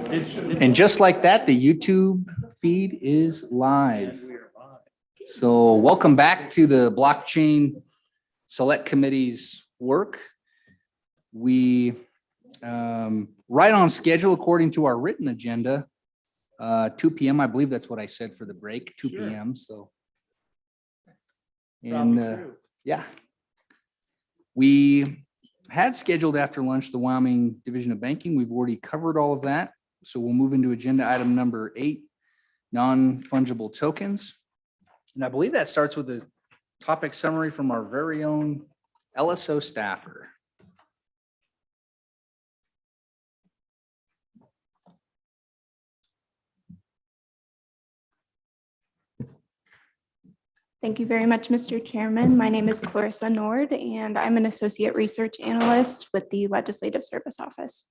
And just like that, the YouTube feed is live. So welcome back to the Blockchain Select Committee's work. We right on schedule according to our written agenda, 2 p.m. I believe that's what I said for the break, 2 p.m. So, and yeah, we had scheduled after lunch the Wyoming Division of Banking. We've already covered all of that. So we'll move into agenda item number 8, non-fungible tokens. And I believe that starts with a topic summary from our very own LSO staffer. Thank you very much, Mr. Chairman. My name is Clarissa Nord, and I'm an associate research analyst with the Legislative Service Office.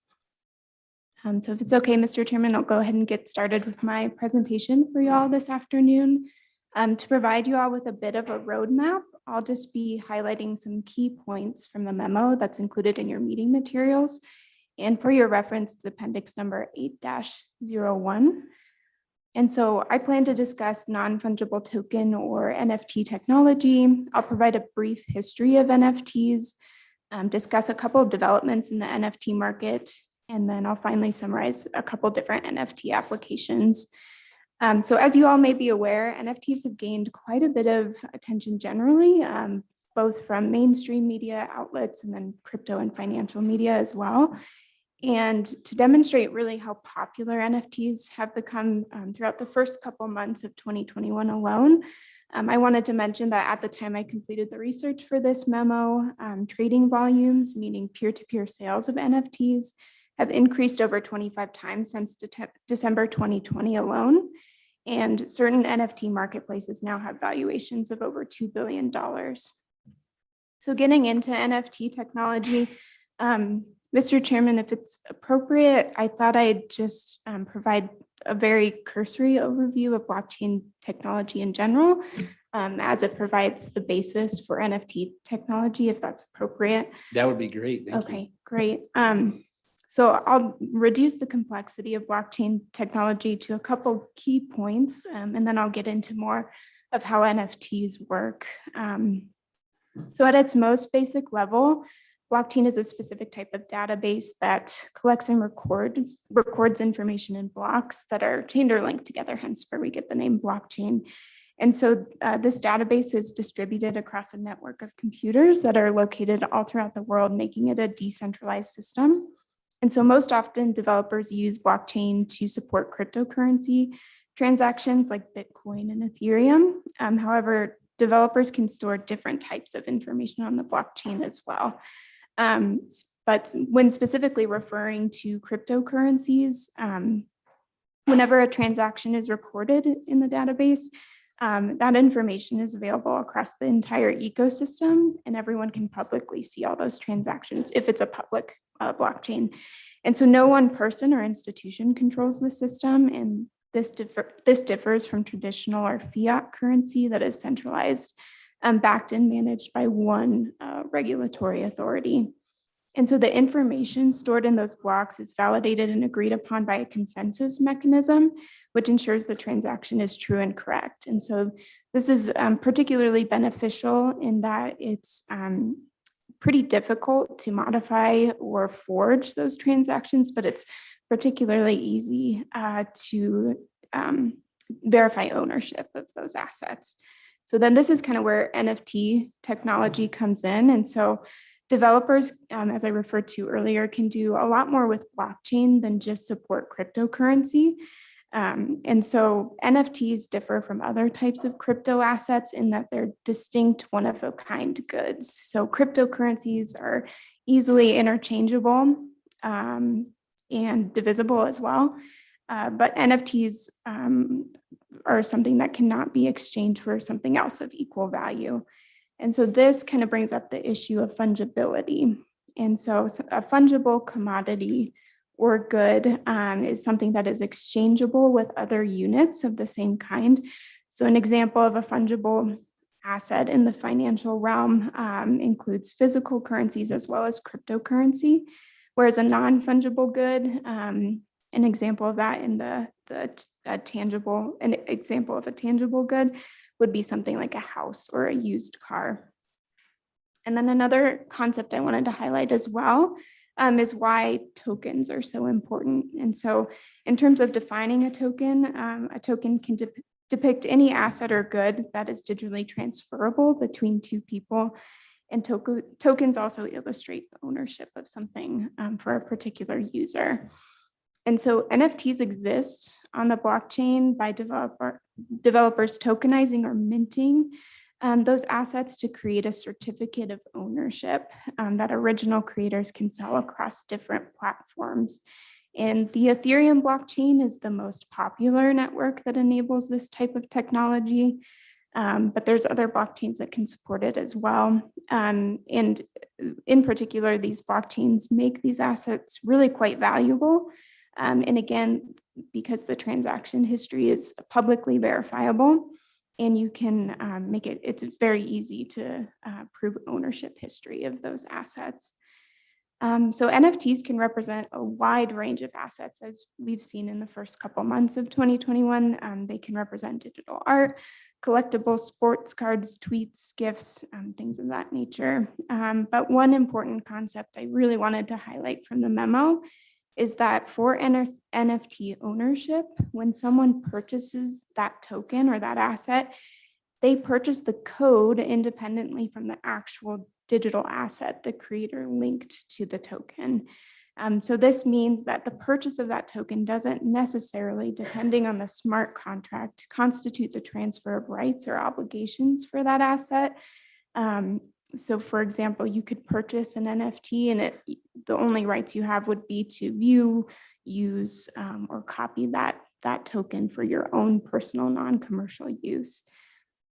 So if it's okay, Mr. Chairman, I'll go ahead and get started with my presentation for you all this afternoon. To provide you all with a bit of a roadmap, I'll just be highlighting some key points from the memo that's included in your meeting materials. And for your reference, it's appendix number 8-01. And so I plan to discuss non-fungible token or NFT technology. I'll provide a brief history of NFTs, discuss a couple of developments in the NFT market, and then I'll finally summarize a couple different NFT applications. So as you all may be aware, NFTs have gained quite a bit of attention generally, both from mainstream media outlets and then crypto and financial media as well. And to demonstrate really how popular NFTs have become throughout the first couple months of 2021 alone, I wanted to mention that at the time I completed the research for this memo, trading volumes, meaning peer-to-peer sales of NFTs, have increased over 25 times since December 2020 alone. And certain NFT marketplaces now have valuations of over $2 billion. So getting into NFT technology, Mr. Chairman, if it's appropriate, I thought I'd just provide a very cursory overview of blockchain technology in general, as it provides the basis for NFT technology, if that's appropriate. That would be great. Thank you. Okay, great. So I'll reduce the complexity of blockchain technology to a couple key points, and then I'll get into more of how NFTs work. So at its most basic level, blockchain is a specific type of database that collects and records information in blocks that are chained or linked together, hence where we get the name blockchain. And so this database is distributed across a network of computers that are located all throughout the world, making it a decentralized system. And so most often developers use blockchain to support cryptocurrency transactions like Bitcoin and Ethereum. However, developers can store different types of information on the blockchain as well. But when specifically referring to cryptocurrencies, whenever a transaction is recorded in the database, that information is available across the entire ecosystem, and everyone can publicly see all those transactions if it's a public blockchain. And so no one person or institution controls the system, and this differs from traditional or fiat currency that is centralized, backed and managed by one regulatory authority. And so the information stored in those blocks is validated and agreed upon by a consensus mechanism, which ensures the transaction is true and correct. And so this is particularly beneficial in that it's pretty difficult to modify or forge those transactions, but it's particularly easy to verify ownership of those assets. So then this is kind of where NFT technology comes in. And so developers, as I referred to earlier, can do a lot more with blockchain than just support cryptocurrency. And so NFTs differ from other types of crypto assets in that they're distinct one-of-a-kind goods. So cryptocurrencies are easily interchangeable and divisible as well. But NFTs are something that cannot be exchanged for something else of equal value. And so this kind of brings up the issue of fungibility. And so a fungible commodity or good is something that is exchangeable with other units of the same kind. So an example of a fungible asset in the financial realm includes physical currencies as well as cryptocurrency, whereas a non-fungible good An example of that in an example of a tangible good would be something like a house or a used car. And then another concept I wanted to highlight as well is why tokens are so important. And so in terms of defining a token can depict any asset or good that is digitally transferable between two people. And tokens also illustrate the ownership of something for a particular user. And so NFTs exist on the blockchain by developers tokenizing or minting those assets to create a certificate of ownership that original creators can sell across different platforms. And the Ethereum blockchain is the most popular network that enables this type of technology. But there's other blockchains that can support it as well. And in particular, these blockchains make these assets really quite valuable. And again, because the transaction history is publicly verifiable, and you can it's very easy to prove ownership history of those assets. So NFTs can represent a wide range of assets, as we've seen in the first couple months of 2021. They can represent digital art, collectible sports cards, tweets, GIFs, things of that nature. But one important concept I really wanted to highlight from the memo is that for NFT ownership, when someone purchases that token or that asset, they purchase the code independently from the actual digital asset the creator linked to the token. So this means that the purchase of that token doesn't necessarily, depending on the smart contract, constitute the transfer of rights or obligations for that asset. So for example, you could purchase an NFT and the only rights you have would be to view, use, or copy that token for your own personal non-commercial use.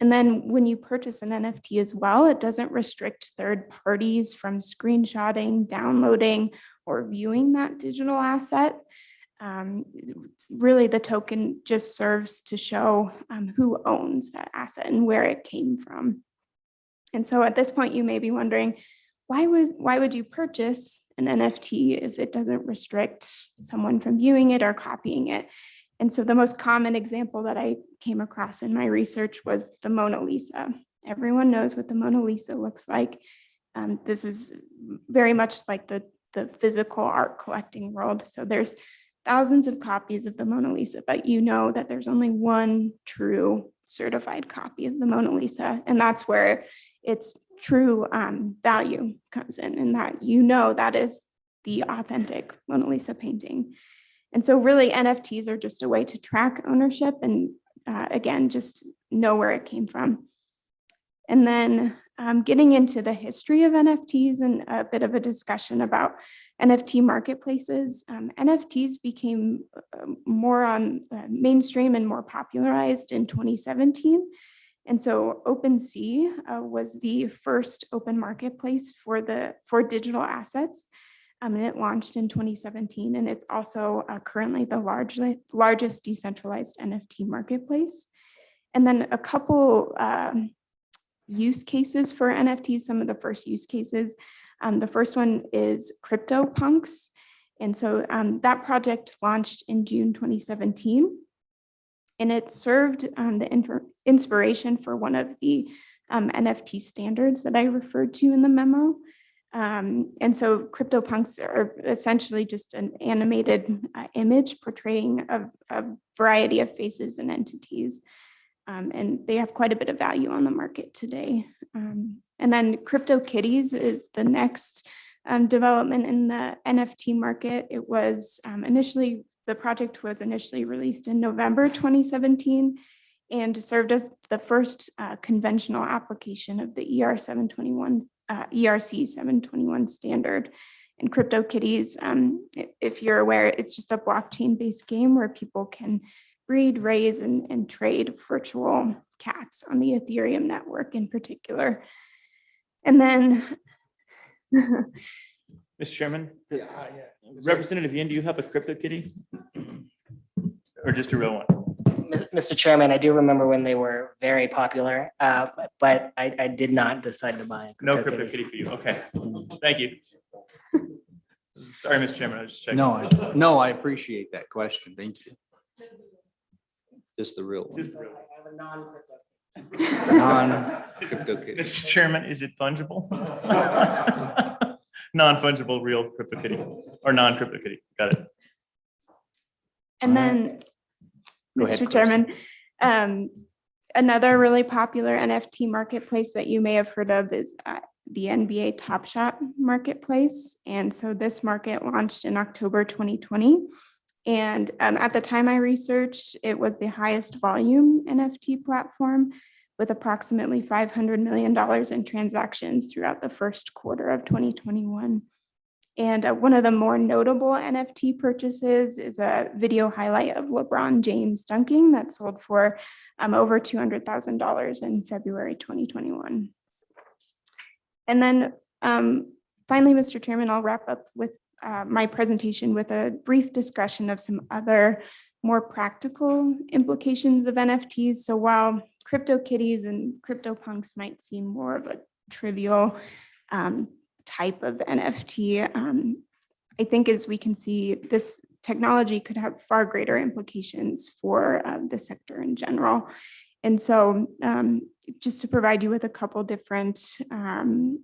And then when you purchase an NFT as well, it doesn't restrict third parties from screenshotting, downloading, or viewing that digital asset. Really, the token just serves to show who owns that asset and where it came from. And so at this point, you may be wondering, why would you purchase an NFT if it doesn't restrict someone from viewing it or copying it? And so the most common example that I came across in my research was the Mona Lisa. Everyone knows what the Mona Lisa looks like. This is very much like the physical art collecting world. So there's thousands of copies of the Mona Lisa, but you know that there's only one true certified copy of the Mona Lisa. And that's where its true value comes in, and that that is the authentic Mona Lisa painting. And so really NFTs are just a way to track ownership and again, just know where it came from. And then getting into the history of NFTs and a bit of a discussion about NFT marketplaces. NFTs became more on mainstream and more popularized in 2017. And so OpenSea was the first open marketplace for digital assets. And it launched in 2017, and it's also currently the largest decentralized NFT marketplace. And then a couple use cases for NFTs, some of the first use cases. The first one is CryptoPunks. And so that project launched in June 2017. And it served the inspiration for one of the NFT standards that I referred to in the memo. And so CryptoPunks are essentially just an animated image portraying a variety of faces and entities. And they have quite a bit of value on the market today. And then Cryptokitties is the next development in the NFT market. It was the project was initially released in November 2017 and served as the first conventional application of the ERC 721 standard. And Cryptokitties, if you're aware, it's just a blockchain-based game where people can breed, raise, and trade virtual cats on the Ethereum network in particular. And then Mr. Chairman, Representative Yin, do you have a Cryptokitty? Or just a real one? Mr. Chairman, I do remember when they were very popular, but I did not decide to buy a No Cryptokitty. Cryptokitty for you. Okay. Thank you. Sorry, Mr. Chairman, I was just checking. No, I appreciate that question. Thank you. Just the real one. Just really. Non-Cryptokitties. Mr. Chairman, is it fungible? Non-fungible real CryptoKitty or non-CryptoKitty. Got it. And then, Go ahead, Mr. Clarissa. Chairman, another really popular NFT marketplace that you may have heard of is the NBA Top Shot marketplace. And so this market launched in October 2020. And at the time I researched, it was the highest volume NFT platform with approximately $500 million in transactions throughout the first quarter of 2021. And one of the more notable NFT purchases is a video highlight of LeBron James dunking that sold for over $200,000 in February 2021. And then finally, Mr. Chairman, I'll wrap up with my presentation with a brief discussion of some other more practical implications of NFTs. So while CryptoKitties and CryptoPunks might seem more of a trivial type of NFT, I think as we can see, this technology could have far greater implications for the sector in general. And so just to provide you with a couple different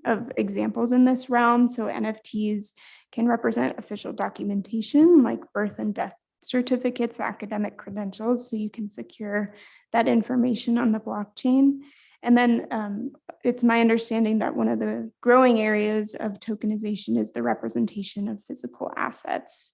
of examples in this realm. So NFTs can represent official documentation like birth and death certificates, academic credentials, so you can secure that information on the blockchain. And then it's my understanding that one of the growing areas of tokenization is the representation of physical assets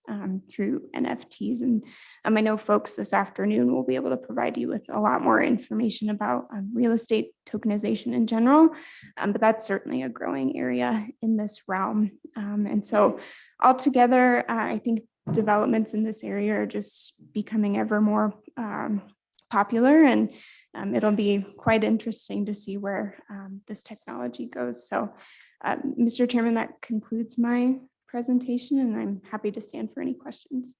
through NFTs. And I know folks this afternoon will be able to provide you with a lot more information about real estate tokenization in general, but that's certainly a growing area in this realm. And so altogether, I think developments in this area are just becoming ever more popular, and it'll be quite interesting to see where this technology goes. So, Mr. Chairman, that concludes my presentation, and I'm happy to stand for any questions.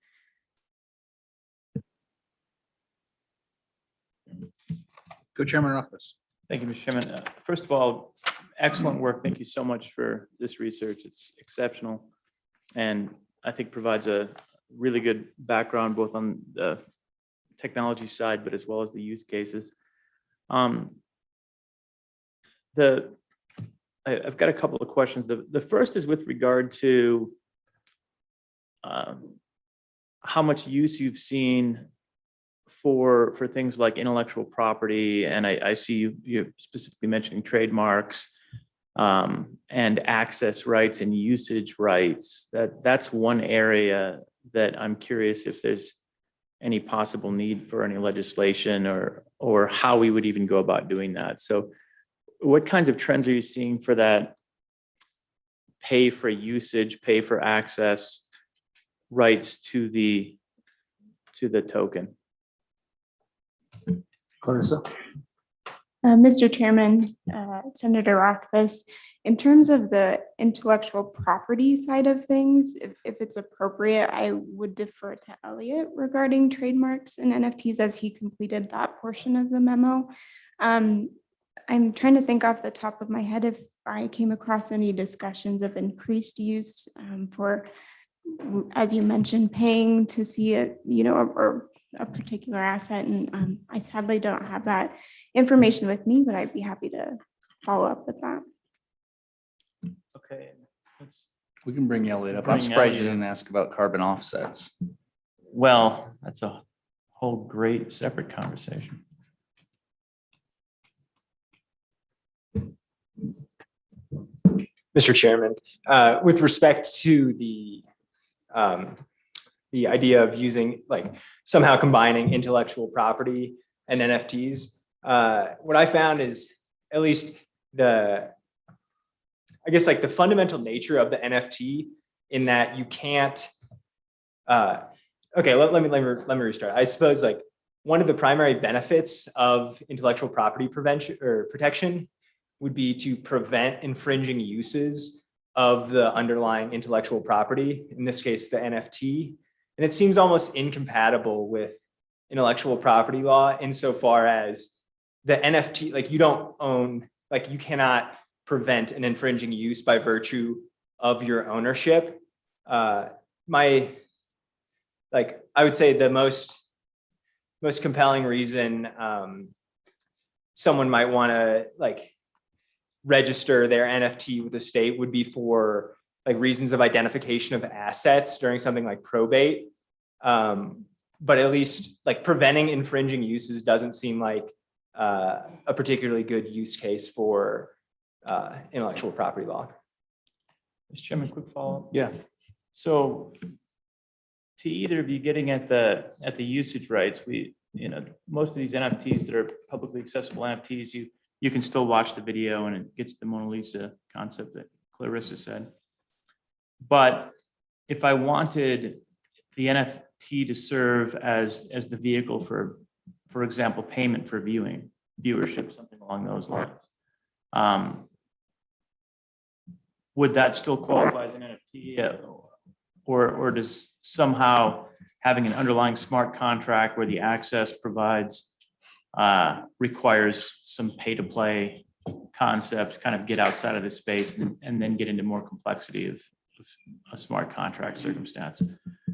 Co-Chairman Ruffus. Thank you, Mr. Chairman. First of all, excellent work. Thank you so much for this research. It's exceptional, and I think provides a really good background both on the technology side, but as well as the use cases. I've got a couple of questions. The first is with regard to how much use you've seen for things like intellectual property, and I see you specifically mentioning trademarks and access rights and usage rights. That's one area that I'm curious if there's any possible need for any legislation or how we would even go about doing that. So what kinds of trends are you seeing for that pay for usage, pay for access rights to the token? Clarissa. Mr. Chairman, Senator Rothfuss, in terms of the intellectual property side of things, if it's appropriate, I would defer to Elliot regarding trademarks and NFTs as he completed that portion of the memo. I'm trying to think off the top of my head if I came across any discussions of increased use for, as you mentioned, paying to see it, or a particular asset. And I sadly don't have that information with me, but I'd be happy to follow up with that. Okay. We can bring Elliot up. I'm Bring surprised you Elliot. didn't ask about carbon offsets. Well, that's a whole great separate conversation. Mr. Chairman, with respect to the idea of using, like, somehow combining intellectual property and NFTs, what I found is at least the fundamental nature of the NFT in that you can't. Okay, let me restart. I suppose like one of the primary benefits of intellectual property prevention or protection would be to prevent infringing uses of the underlying intellectual property, in this case, the NFT. And it seems almost incompatible with intellectual property law insofar as the NFT, like you don't own, like you cannot prevent an infringing use by virtue of your ownership. I would say the most compelling reason someone might want to like register their NFT with the state would be for like reasons of identification of assets during something like probate. But at least like preventing infringing uses doesn't seem like a particularly good use case for intellectual property law. Mr. Chairman, quick follow-up. Yeah. So to either of you getting at the usage rights, most of these NFTs that are publicly accessible NFTs, you can still watch the video and it gets to the Mona Lisa concept that Clarissa said. But if I wanted the NFT to serve as the vehicle for example, payment for viewership, something along those lines, would that still qualify as an NFT? Or does somehow having an underlying smart contract where the access requires some pay to play concepts kind of get outside of this space and then get into more complexity of a smart contract circumstance?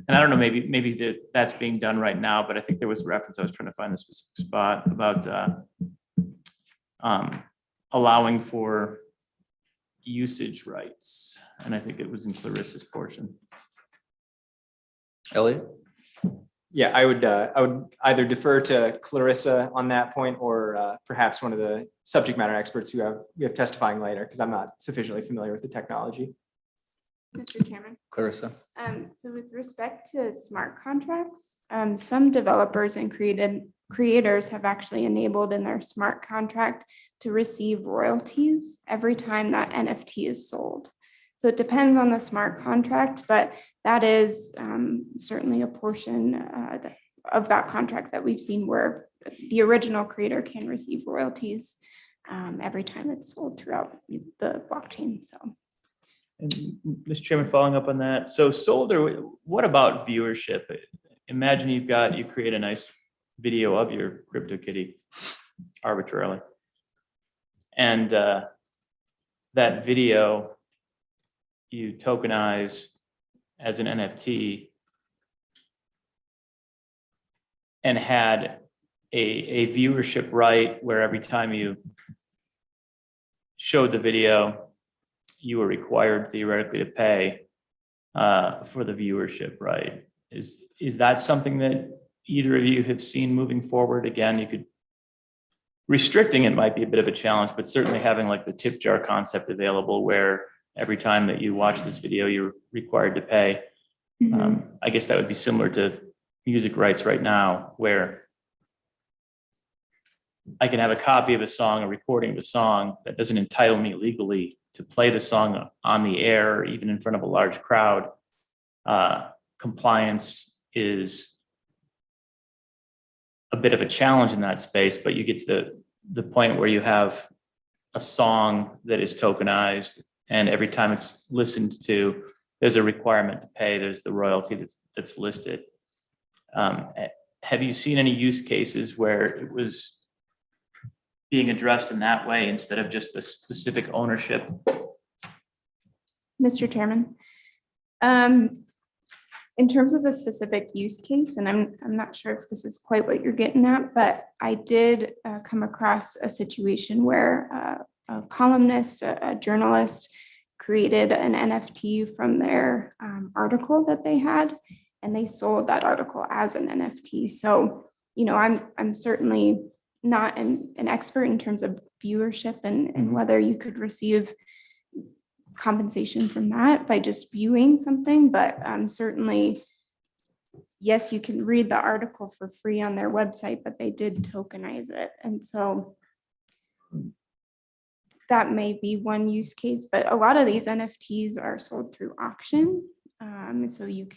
And I don't know, maybe that's being done right now, but I think there was a reference, I was trying to find the specific spot about allowing for usage rights. And I think it was in Clarissa's portion. Elliot? Yeah, I would either defer to Clarissa on that point or perhaps one of the subject matter experts we have testifying later, because I'm not sufficiently familiar with the technology. Mr. Chairman. Clarissa? So with respect to smart contracts, some developers and creators have actually enabled in their smart contract to receive royalties every time that NFT is sold. So it depends on the smart contract, but that is certainly a portion of that contract that we've seen where the original creator can receive royalties every time it's sold throughout the blockchain. So. And Mr. Chairman, following up on that, so Solder, what about viewership? Imagine you create a nice video of your Cryptokitty arbitrarily, and that video you tokenize as an NFT and had a viewership right where every time you showed the video, you were required theoretically to pay for the viewership right. Is that something that either of you have seen moving forward? Again, restricting it might be a bit of a challenge, but certainly having like the tip jar concept available where every time that you watch this video, you're required to pay. I guess that would be similar to music rights right now, where I can have a copy of a song, a recording of a song that doesn't entitle me legally to play the song on the air, or even in front of a large crowd. Compliance is a bit of a challenge in that space, but you get to the point where you have a song that is tokenized, and every time it's listened to, there's a requirement to pay. There's the royalty that's listed. Have you seen any use cases where it was being addressed in that way instead of just the specific ownership? Mr. Chairman, in terms of the specific use case, and I'm not sure if this is quite what you're getting at, but I did come across a situation where a columnist, a journalist, created an NFT from their article that they had, and they sold that article as an NFT. So, I'm certainly not an expert in terms of viewership and whether you could receive compensation from that by just viewing something, but certainly, yes, you can read the article for free on their website, but they did tokenize it. And so that may be one use case, but a lot of these NFTs are sold through auction. So you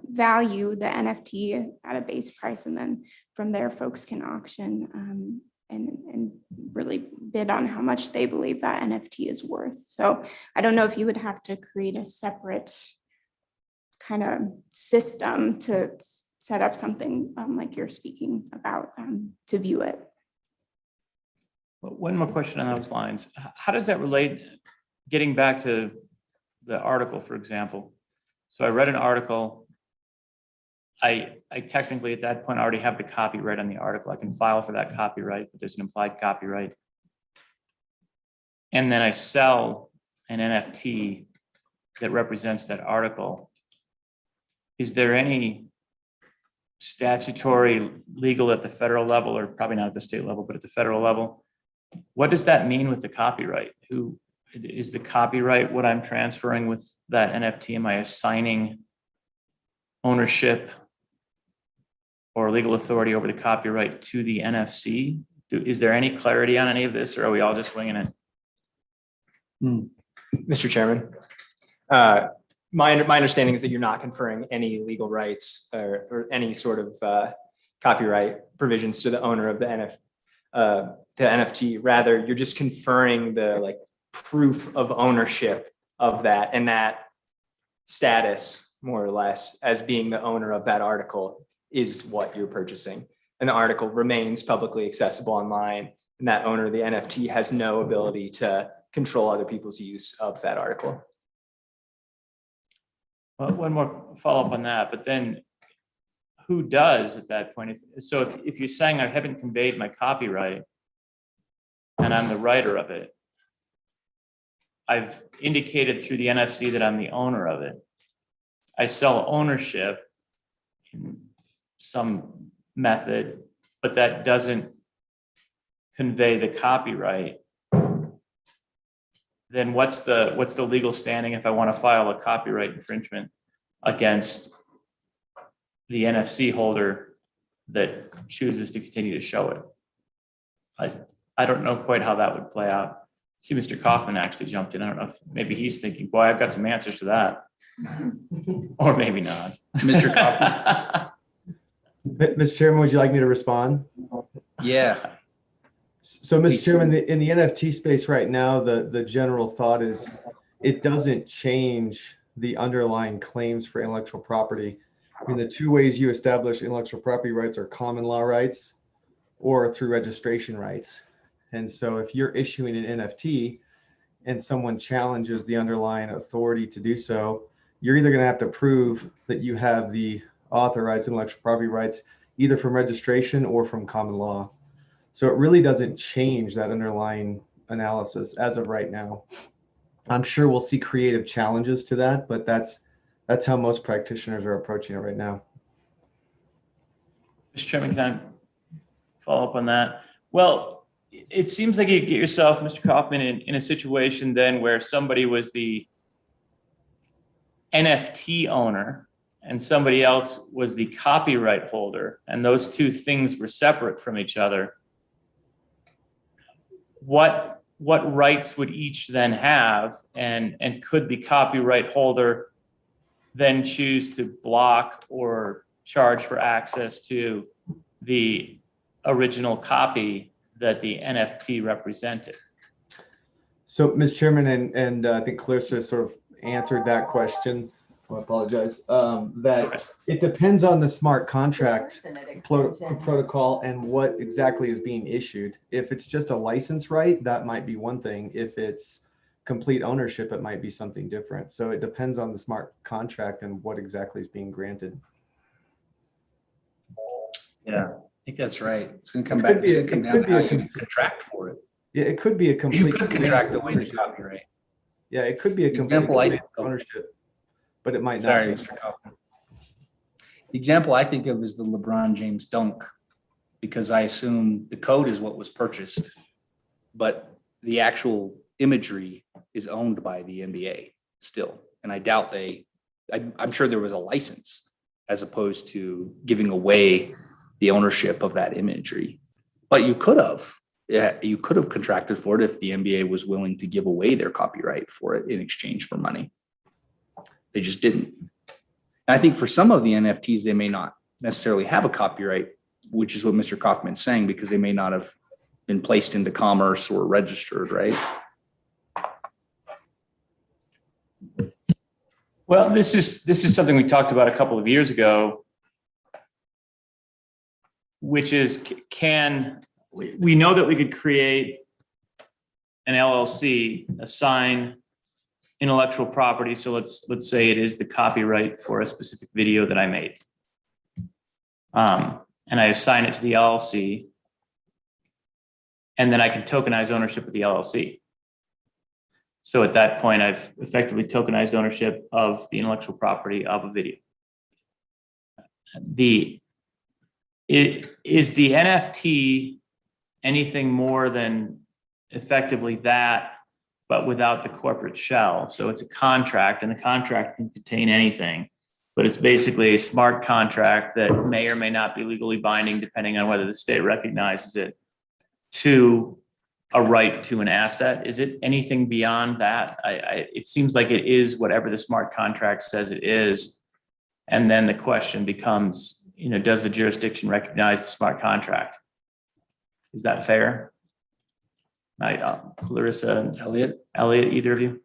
value the NFT at a base price, and then from there, folks can auction and really bid on how much they believe that NFT is worth. So I don't know if you would have to create a separate kind of system to set up something like you're speaking about to view it. One more question on those lines. How does that relate, getting back to the article, for example? So I read an article. I technically at that point already have the copyright on the article. I can file for that copyright, but there's an implied copyright. And then I sell an NFT that represents that article. Is there any statutory legal at the federal level, or probably not at the state level, but at the federal level? What does that mean with the copyright? Who is the copyright what I'm transferring with that NFT? Am I assigning ownership or legal authority over the copyright to the NFC? Is there any clarity on any of this, or are we all just winging it? Mr. Chairman, my understanding is that you're not conferring any legal rights or any sort of copyright provisions to the owner of the NFT. Rather, you're just conferring the proof of ownership of that and that status, more or less, as being the owner of that article is what you're purchasing. And the article remains publicly accessible online, and that owner of the NFT has no ability to control other people's use of that article. Well, one more follow-up on that, but then who does at that point? If you're saying I haven't conveyed my copyright and I'm the writer of it, I've indicated through the NFC that I'm the owner of it. I sell ownership in some method, but that doesn't convey the copyright. Then what's the legal standing if I want to file a copyright infringement against the NFC holder that chooses to continue to show it? I don't know quite how that would play out. See, Mr. Kaufman actually jumped in. I don't know if maybe he's thinking, boy, I've got some answers to that. Or maybe not. Mr. Kaufman. Mr. Chairman, would you like me to respond? Yeah. So, Please. Mr. Chairman, in the NFT space right now, the general thought is it doesn't change the underlying claims for intellectual property. I mean, the two ways you establish intellectual property rights are common law rights or through registration rights. And so if you're issuing an NFT and someone challenges the underlying authority to do so, you're either going to have to prove that you have the authorized intellectual property rights either from registration or from common law. So it really doesn't change that underlying analysis as of right now. I'm sure we'll see creative challenges to that, but that's how most practitioners are approaching it right now. Mr. Chairman, can I follow up on that? Well, it seems like you get yourself, Mr. Kaufman, in a situation then where somebody was the NFT owner and somebody else was the copyright holder, and those two things were separate from each other. What rights would each then have, and could the copyright holder then choose to block or charge for access to the original copy that the NFT represented? So, Ms. Chairman, and I think Clarissa sort of answered that question. I apologize. That it depends on the smart contract protocol and what exactly is being issued. If it's just a license right, that might be one thing. If it's complete ownership, it might be something different. So it depends on the smart contract and what exactly is being granted. Yeah, I think that's right. It's going to come back. It's going to come down to how you contract for it. Yeah, it could be a complete. You could contract away the copyright. Yeah, it could be a complete ownership, but it might not. Sorry, Mr. Kaufman. The example I think of is the LeBron James dunk, because I assume the code is what was purchased, but the actual imagery is owned by the NBA still. And I doubt I'm sure there was a license as opposed to giving away the ownership of that imagery. But you could have contracted for it if the NBA was willing to give away their copyright for it in exchange for money. They just didn't. And I think for some of the NFTs, they may not necessarily have a copyright, which is what Mr. Kaufman's saying, because they may not have been placed into commerce or registered, right? Well, this is something we talked about a couple of years ago, which is we know that we could create an LLC, assign intellectual property. So let's say it is the copyright for a specific video that I made. And I assign it to the LLC. And then I can tokenize ownership of the LLC. So at that point, I've effectively tokenized ownership of the intellectual property of a video. Is the NFT anything more than effectively that, but without the corporate shell? So it's a contract, and the contract can contain anything, but it's basically a smart contract that may or may not be legally binding, depending on whether the state recognizes it, to a right to an asset. Is it anything beyond that? It seems like it is whatever the smart contract says it is. And then the question becomes, does the jurisdiction recognize the smart contract? Is that fair? Clarissa, Elliot, either of you?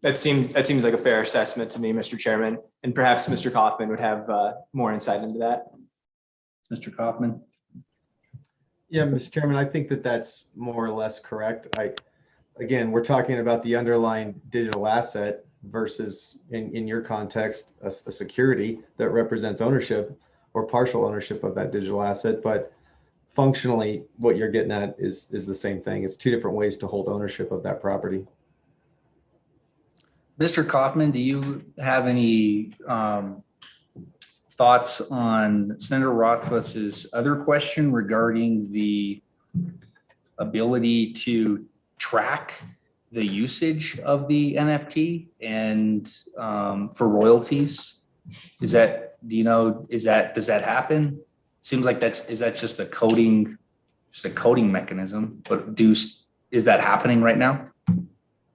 That seems like a fair assessment to me, Mr. Chairman, and perhaps Mr. Kaufman would have more insight into that. Mr. Kaufman? Yeah, Mr. Chairman, I think that that's more or less correct. Again, we're talking about the underlying digital asset versus, in your context, a security that represents ownership or partial ownership of that digital asset. But functionally, what you're getting at is the same thing. It's two different ways to hold ownership of that property. Mr. Kaufman, do you have any thoughts on Senator Rothfuss's other question regarding the ability to track the usage of the NFT and for royalties? Does that happen? Seems like is that just a coding mechanism, but is that happening right now?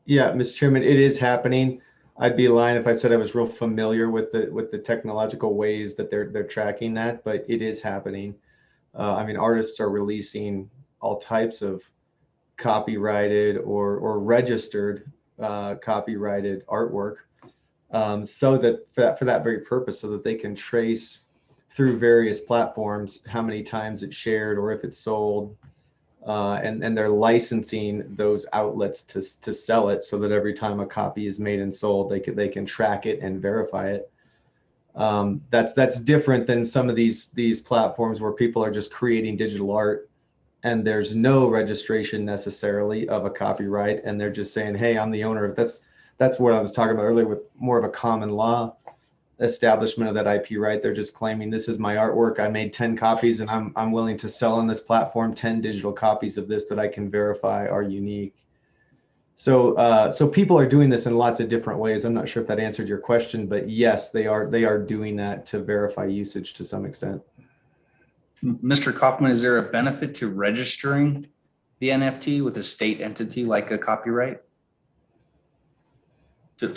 Yeah, Mr. Chairman, it is happening. I'd be lying if I said I was real familiar with the technological ways that they're tracking that, but it is happening. Artists are releasing all types of copyrighted or registered copyrighted artwork, so that for that very purpose, so that they can trace through various platforms how many times it's shared or if it's sold. And they're licensing those outlets to sell it, so that every time a copy is made and sold, they can track it and verify it. That's different than some of these platforms where people are just creating digital art and there's no registration necessarily of a copyright, and they're just saying, "Hey, I'm the owner of this." That's what I was talking about earlier with more of a common law establishment of that IP right. They're just claiming, this is my artwork. I made 10 copies and I'm willing to sell on this platform 10 digital copies of this that I can verify are unique. So people are doing this in lots of different ways. I'm not sure if that answered your question, but yes, they are doing that to verify usage to some extent. Mr. Kaufman, is there a benefit to registering the NFT with a state entity like a copyright?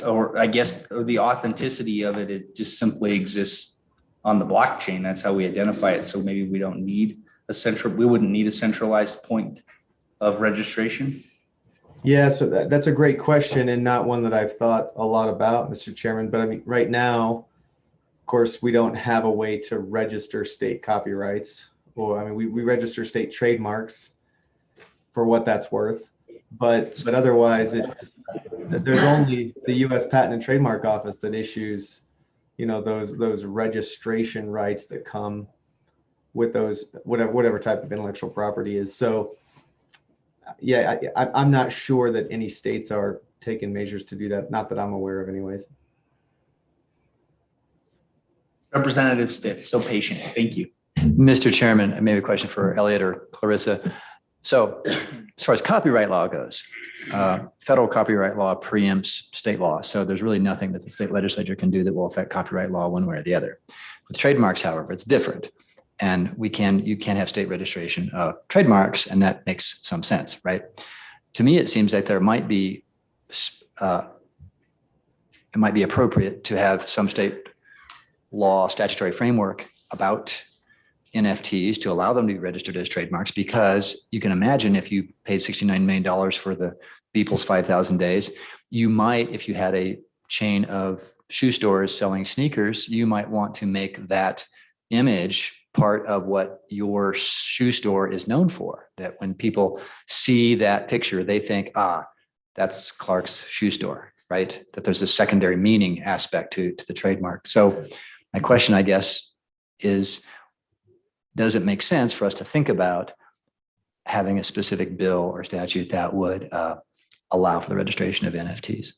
Or I guess the authenticity of it just simply exists on the blockchain. That's how we identify it. So maybe we wouldn't need a centralized point of registration. Yeah, so that's a great question, and not one that I've thought a lot about, Mr. Chairman. But right now, of course, we don't have a way to register state copyrights, or we register state trademarks for what that's worth. But otherwise, there's only the U.S. Patent and Trademark Office that issues, those registration rights that come with those whatever type of intellectual property is. So, yeah, I'm not sure that any states are taking measures to do that. Not that I'm aware of, anyways. Representative Stitt, so patient. Thank you. Mr. Chairman, maybe a question for Elliot or Clarissa. So as far as copyright law goes, federal copyright law preempts state law. So there's really nothing that the state legislature can do that will affect copyright law one way or the other. With trademarks, however, it's different. And you can have state registration of trademarks, and that makes some sense, right? To me, it seems like it might be appropriate to have some state law statutory framework about NFTs to allow them to be registered as trademarks, because you can imagine if you paid $69 million for the Beeple's 5,000 days, you might, if you had a chain of shoe stores selling sneakers, you might want to make that image part of what your shoe store is known for. That when people see that picture, they think, that's Clark's shoe store, right? That there's a secondary meaning aspect to the trademark. So my question, I guess, is, does it make sense for us to think about having a specific bill or statute that would allow for the registration of NFTs?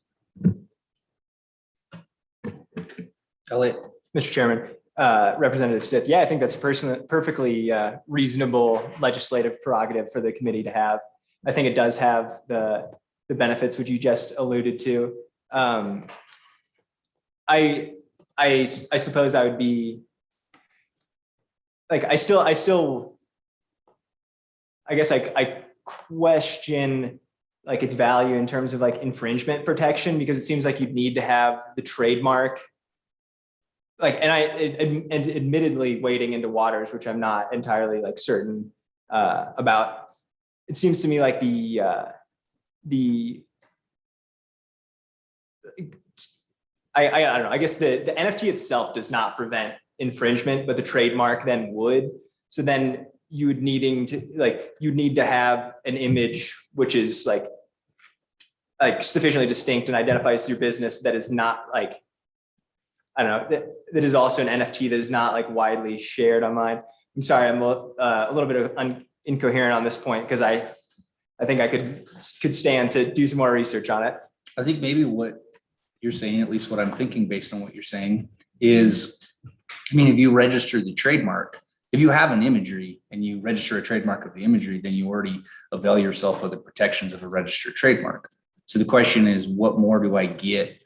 Elliot. Mr. Chairman, Representative Sith, yeah, I think that's perfectly reasonable legislative prerogative for the committee to have. I think it does have the benefits which you just alluded to. I suppose I would be like, I guess I question like its value in terms of like infringement protection, because it seems like you'd need to have the trademark. Like, and admittedly wading into waters, which I'm not entirely like certain about. It seems to me like I don't know. I guess the NFT itself does not prevent infringement, but the trademark then would. So then you would need to have an image which is like sufficiently distinct and identifies your business that is not like, I don't know, that is also an NFT that is not like widely shared online. I'm sorry, I'm a little bit of incoherent on this point, because I think I could stand to do some more research on it. I think maybe what you're saying, at least what I'm thinking based on what you're saying, is, I mean, if you register the trademark, if you have an imagery and you register a trademark of the imagery, then you already avail yourself of the protections of a registered trademark. So the question is, what more do I get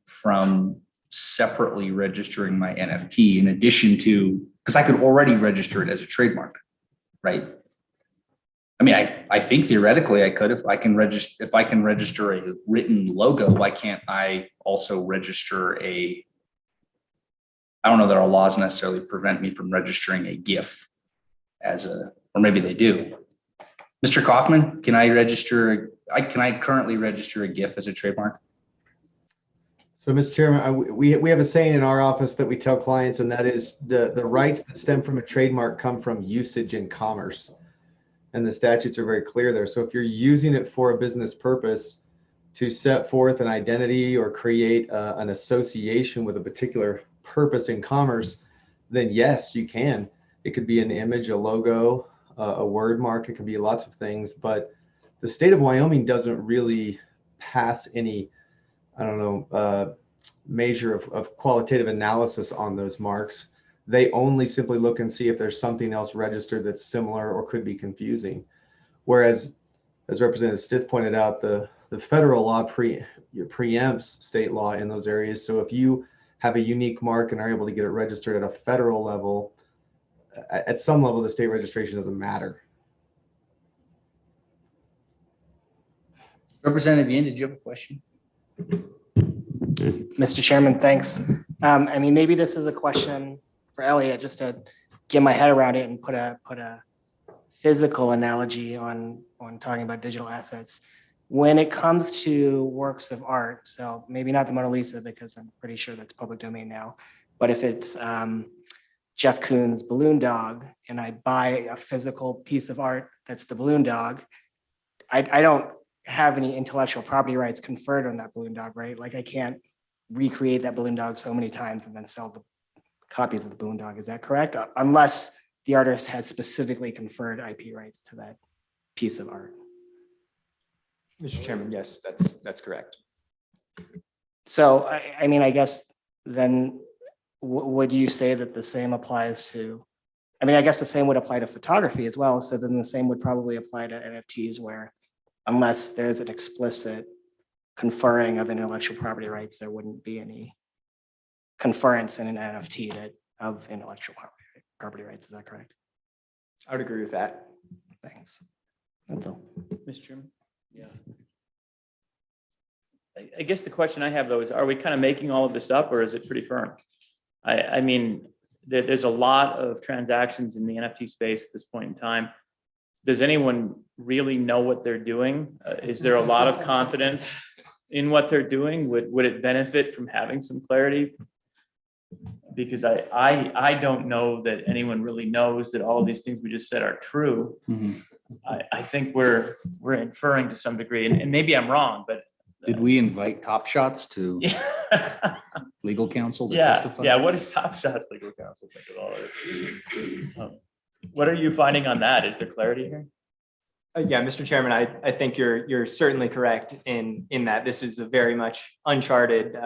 from separately registering my NFT in addition to, because I could already register it as a trademark, right? I mean, I think theoretically I could, if I can register a written logo, why can't I also register I don't know that our laws necessarily prevent me from registering a GIF or maybe they do. Mr. Kaufman, can I currently register a GIF as a trademark? So, Mr. Chairman, we have a saying in our office that we tell clients, and that is the rights that stem from a trademark come from usage in commerce. And the statutes are very clear there. So if you're using it for a business purpose to set forth an identity or create an association with a particular purpose in commerce, then yes, you can. It could be an image, a logo, a word mark. It could be lots of things. But the state of Wyoming doesn't really pass any, I don't know, measure of qualitative analysis on those marks. They only simply look and see if there's something else registered that's similar or could be confusing. Whereas, as Representative Stith pointed out, the federal law preempts state law in those areas. So if you have a unique mark and are able to get it registered at a federal level, at some level, the state registration doesn't matter. Representative Yin, did you have a question? Mr. Chairman, thanks. I mean, maybe this is a question for Elliot, just to get my head around it and put a physical analogy on talking about digital assets. When it comes to works of art, so maybe not the Mona Lisa, because I'm pretty sure that's public domain now, but if it's Jeff Koons' balloon dog and I buy a physical piece of art that's the balloon dog, I don't have any intellectual property rights conferred on that balloon dog, right? Like I can't recreate that balloon dog so many times and then sell the copies of the balloon dog. Is that correct? Unless the artist has specifically conferred IP rights to that piece of art. Mr. Chairman, yes, that's correct. So, I mean, I guess then would you say that the same applies to, I mean, I guess the same would apply to photography as well. So then the same would probably apply to NFTs, where unless there's an explicit conferring of intellectual property rights, there wouldn't be any conference in an NFT of intellectual property rights. Is that correct? I would agree with that. Thanks. That's all. Mr. Chairman? Yeah. I guess the question I have though is, are we kind of making all of this up, or is it pretty firm? I mean, there's a lot of transactions in the NFT space at this point in time. Does anyone really know what they're doing? Is there a lot of confidence in what they're doing? Would it benefit from having some clarity? Because I don't know that anyone really knows that all of these things we just said are true. Mm-hmm. I think we're inferring to some degree, and maybe I'm wrong, but. Did we invite Top Shots to legal counsel to Yeah, testify? yeah. What does Top Shots legal counsel think of all this? What are you finding on that? Is there clarity here? Yeah, Mr. Chairman, I think you're certainly correct in that this is a very much uncharted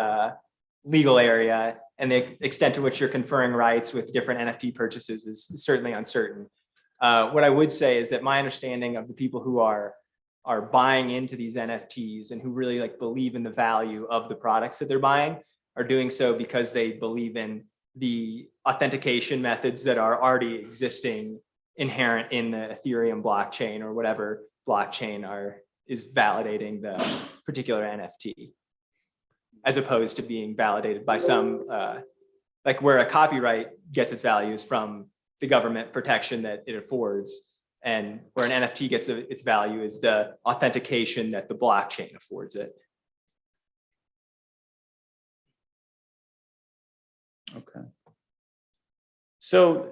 legal area, and the extent to which you're conferring rights with different NFT purchases is certainly uncertain. What I would say is that my understanding of the people who are buying into these NFTs and who really like believe in the value of the products that they're buying are doing so because they believe in the authentication methods that are already existing inherent in the Ethereum blockchain or whatever blockchain is validating the particular NFT, as opposed to being validated by some like where a copyright gets its values from the government protection that it affords, and where an NFT gets its value is the authentication that the blockchain affords it. Okay. So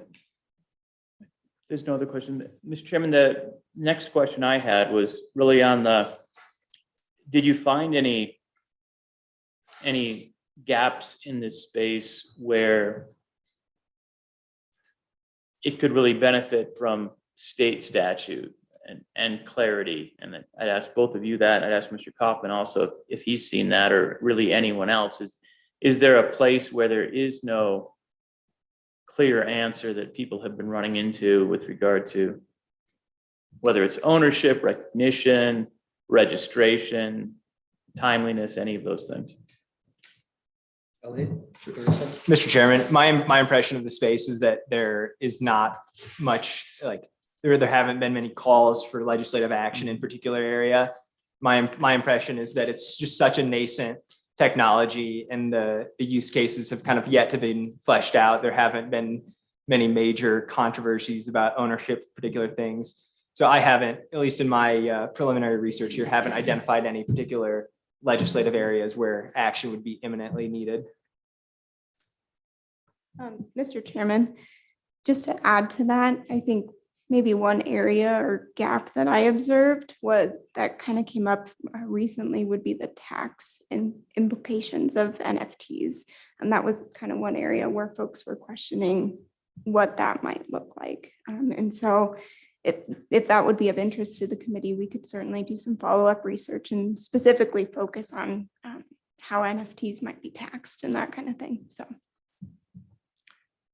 there's no other question. Mr. Chairman, the next question I had was really on did you find any gaps in this space where it could really benefit from state statute and clarity? And I'd ask both of you that. I'd ask Mr. Kaufman also if he's seen that, or really anyone else. Is there a place where there is no clear answer that people have been running into with regard to whether it's ownership, recognition, registration, timeliness, any of those things? Mr. Chairman, my impression of the space is that there is not much, like there haven't been many calls for legislative action in particular area. My impression is that it's just such a nascent technology, and the use cases have kind of yet to be fleshed out. There haven't been many major controversies about ownership of particular things. So I haven't, at least in my preliminary research here, haven't identified any particular legislative areas where action would be imminently needed. Mr. Chairman, just to add to that, I think maybe one area or gap that I observed that kind of came up recently would be the tax and implications of NFTs. And that was kind of one area where folks were questioning what that might look like. And so if that would be of interest to the committee, we could certainly do some follow-up research and specifically focus on how NFTs might be taxed and that kind of thing. So.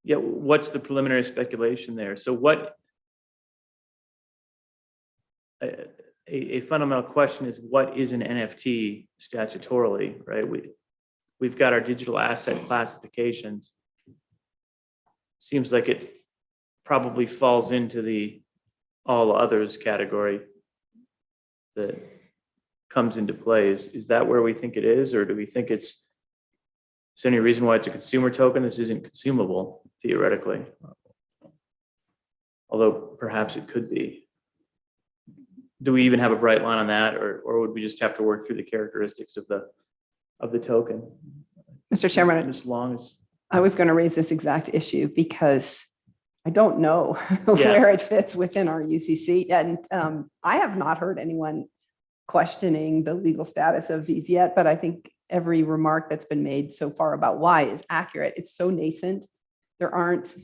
Yeah, what's the preliminary speculation there? So a fundamental question is, what is an NFT statutorily, right? We've got our digital asset classifications. Seems like it probably falls into the all others category that comes into play. Is that where we think it is, or do we think is there any reason why it's a consumer token? This isn't consumable theoretically, although perhaps it could be. Do we even have a bright line on that, or would we just have to work through the characteristics of the token? Mr. Chairman, As long as I was going to raise this exact issue because I don't know where it fits within our UCC. And I have not heard anyone questioning the legal status of these yet, but I think every remark that's been made so far about why is accurate. It's so nascent. There aren't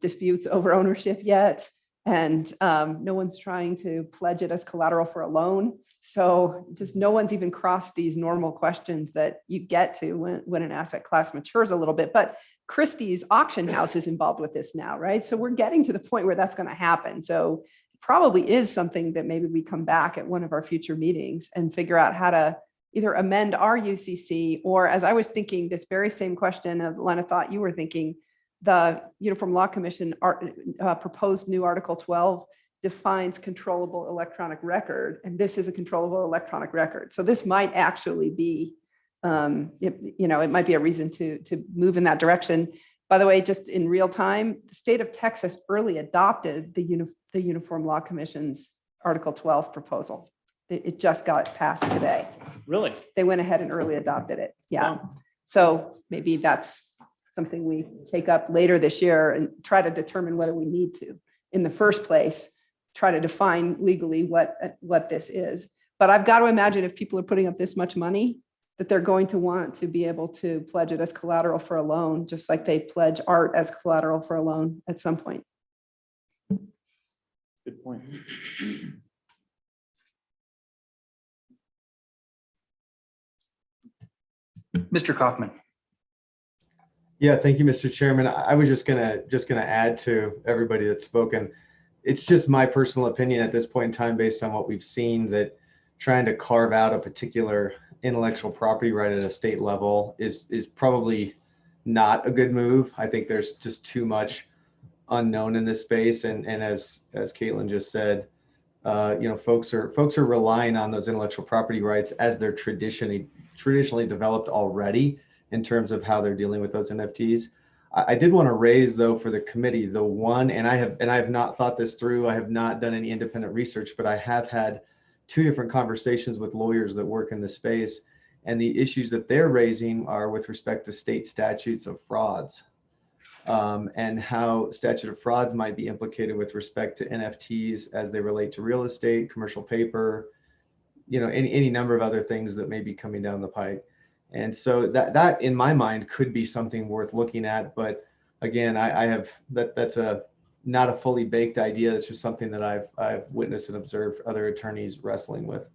disputes over ownership yet. And no one's trying to pledge it as collateral for a loan. So just no one's even crossed these normal questions that you get to when an asset class matures a little bit. But Christie's auction house is involved with this now, right? So we're getting to the point where that's going to happen. So it probably is something that maybe we come back at one of our future meetings and figure out how to either amend our UCC, or, as I was thinking this very same question of Lena thought you were thinking, the Uniform Law Commission proposed new Article 12 defines controllable electronic record, and this is a controllable electronic record. So this might actually be, it might be a reason to move in that direction. By the way, just in real time, the state of Texas early adopted the Uniform Law Commission's Article 12 proposal. It just got passed today. really, They went ahead and early adopted it. Yeah. Wow. So maybe that's something we take up later this year and try to determine whether we need to, in the first place, try to define legally what this is. But I've got to imagine if people are putting up this much money, that they're going to want to be able to pledge it as collateral for a loan, just like they pledge art as collateral for a loan at some point. Good point. Mr. Kaufman. Yeah, thank you, Mr. Chairman. I was just gonna add to everybody that's spoken. It's just my personal opinion at this point in time, based on what we've seen, that trying to carve out a particular intellectual property right at a state level is probably not a good move. I think there's just too much unknown in this space, and as Caitlin just said, folks are relying on those intellectual property rights as they're traditionally developed already in terms of how they're dealing with those NFTs. I did want to raise, though, for the committee, the one, and I have not thought this through. I have not done any independent research, but I have had 2 different conversations with lawyers that work in the space, and the issues that they're raising are with respect to state statutes of frauds, and how statute of frauds might be implicated with respect to NFTs as they relate to real estate, commercial paper, any number of other things that may be coming down the pike. And so that in my mind could be something worth looking at. But again, that's not a fully baked idea. It's just something that I've witnessed and observed other attorneys wrestling with.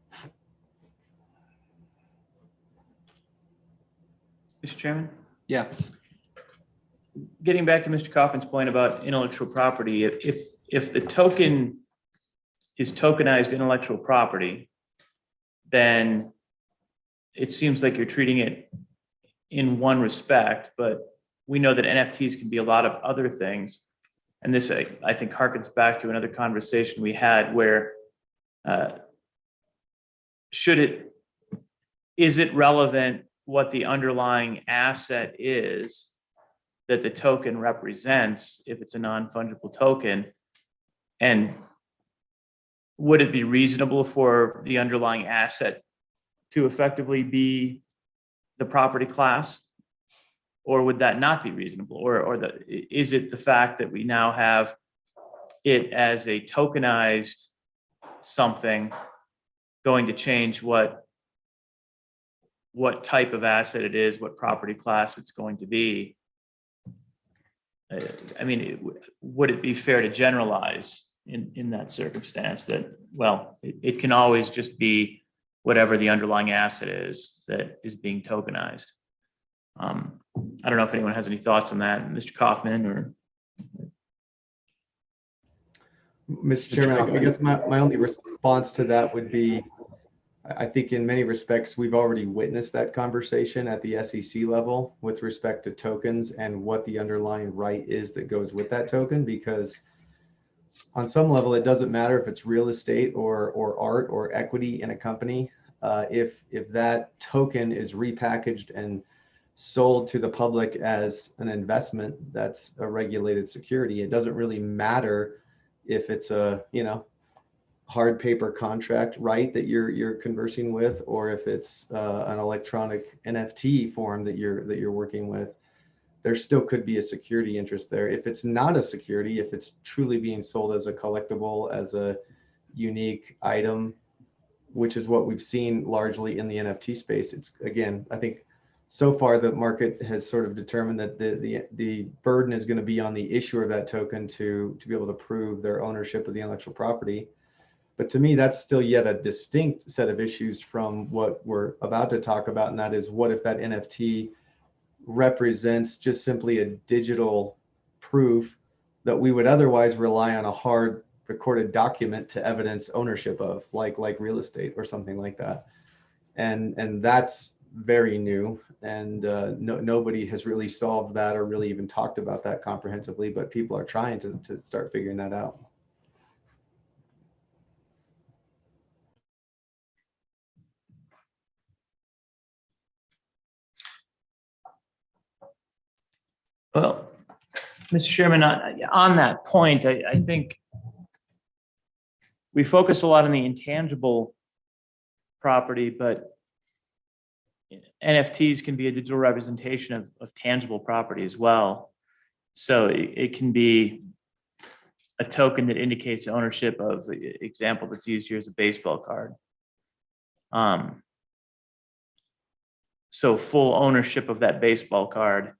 Mr. Chairman? Yeah. Getting back to Mr. Kaufman's point about intellectual property, if the token is tokenized intellectual property, then it seems like you're treating it in one respect, but we know that NFTs can be a lot of other things. And this, I think, harkens back to another conversation we had where is it relevant what the underlying asset is that the token represents if it's a non-fungible token? And would it be reasonable for the underlying asset to effectively be the property class? Or would that not be reasonable? Is it the fact that we now have it as a tokenized something going to change what type of asset it is, what property class it's going to be? I mean, would it be fair to generalize in that circumstance that, well, it can always just be whatever the underlying asset is that is being tokenized? I don't know if anyone has any thoughts on that, Mr. Kaufman or. Mr. Chairman, I guess my only response to that would be, I think in many respects, we've already witnessed that conversation at the SEC level with respect to tokens and what the underlying right is that goes with that token, because on some level, it doesn't matter if it's real estate or art or equity in a company. If that token is repackaged and sold to the public as an investment, that's a regulated security. It doesn't really matter if it's a hard paper contract right that you're conversing with, or if it's an electronic NFT form that you're working with. There still could be a security interest there. If it's not a security, if it's truly being sold as a collectible, as a unique item, which is what we've seen largely in the NFT space. It's, again, I think so far the market has sort of determined that the burden is going to be on the issuer of that token to be able to prove their ownership of the intellectual property. But to me, that's still yet a distinct set of issues from what we're about to talk about. And that is, what if that NFT represents just simply a digital proof that we would otherwise rely on a hard recorded document to evidence ownership of, like real estate or something like that. And that's very new, and nobody has really solved that or really even talked about that comprehensively, but people are trying to start figuring that out. Well, Mr. Chairman, on that point, I think we focus a lot on the intangible property, but NFTs can be a digital representation of tangible property as well. So it can be a token that indicates ownership of the example that's used here is a baseball card. So full ownership of that baseball card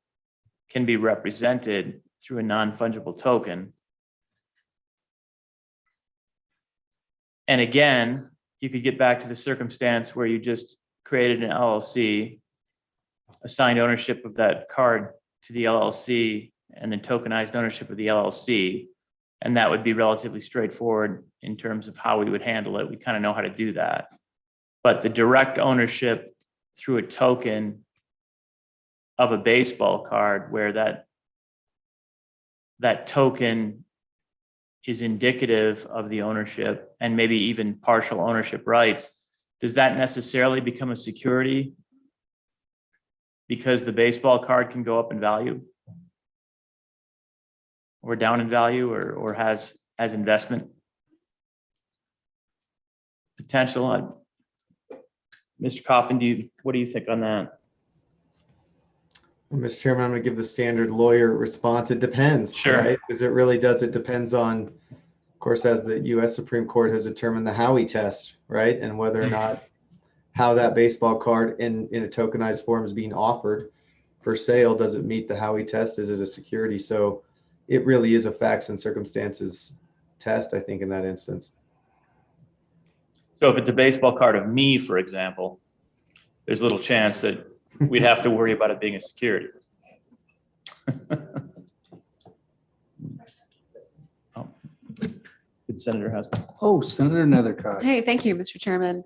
can be represented through a non-fungible token. And again, you could get back to the circumstance where you just created an LLC, assigned ownership of that card to the LLC, and then tokenized ownership of the LLC. And that would be relatively straightforward in terms of how we would handle it. We kind of know how to do that. But the direct ownership through a token of a baseball card where that token is indicative of the ownership and maybe even partial ownership rights, does that necessarily become a security because the baseball card can go up in value or down in value or has investment potential? Mr. Coffin, what do you think on that? Mr. Chairman, I'm going to give the standard lawyer response. It depends, Sure. right? Because it really does. It depends on, of course, as the U.S. Supreme Court has determined, the Howey test, right? And whether or not how that baseball card in a tokenized form is being offered for sale, does it meet the Howey test? Is it a security? So it really is a facts and circumstances test, I think, in that instance. So if it's a baseball card of me, for example, there's little chance that we'd have to worry about it being a security. Oh. Good Senator Husband. Oh, Senator Nethercott. Hey, thank you, Mr. Chairman.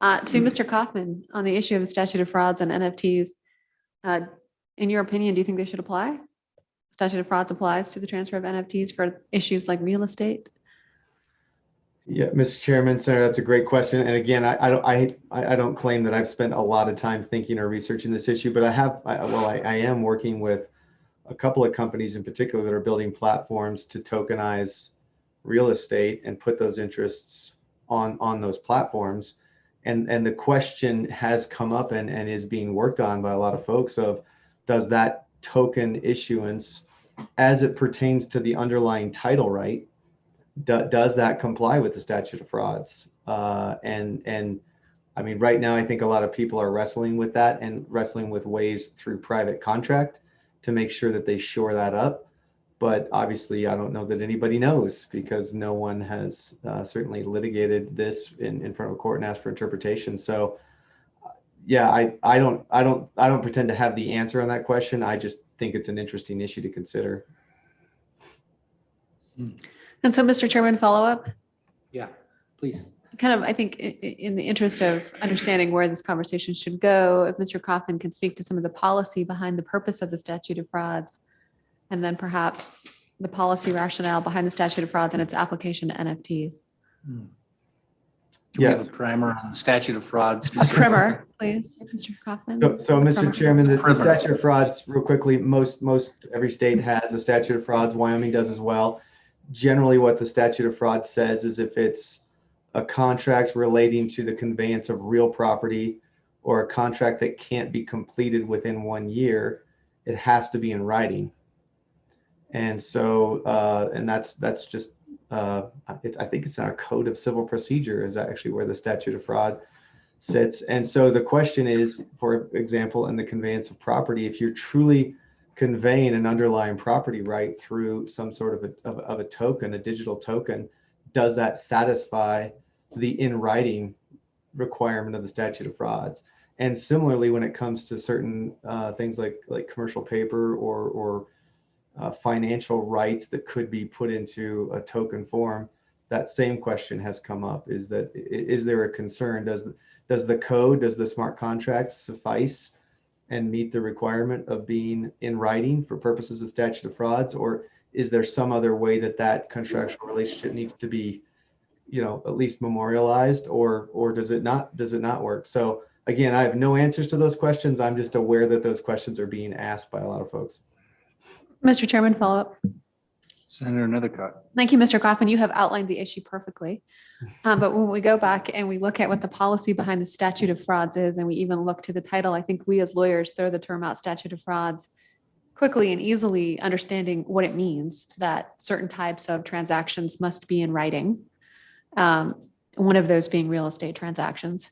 To Mr. Kaufman, on the issue of the statute of frauds and NFTs, in your opinion, do you think they should apply? Statute of frauds applies to the transfer of NFTs for issues like real estate? Yeah, Mr. Chairman, Senator, that's a great question. And again, I don't claim that I've spent a lot of time thinking or researching this issue, but I am working with a couple of companies in particular that are building platforms to tokenize real estate and put those interests on those platforms. And the question has come up and is being worked on by a lot of folks of, does that token issuance, as it pertains to the underlying title right, does that comply with the statute of frauds? And I mean, right now, I think a lot of people are wrestling with that and wrestling with ways through private contract to make sure that they shore that up. But obviously, I don't know that anybody knows, because no one has certainly litigated this in front of a court and asked for interpretation. So yeah, I don't pretend to have the answer on that question. I just think it's an interesting issue to consider. And so, Mr. Chairman, follow up? Yeah, please. Kind of, I think in the interest of understanding where this conversation should go, if Mr. Kaufman can speak to some of the policy behind the purpose of the statute of frauds, and then perhaps the policy rationale behind the statute of frauds and its application to NFTs. Do we have a primer on the statute of frauds? A primer, please, Mr. Kaufman. So Mr. Primer. Chairman, the Primer. statute of frauds, real quickly, most every state has a statute of frauds. Wyoming does as well. Generally, what the statute of frauds says is if it's a contract relating to the conveyance of real property or a contract that can't be completed within 1 year, it has to be in writing. And so, and that's just, I think it's in our code of civil procedure is actually where the statute of fraud sits. And so the question is, for example, in the conveyance of property, if you're truly conveying an underlying property right through some sort of a token, a digital token, does that satisfy the in writing requirement of the statute of frauds? And similarly, when it comes to certain things like commercial paper or financial rights that could be put into a token form, that same question has come up: is there a concern? Does the code, does the smart contract suffice and meet the requirement of being in writing for purposes of statute of frauds, or is there some other way that contractual relationship needs to be, at least memorialized, or does it not work? So again, I have no answers to those questions. I'm just aware that those questions are being asked by a lot of folks. Mr. Chairman, follow up. Senator Nethercott. Thank you, Mr. Kaufman. You have outlined the issue perfectly. But when we go back and we look at what the policy behind the statute of frauds is, and we even look to the title, I think we as lawyers throw the term out, statute of frauds, quickly and easily understanding what it means that certain types of transactions must be in writing. One of those being real estate transactions.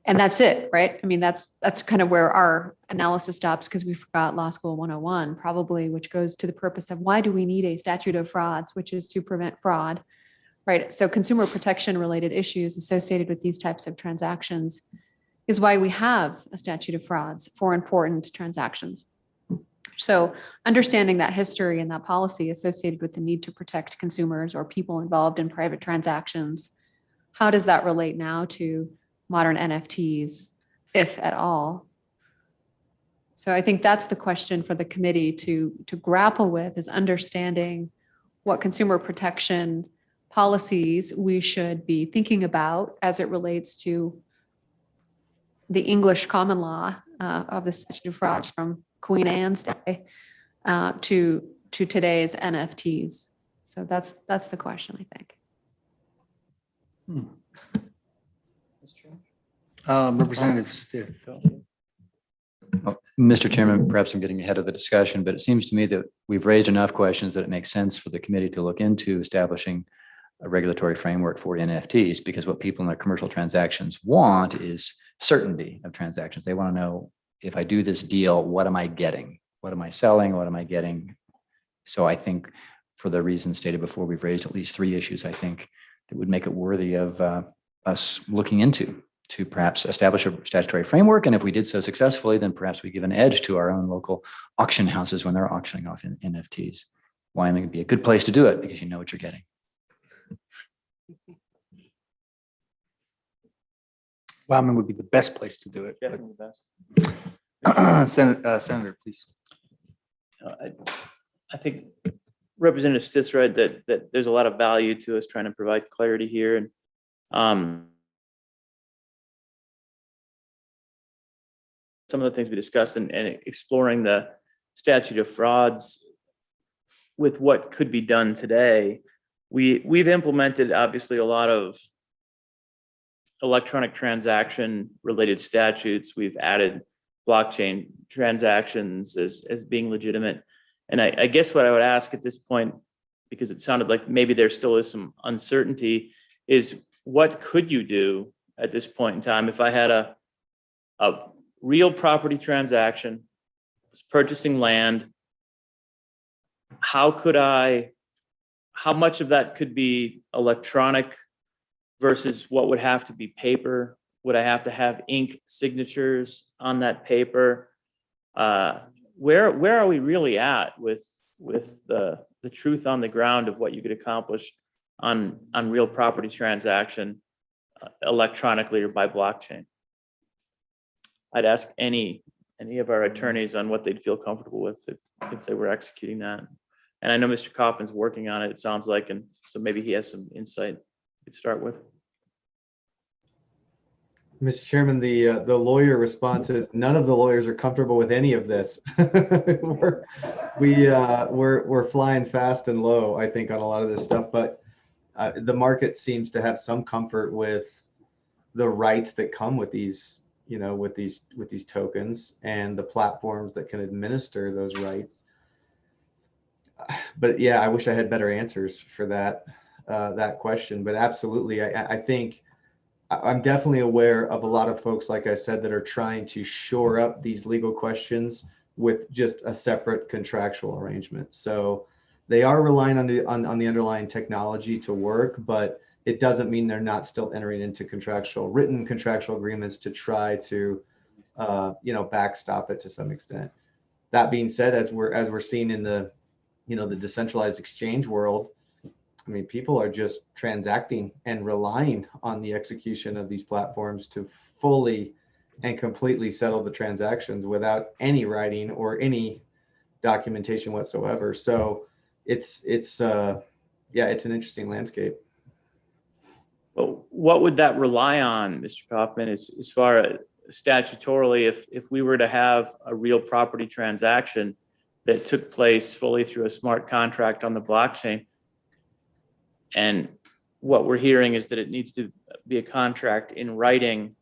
And that's it, right? I mean, that's kind of where our analysis stops because we forgot Law School 101 probably, which goes to the purpose of why do we need a statute of frauds, which is to prevent fraud, right? So consumer protection related issues associated with these types of transactions is why we have a statute of frauds for important transactions. So understanding that history and that policy associated with the need to protect consumers or people involved in private transactions, how does that relate now to modern NFTs, if at all? So I think that's the question for the committee to grapple with, is understanding what consumer protection policies we should be thinking about as it relates to the English common law of the statute of frauds from Queen Anne's day to today's NFTs. So that's the question, I think. Representative Stiff. Well, Mr. Chairman, perhaps I'm getting ahead of the discussion, but it seems to me that we've raised enough questions that it makes sense for the committee to look into establishing a regulatory framework for NFTs, because what people in their commercial transactions want is certainty of transactions. They want to know, if I do this deal, what am I getting? What am I selling? What am I getting? So I think for the reasons stated before, we've raised at least 3 issues, I think, that would make it worthy of us looking into to perhaps establish a statutory framework. And if we did so successfully, then perhaps we give an edge to our own local auction houses when they're auctioning off NFTs. Wyoming would be a good place to do it because you know what you're getting. Wyoming would be the best place to do it. Definitely the best. Senator, please. I think Representative Stitt's right that there's a lot of value to us trying to provide clarity here, and some of the things we discussed and exploring the statute of frauds with what could be done today. We've implemented obviously a lot of electronic transaction related statutes. We've added blockchain transactions as being legitimate. And I guess what I would ask at this point, because it sounded like maybe there still is some uncertainty, is what could you do at this point in time if I had a real property transaction, was purchasing land? How much of that could be electronic versus what would have to be paper? Would I have to have ink signatures on that paper? Where are we really at with the truth on the ground of what you could accomplish on real property transaction electronically or by blockchain? I'd ask any of our attorneys on what they'd feel comfortable with if they were executing that. And I know Mr. Kaufman's working on it, it sounds like, and so maybe he has some insight to start with. Mr. Chairman, the lawyer response is none of the lawyers are comfortable with any of this. we're flying fast and low, I think, on a lot of this stuff, but the market seems to have some comfort with the rights that come with these, with these tokens and the platforms that can administer those rights. But yeah, I wish I had better answers for that question. But absolutely, I think I'm definitely aware of a lot of folks, like I said, that are trying to shore up these legal questions with just a separate contractual arrangement. So they are relying on the underlying technology to work, but it doesn't mean they're not still entering into written contractual agreements to try to, backstop it to some extent. That being said, as we're seeing in the decentralized exchange world, I mean, people are just transacting and relying on the execution of these platforms to fully and completely settle the transactions without any writing or any documentation whatsoever. So it's an interesting landscape. Well, what would that rely on, Mr. Kaufman, as far as statutorily, if we were to have a real property transaction that took place fully through a smart contract on the blockchain? And what we're hearing is that it needs to be a contract in writing.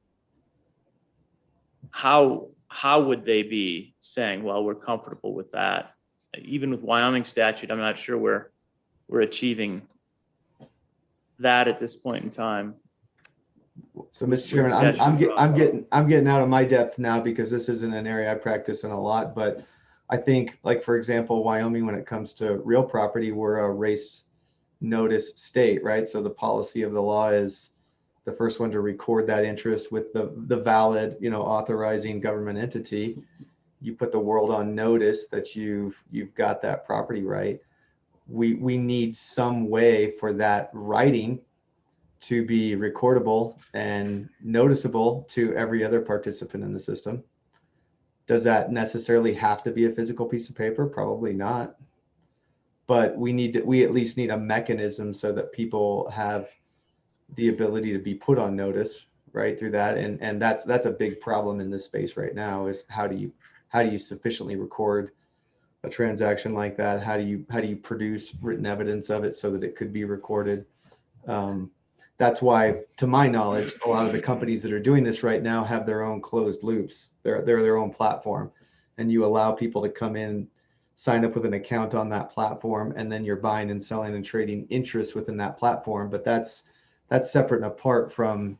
How how would they be saying, well, we're comfortable with that? Even with Wyoming statute, I'm not sure we're achieving that at this point in time. So, Mr. Chairman, I'm getting out of my depth now because this isn't an area I practice in a lot, but I think, like, for example, Wyoming, when it comes to real property, we're a race notice state, right? So the policy of the law is the first one to record that interest with the valid, authorizing government entity. You put the world on notice that you've got that property right. We need some way for that writing to be recordable and noticeable to every other participant in the system. Does that necessarily have to be a physical piece of paper? Probably not. But we at least need a mechanism so that people have the ability to be put on notice right through that. And that's a big problem in this space right now, is how do you sufficiently record a transaction like that? How do you produce written evidence of it so that it could be recorded? That's why, to my knowledge, a lot of the companies that are doing this right now have their own closed loops. They're their own platform, and you allow people to come in, sign up with an account on that platform, and then you're buying and selling and trading interest within that platform. But that's separate and apart from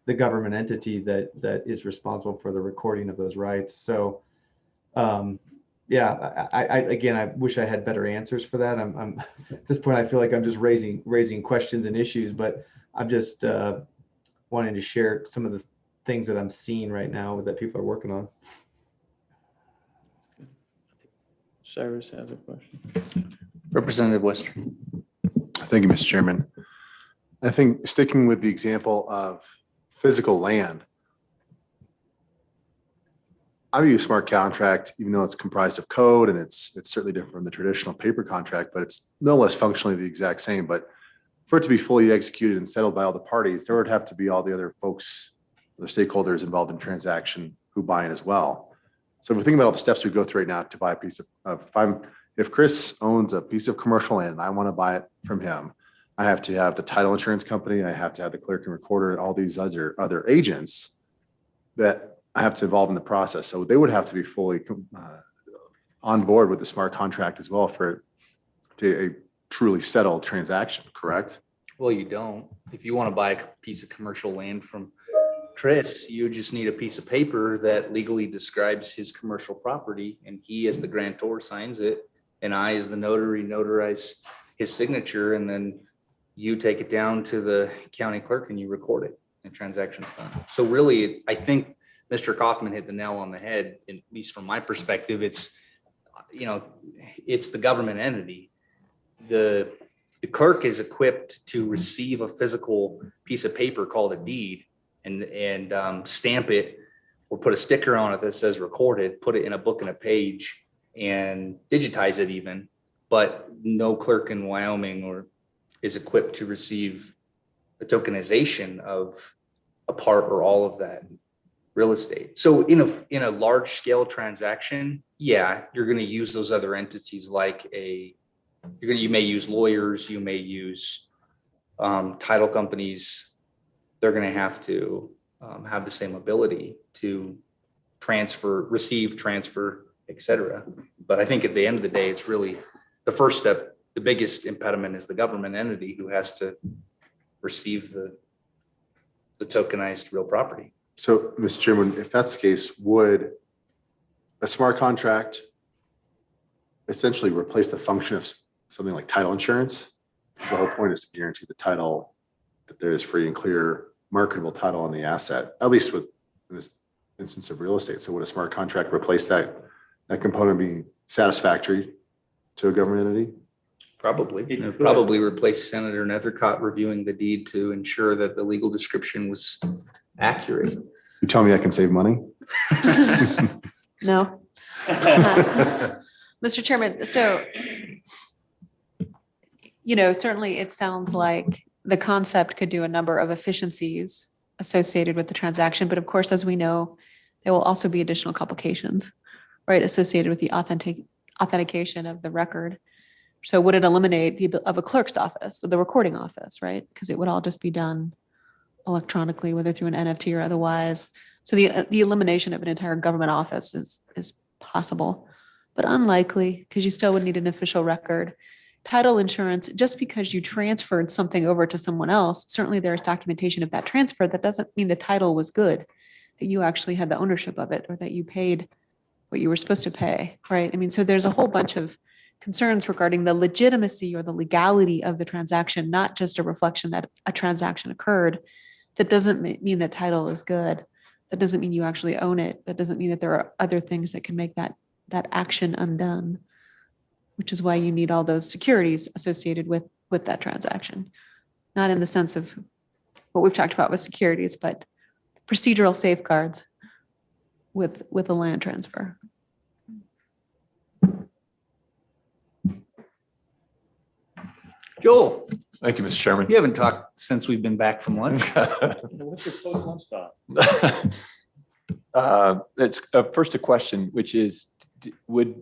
the government entity that is responsible for the recording of those rights. So, yeah, I wish I had better answers for that. I'm at this point, I feel like I'm just raising questions and issues, but I'm just wanting to share some of the things that I'm seeing right now that people are working on. Cyrus has a question. Representative Wester. Thank you, Mr. Chairman. I think sticking with the example of physical land, I view a smart contract, even though it's comprised of code and it's certainly different from the traditional paper contract, but it's no less functionally the exact same. But for it to be fully executed and settled by all the parties, there would have to be all the other folks, the stakeholders involved in transaction who buy in as well. So if we think about all the steps we go through right now to buy a piece of if Chris owns a piece of commercial land and I want to buy it from him, I have to have the title insurance company, I have to have the clerk and recorder and all these other agents that I have to involve in the process. So they would have to be fully on board with the smart contract as well for a truly settled transaction, correct? Well, you don't. If you want to buy a piece of commercial land from Chris, you just need a piece of paper that legally describes his commercial property, and he as the grantor signs it, and I as the notary notarize his signature, and then you take it down to the county clerk and you record it, and transaction's done. So really, I think Mr. Kaufman hit the nail on the head, at least from my perspective. It's the government entity. The clerk is equipped to receive a physical piece of paper called a deed and stamp it or put a sticker on it that says recorded, put it in a book and a page and digitize it even. But no clerk in Wyoming is equipped to receive a tokenization of a part or all of that real estate. So in a large scale transaction, yeah, you're going to use those other entities you may use lawyers, you may use title companies. They're going to have to have the same ability to receive, transfer, etc. But I think at the end of the day, it's really the first step. The biggest impediment is the government entity who has to receive the tokenized real property. So, Mr. Chairman, if that's the case, would a smart contract essentially replace the function of something like title insurance? The whole point is to guarantee the title, that there is free and clear marketable title on the asset, at least with this instance of real estate. So would a smart contract replace that component being satisfactory to a government entity? Probably. It would probably replace Senator Nethercott reviewing the deed to ensure that the legal description was accurate. You tell me I can save money? No. Mr. Chairman, so, certainly it sounds like the concept could do a number of efficiencies associated with the transaction. But of course, as we know, there will also be additional complications, right, associated with the authentication of the record. So would it eliminate a clerk's office, the recording office, right? Because it would all just be done electronically, whether through an NFT or otherwise. So the elimination of an entire government office is possible, but unlikely because you still would need an official record. Title insurance, just because you transferred something over to someone else, certainly there's documentation of that transfer. That doesn't mean the title was good, that you actually had the ownership of it or that you paid what you were supposed to pay, right? I mean, so there's a whole bunch of concerns regarding the legitimacy or the legality of the transaction, not just a reflection that a transaction occurred. That doesn't mean that title is good. That doesn't mean you actually own it. That doesn't mean that there are other things that can make that action undone, which is why you need all those securities associated with that transaction. Not in the sense of what we've talked about with securities, but procedural safeguards with a land transfer. Joel, Thank you, Mr. Chairman. you haven't talked since we've been back from lunch. What's your post-lunch thought? It's first a question, which is, would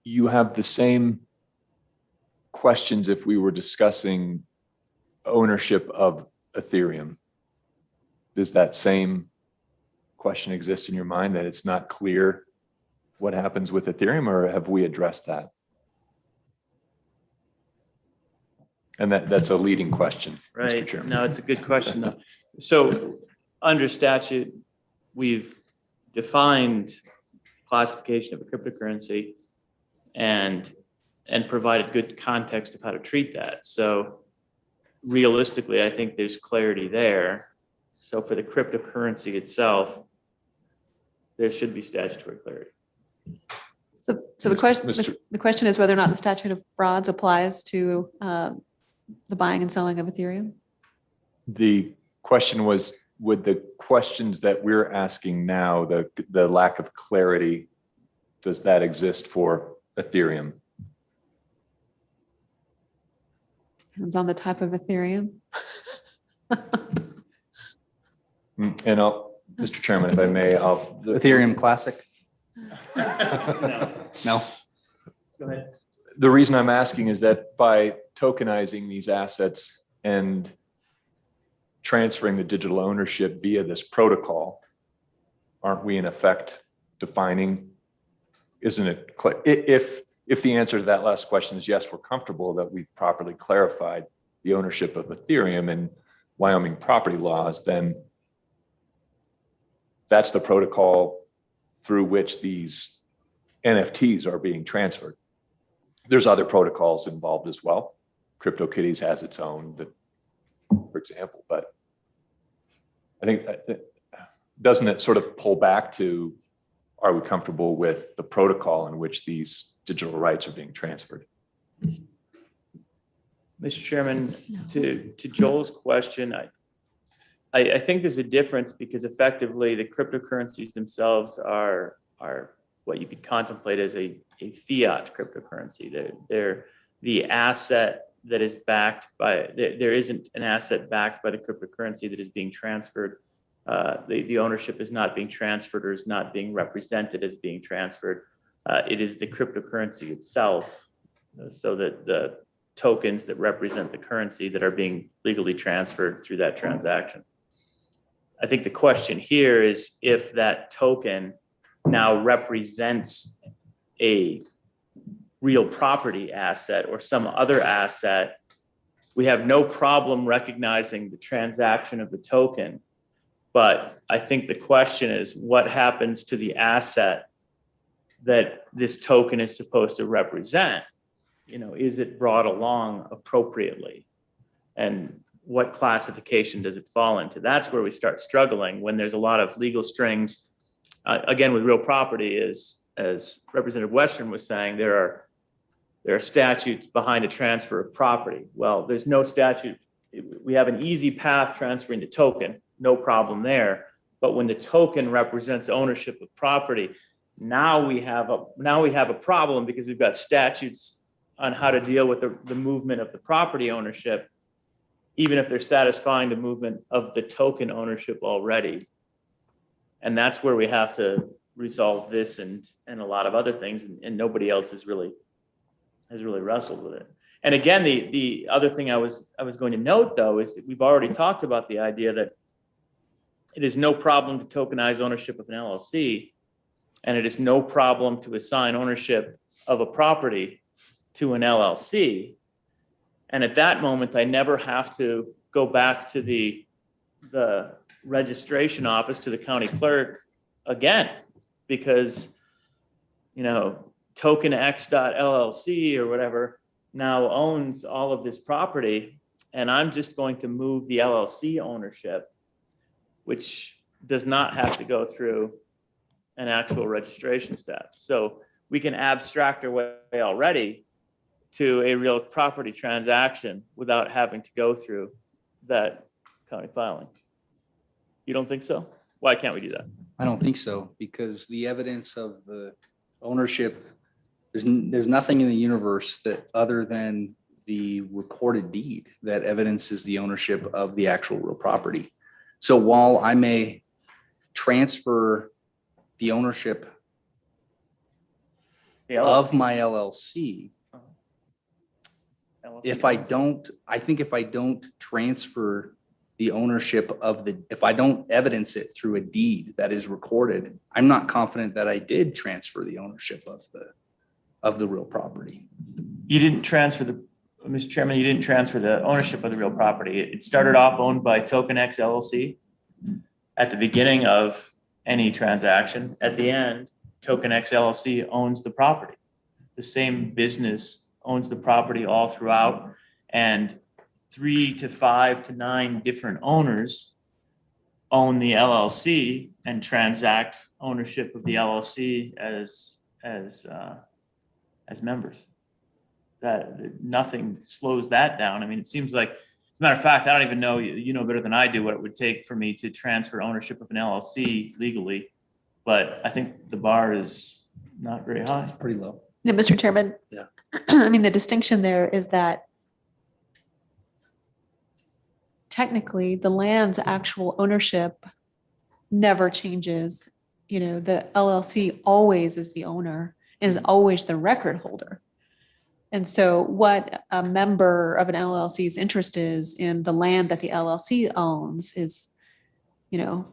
you have the same questions if we were discussing ownership of Ethereum? Does that same question exist in your mind, that it's not clear what happens with Ethereum, or have we addressed that? And that's a leading question, Mr. Right. Chairman. No, it's a good question though. So under statute, we've defined classification of a cryptocurrency and provided good context of how to treat that. So realistically, I think there's clarity there. So for the cryptocurrency itself, there should be statutory clarity. So the Mr. question is whether or not the statute of frauds applies to the buying and selling of Ethereum. The question was, would the questions that we're asking now, the lack of clarity, does that exist for Ethereum? Depends on the type of Ethereum. And Mr. Chairman, if I may, Ethereum Classic? No. No? Go ahead. the reason I'm asking is that by tokenizing these assets and transferring the digital ownership via this protocol, aren't we in effect defining, isn't it, if the answer to that last question is yes, we're comfortable that we've properly clarified the ownership of Ethereum and Wyoming property laws, then that's the protocol through which these NFTs are being transferred. There's other protocols involved as well. Cryptokitties has its own, for example, but I think, doesn't it sort of pull back to, are we comfortable with the protocol in which these digital rights are being transferred? Mr. Chairman, to Joel's question, I think there's a difference because effectively the cryptocurrencies themselves are what you could contemplate as a fiat cryptocurrency. They're the asset that is backed by, there isn't an asset backed by the cryptocurrency that is being transferred. The ownership is not being transferred or is not being represented as being transferred. It is the cryptocurrency itself, so that the tokens that represent the currency that are being legally transferred through that transaction. I think the question here is if that token now represents a real property asset or some other asset, we have no problem recognizing the transaction of the token. But I think the question is what happens to the asset that this token is supposed to represent? You know, is it brought along appropriately? And what classification does it fall into? That's where we start struggling when there's a lot of legal strings. Again, with real property, as Representative Western was saying, there are statutes behind a transfer of property. Well, there's no statute. We have an easy path transferring the token, no problem there. But when the token represents ownership of property, now we have a problem because we've got statutes on how to deal with the movement of the property ownership, even if they're satisfying the movement of the token ownership already. And that's where we have to resolve this and a lot of other things, and nobody else has really wrestled with it. And again, the other thing I was going to note though, is that we've already talked about the idea that it is no problem to tokenize ownership of an LLC, and it is no problem to assign ownership of a property to an LLC. And at that moment, I never have to go back to the registration office, to the county clerk again, because, you know, token X.LLC or whatever now owns all of this property, and I'm just going to move the LLC ownership, which does not have to go through an actual registration step. So we can abstract our way already to a real property transaction without having to go through that county filing. You don't think so? Why can't we do that? I don't think so, because the evidence of the ownership, there's nothing in the universe that, other than the recorded deed, that evidences the ownership of the actual real property. So while I may transfer the ownership of my LLC, if I don't transfer the ownership of if I don't evidence it through a deed that is recorded, I'm not confident that I did transfer the ownership of the real property. You didn't transfer Mr. Chairman, you didn't transfer the ownership of the real property. It started off owned by Token X LLC at the beginning of any transaction. At the end, Token X LLC owns the property. The same business owns the property all throughout, and 3 to 5 to 9 different owners own the LLC and transact ownership of the LLC as members. That nothing slows that down. I mean, it seems like, as a matter of fact, I don't even know, you know better than I do what it would take for me to transfer ownership of an LLC legally, but I think the bar is not very high. It's pretty low. Yeah, Mr. Chairman. Yeah. I mean, the distinction there is that technically the land's actual ownership never changes. You know, the LLC always is the owner, and is always the record holder. And so what a member of an LLC's interest is in the land that the LLC owns is, you know,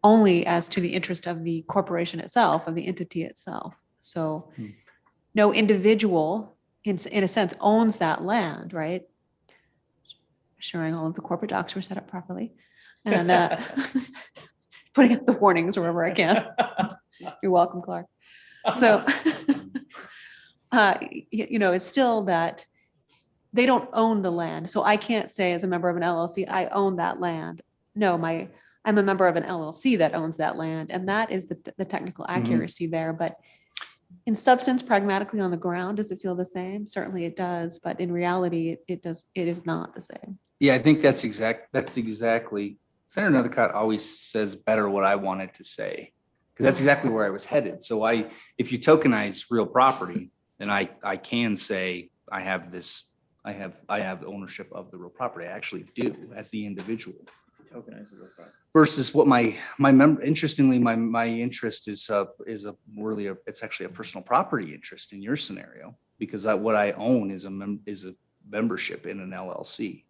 only as to the interest of the corporation itself, of the entity itself. So no individual, in a sense, owns that land, right? Assuring all of the corporate docs were set up properly, and putting up the warnings wherever I can. You're welcome, Clark. So, you know, it's still that they don't own the land. So I can't say as a member of an LLC, I own that land. No, I'm a member of an LLC that owns that land. And that is the technical accuracy there. But in substance, pragmatically on the ground, does it feel the same? Certainly it does. But in reality, it is not the same. Yeah, I think that's exactly, Senator Nethercott always says better what I wanted to say, because that's exactly where I was headed. So if you tokenize real property, then I can say I have ownership of the real property. I actually do as the individual. Tokenize the real property. Versus what interestingly, my interest is it's actually a personal property interest in your scenario, because what I own is a membership in an LLC.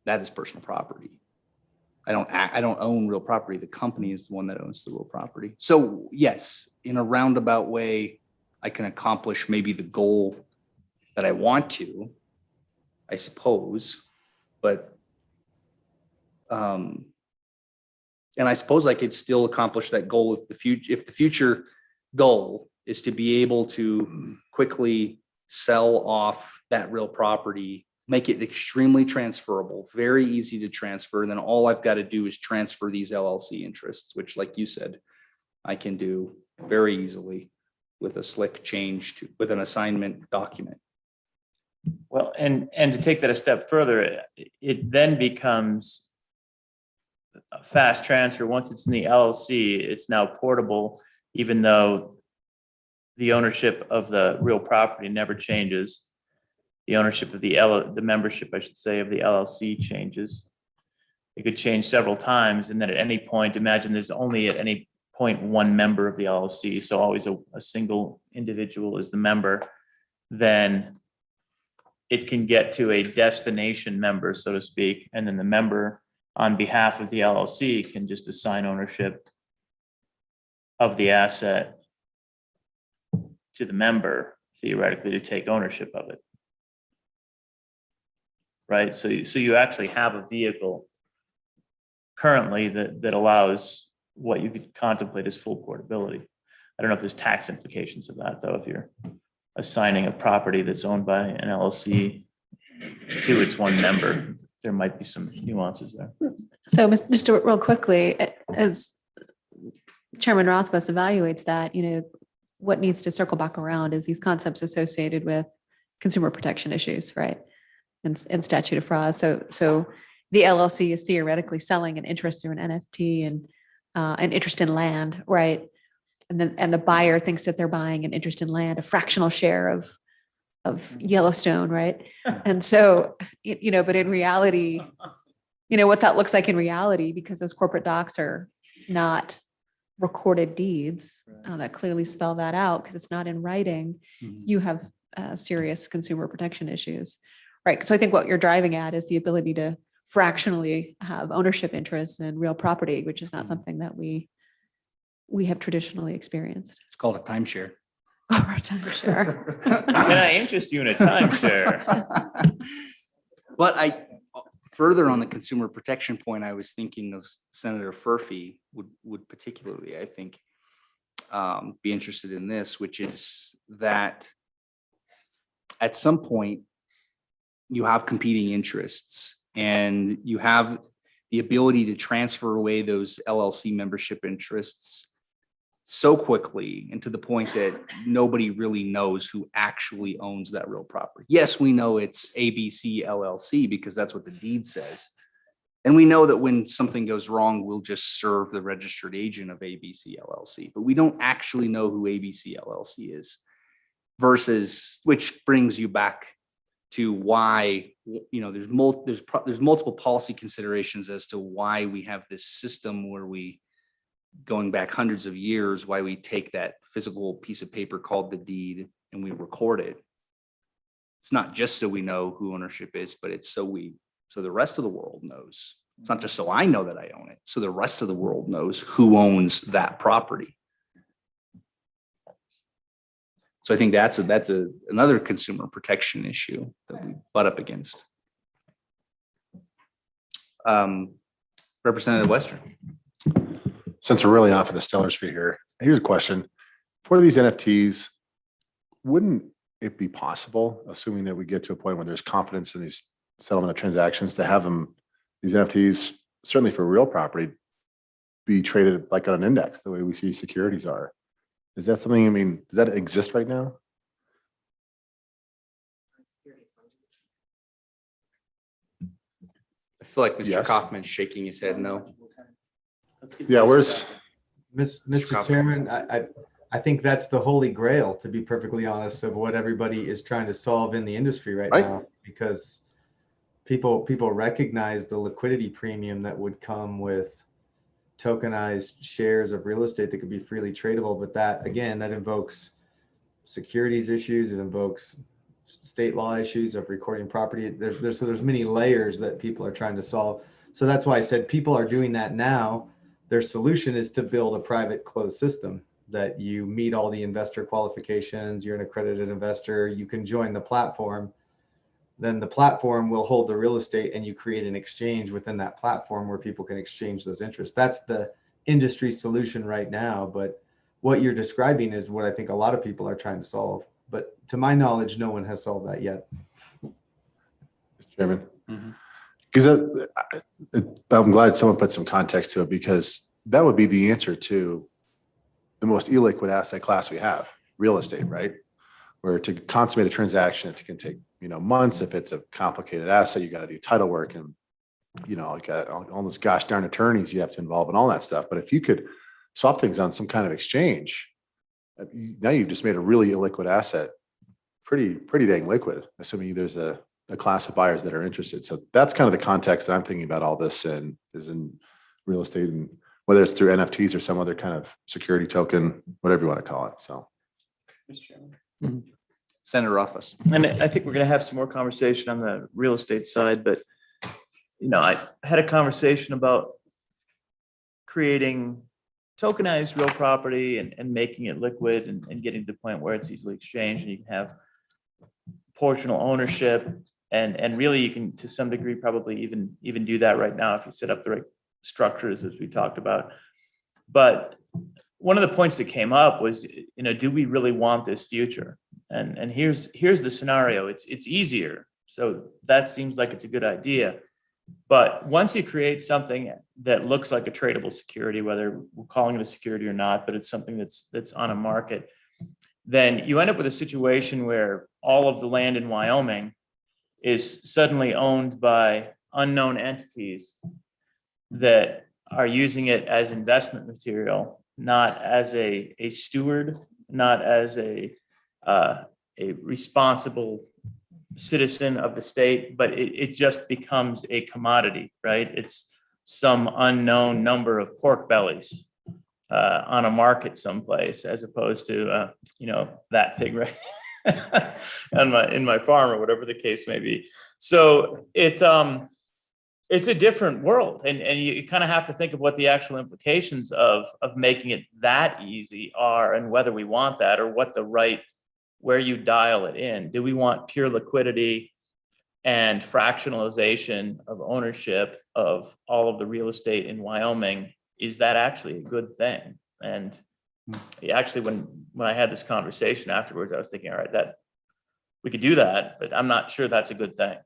That is personal property. I don't own real property. The company is the one that owns the real property. So yes, in a roundabout way, I can accomplish maybe the goal that I want to, I suppose, but, and I suppose I could still accomplish that goal if the future goal is to be able to quickly sell off that real property, make it extremely transferable, very easy to transfer. And then all I've got to do is transfer these LLC interests, which, like you said, I can do very easily with a slick change with an assignment document. Well, and to take that a step further, it then becomes a fast transfer. Once it's in the LLC, it's now portable, even though the ownership of the real property never changes. The ownership of the membership, I should say, of the LLC changes. It could change several times, and then at any point, imagine there's only at any point one member of the LLC, so always a single individual is the member. Then it can get to a destination member, so to speak, and then the member on behalf of the LLC can just assign ownership of the asset to the member, theoretically, to take ownership of it. Right? So you actually have a vehicle currently that allows what you could contemplate as full portability. I don't know if there's tax implications of that, though, if you're assigning a property that's owned by an LLC to its one member, there might be some nuances there. So just real quickly, as Chairman Rothfuss evaluates that, what needs to circle back around is these concepts associated with consumer protection issues, right? And statute of frauds. So the LLC is theoretically selling an interest through an NFT and an interest in land, right? And the buyer thinks that they're buying an interest in land, a fractional share of Yellowstone, right? And so, but in reality, what that looks like in reality, because those corporate docs are not recorded deeds that clearly spell that out, because it's not in writing, you have serious consumer protection issues, right? So I think what you're driving at is the ability to fractionally have ownership interests in real property, which is not something that we have traditionally experienced. It's called a timeshare. Or a timeshare. Can I interest you in a timeshare? But further on the consumer protection point, I was thinking of Senator Furphy would particularly, I think, be interested in this, which is that at some point you have competing interests and you have the ability to transfer away those LLC membership interests so quickly, and to the point that nobody really knows who actually owns that real property. Yes, we know it's ABC LLC because that's what the deed says. And we know that when something goes wrong, we'll just serve the registered agent of ABC LLC, but we don't actually know who ABC LLC is. Versus, which brings you back to why, there's multiple policy considerations as to why we have this system where we, going back hundreds of years, why we take that physical piece of paper called the deed and we record it. It's not just so we know who ownership is, but it's so the rest of the world knows. It's not just so I know that I own it, so the rest of the world knows who owns that property. So I think that's another consumer protection issue that we butt up against. Representative Western. Since we're really off in the stellar sphere here, here's a question. For these NFTs, wouldn't it be possible, assuming that we get to a point where there's confidence in these settlement of transactions, to have them, these NFTs, certainly for real property, be traded like on an index, the way we see securities are? Is that something, does that exist right now? I feel like Mr. Yes. Kaufman's shaking his head no. Yeah, where's? Mr. Chairman, I think that's the holy grail, to be perfectly honest, of what everybody is trying to solve in the industry right now, because people recognize the liquidity premium that would come with tokenized shares of real estate that could be freely tradable. But that invokes securities issues. It invokes state law issues of recording property. There's many layers that people are trying to solve. So that's why I said people are doing that now. Their solution is to build a private closed system that you meet all the investor qualifications. You're an accredited investor. You can join the platform. Then the platform will hold the real estate and you create an exchange within that platform where people can exchange those interests. That's the industry solution right now. But what you're describing is what I think a lot of people are trying to solve. But to my knowledge, no one has solved that yet. Mr. Chairman. Because I'm glad someone put some context to it, because that would be the answer to the most illiquid asset class we have, real estate, right? Where to consummate a transaction, it can take months. If it's a complicated asset, you got to do title work and got all those gosh darn attorneys you have to involve in all that stuff. But if you could swap things on some kind of exchange, now you've just made a really illiquid asset pretty dang liquid, assuming there's a class of buyers that are interested. So that's kind of the context that I'm thinking about all this in, is in real estate, and whether it's through NFTs or some other kind of security token, whatever you want to call it. So, Senator Office. And I think we're gonna have some more conversation on the real estate side, but I had a conversation about creating tokenized real property and making it liquid and getting to the point where it's easily exchanged and you can have portional ownership. And really you can, to some degree, probably even do that right now if you set up the right structures as we talked about. But one of the points that came up was, do we really want this future? And here's the scenario. It's easier. So that seems like it's a good idea. But once you create something that looks like a tradable security, whether we're calling it a security or not, but it's something that's on a market, then you end up with a situation where all of the land in Wyoming is suddenly owned by unknown entities that are using it as investment material, not as a steward, not as a responsible citizen of the state, but it just becomes a commodity, right? It's some unknown number of pork bellies on a market someplace, as opposed to that pig right in my farm or whatever the case may be. So it's a different world, and you kind of have to think of what the actual implications of making it that easy are, and whether we want that or what where you dial it in. Do we want pure liquidity and fractionalization of ownership of all of the real estate in Wyoming? Is that actually a good thing? And actually, when I had this conversation afterwards, I was thinking, all right, that we could do that, but I'm not sure that's a good thing.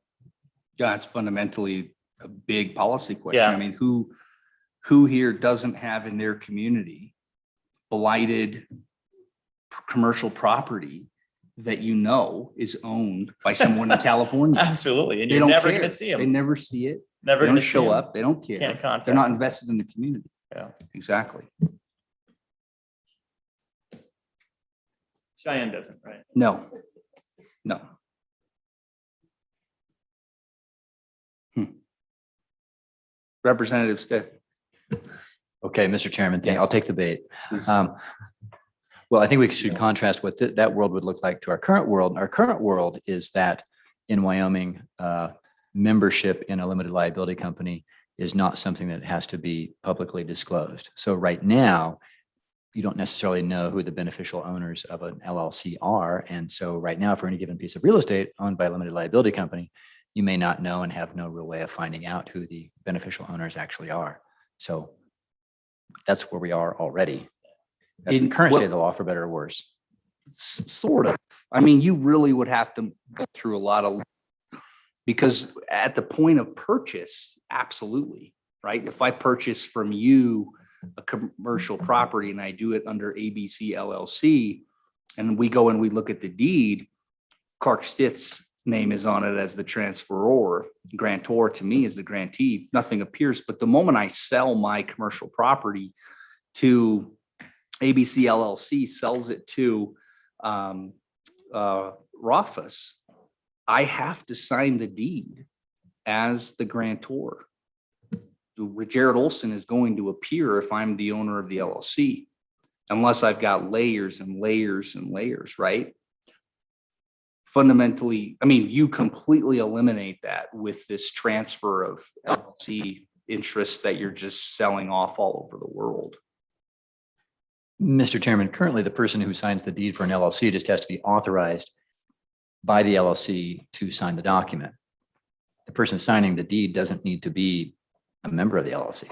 Yeah, it's fundamentally a big policy question. Yeah. I mean, who here doesn't have in their community blighted commercial property that is owned by someone in California? Absolutely, and They you're don't never care. going to see They them. never see it. Never They going don't to show up. They don't care. Can't contact They're not them. invested in the community. Yeah. Exactly. Cheyenne doesn't, right? No. Representative Stith. Okay, Mr. Chairman, Yeah. I'll take the bait. Please. Well, I think we should contrast what that world would look like to our current world. Our current world is that in Wyoming, membership in a limited liability company is not something that has to be publicly disclosed. So right now, you don't necessarily know who the beneficial owners of an LLC are. And so right now, for any given piece of real estate owned by a limited liability company, you may not know and have no real way of finding out who the beneficial owners actually are. So that's where we are already. That's the In current what- state of the law, for better or worse. Sort of. I mean, you really would have to go through a lot of, because at the point of purchase, absolutely, right? If I purchase from you a commercial property and I do it under ABC LLC, and we go and we look at the deed, Clark Stith's name is on it as the transferor. Grantor to me is the grantee. Nothing appears. But the moment I sell my commercial property to ABC LLC, sells it to Rothfuss, I have to sign the deed as the grantor. Jared Olson is going to appear if I'm the owner of the LLC, unless I've got layers and layers and layers, right? Fundamentally, I mean, you completely eliminate that with this transfer of LLC interests that you're just selling off all over the world. Mr. Chairman, currently the person who signs the deed for an LLC just has to be authorized by the LLC to sign the document. The person signing the deed doesn't need to be a member of the LLC.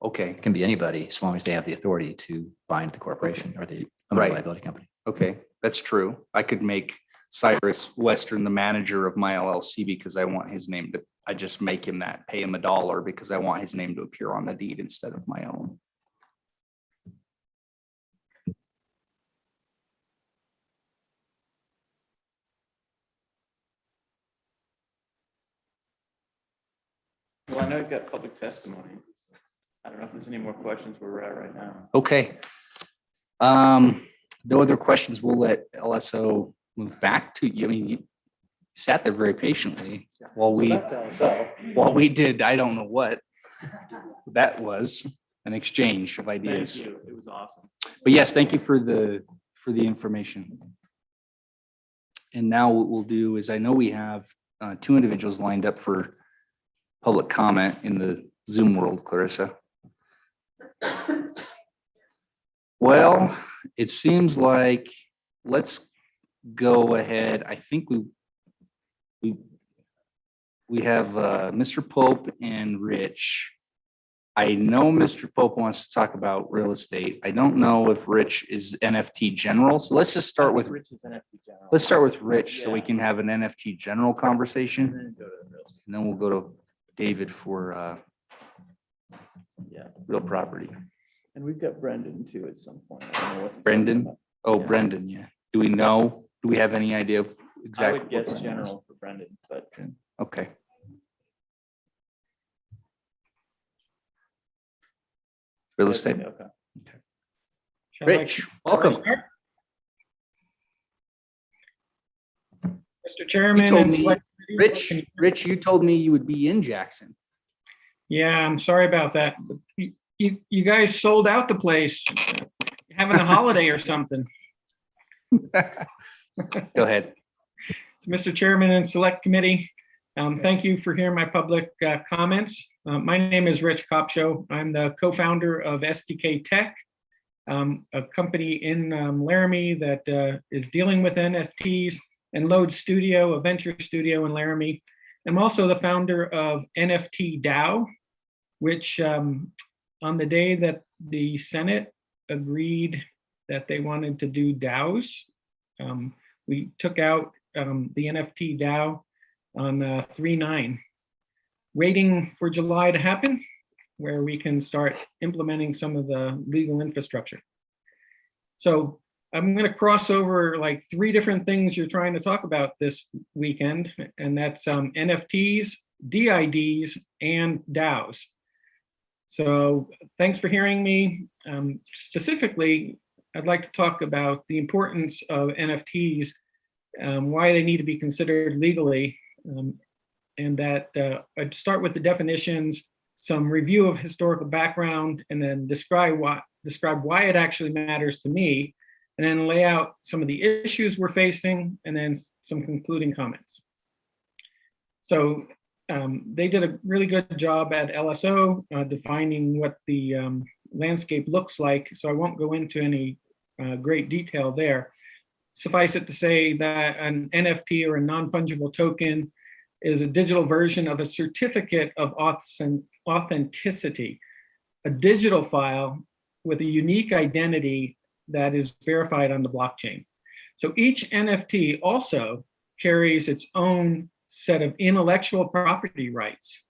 Okay, It can be anybody as long as they have the authority to bind the corporation or the Right. liability company. okay, that's true. I could make Cyrus Western the manager of my LLC because I want his name to, I just make him that, pay him $1 because I want his name to appear on the deed instead of my own. Well, I know you've got public testimony. I don't know if there's any more questions where we're at right now. Okay. No other questions. We'll let LSO move back to you. I mean, you sat there very patiently while we did, I don't know what that was, an exchange of ideas. Thank you. It was awesome. But yes, thank you for the information. And now what we'll do is, I know we have two individuals lined up for public comment in the Zoom world, Clarissa. Well, it seems like, let's go ahead. I think we have Mr. Pope and Rich. I know Mr. Pope wants to talk about real estate. I don't know if Rich is NFT general. So let's just start with, Rich is NFT general. let's start with Rich so we Yeah. can have an NFT general conversation. And then go to real estate. And then we'll go to David for Yeah. real property. And we've got Brendan too at some point. I don't know what- Brendan? Oh, Yeah. Brendan, yeah. Do we know? Do we have any idea of I exactly? would guess general for Brendan, but Okay. Real estate. Okay. Shall I- Rich, shall I welcome. start? Mr. You Chairman. told and me, select committee, Rich, you told me you would be in Jackson. Yeah, I'm sorry about that. But you guys sold out the place. Having a holiday or something. Go ahead. So, Mr. Chairman and Select Committee, thank you for hearing my public comments. My name is Rich Kopshow. I'm the co-founder of SDK Tech, a company in Laramie that is dealing with NFTs, and Load Studio, a venture studio in Laramie. I'm also the founder of NFT DAO, which on the day that the Senate agreed that they wanted to do DAOs, we took out the NFT DAO on 3/9, waiting for July to happen, where we can start implementing some of the legal infrastructure. So I'm going to cross over like 3 different things you're trying to talk about this weekend, and that's NFTs, DIDs, and DAOs. So thanks for hearing me. Specifically, I'd like to talk about the importance of NFTs, why they need to be considered legally, and that I'd start with the definitions, some review of historical background, and then describe why it actually matters to me, and then lay out some of the issues we're facing, and then some concluding comments. So they did a really good job at LSO defining what the landscape looks like, so I won't go into any great detail there. Suffice it to say that an NFT, or a non-fungible token, is a digital version of a certificate of authenticity, a digital file with a unique identity that is verified on the blockchain. So each NFT also carries its own set of intellectual property rights,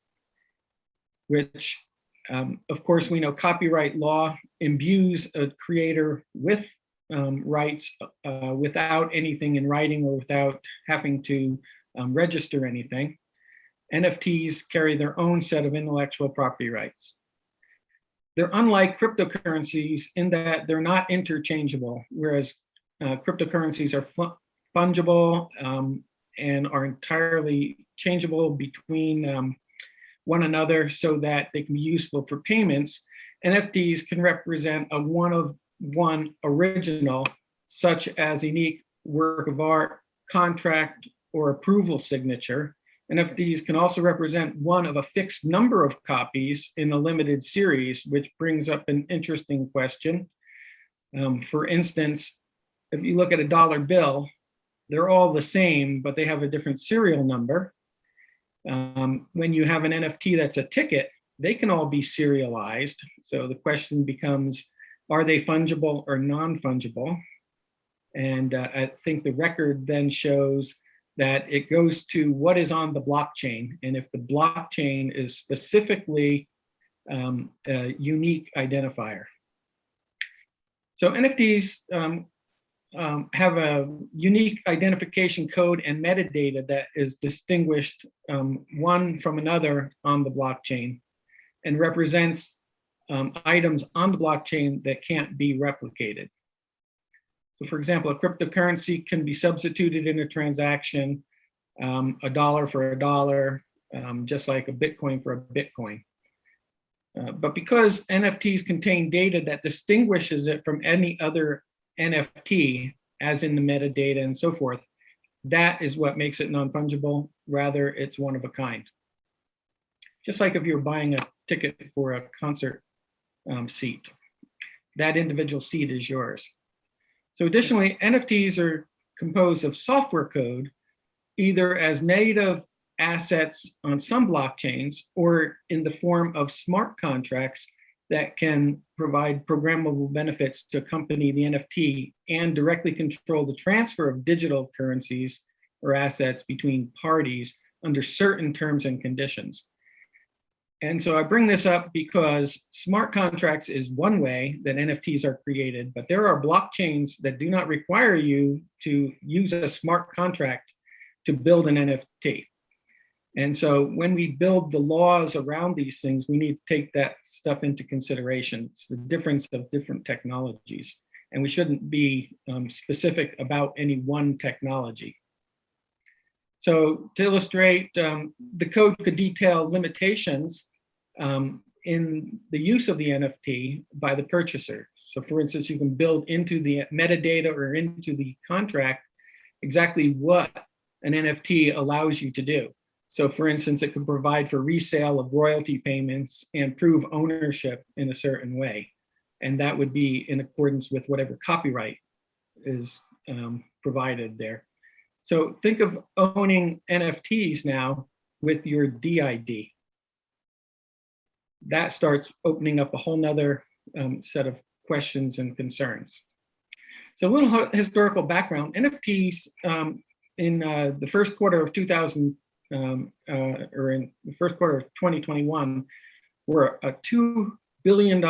which, of course, we know copyright law imbues a creator with rights without anything in writing or without having to register anything. NFTs carry their own set of intellectual property rights. They're unlike cryptocurrencies in that they're not interchangeable, whereas cryptocurrencies are fungible and are entirely changeable between one another so that they can be useful for payments. NFTs can represent a one-of-one original, such as a unique work of art, contract, or approval signature. NFTs can also represent one of a fixed number of copies in a limited series, which brings up an interesting question. For instance, if you look at a dollar bill, they're all the same, but they have a different serial number. When you have an NFT that's a ticket, they can all be serialized. So the question becomes, are they fungible or non-fungible? And I think the record then shows that it goes to what is on the blockchain. And if the blockchain is specifically a unique identifier. So NFTs have a unique identification code and metadata that is distinguished one from another on the blockchain and represents items on the blockchain that can't be replicated. So for example, a cryptocurrency can be substituted in a transaction, a dollar for a dollar, just like a Bitcoin for a Bitcoin. But because NFTs contain data that distinguishes it from any other NFT, as in the metadata and so forth, that is what makes it non-fungible. Rather, it's one of a kind. Just like if you're buying a ticket for a concert seat, that individual seat is yours. So additionally, NFTs are composed of software code, either as native assets on some blockchains or in the form of smart contracts that can provide programmable benefits to accompany the NFT and directly control the transfer of digital currencies or assets between parties under certain terms and conditions. And so I bring this up because smart contracts is one way that NFTs are created, but there are blockchains that do not require you to use a smart contract to build an NFT. And so when we build the laws around these things, we need to take that stuff into consideration. It's the difference of different technologies. And we shouldn't be specific about any one technology. So to illustrate, the code could detail limitations in the use of the NFT by the purchaser. So for instance, you can build into the metadata or into the contract exactly what an NFT allows you to do. So for instance, it could provide for resale of royalty payments and prove ownership in a certain way. And that would be in accordance with whatever copyright is provided there. So think of owning NFTs now with your DID. That starts opening up a whole nother set of questions and concerns. So a little historical background. NFTs in the first quarter of 2021 were a $2 billion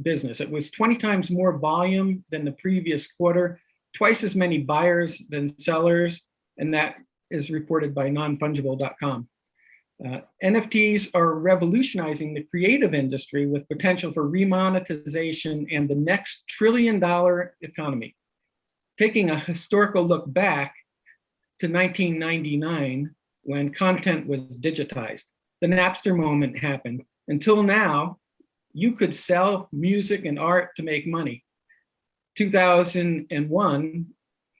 business. It was 20 times more volume than the previous quarter, twice as many buyers than sellers, and that is reported by nonfungible.com. NFTs are revolutionizing the creative industry with potential for remonetization and the next $1 trillion economy. Taking a historical look back to 1999, when content was digitized, the Napster moment happened. Until now, you could sell music and art to make money. 2001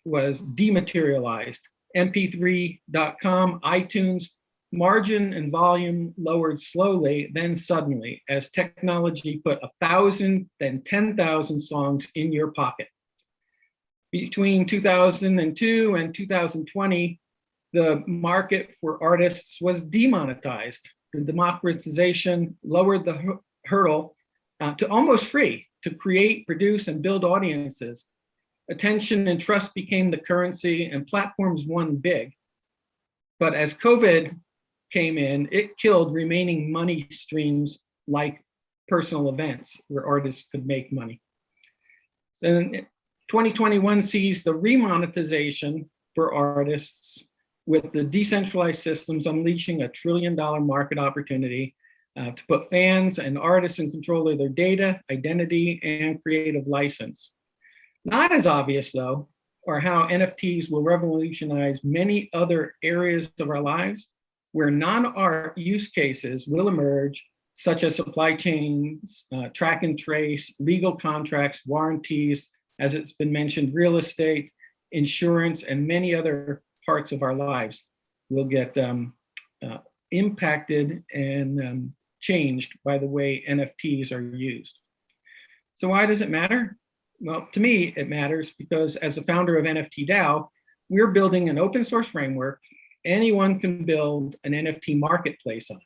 was dematerialized. MP3.com, iTunes, margin and volume lowered slowly, then suddenly, as technology put 1,000, then 10,000 songs in your pocket. Between 2002 and 2020, the market for artists was demonetized. The democratization lowered the hurdle to almost free to create, produce, and build audiences. Attention and trust became the currency, and platforms won big. But as COVID came in, it killed remaining money streams like personal events where artists could make money. So 2021 sees the remonetization for artists with the decentralized systems unleashing $1 trillion market opportunity to put fans and artists in control of their data, identity, and creative license. Not as obvious, though, are how NFTs will revolutionize many other areas of our lives where non-art use cases will emerge, such as supply chains, track and trace, legal contracts, warranties, as it's been mentioned, real estate, insurance, and many other parts of our lives will get impacted and changed by the way NFTs are used. So why does it matter? Well, to me, it matters because as the founder of NFT DAO, we're building an open source framework anyone can build an NFT marketplace on.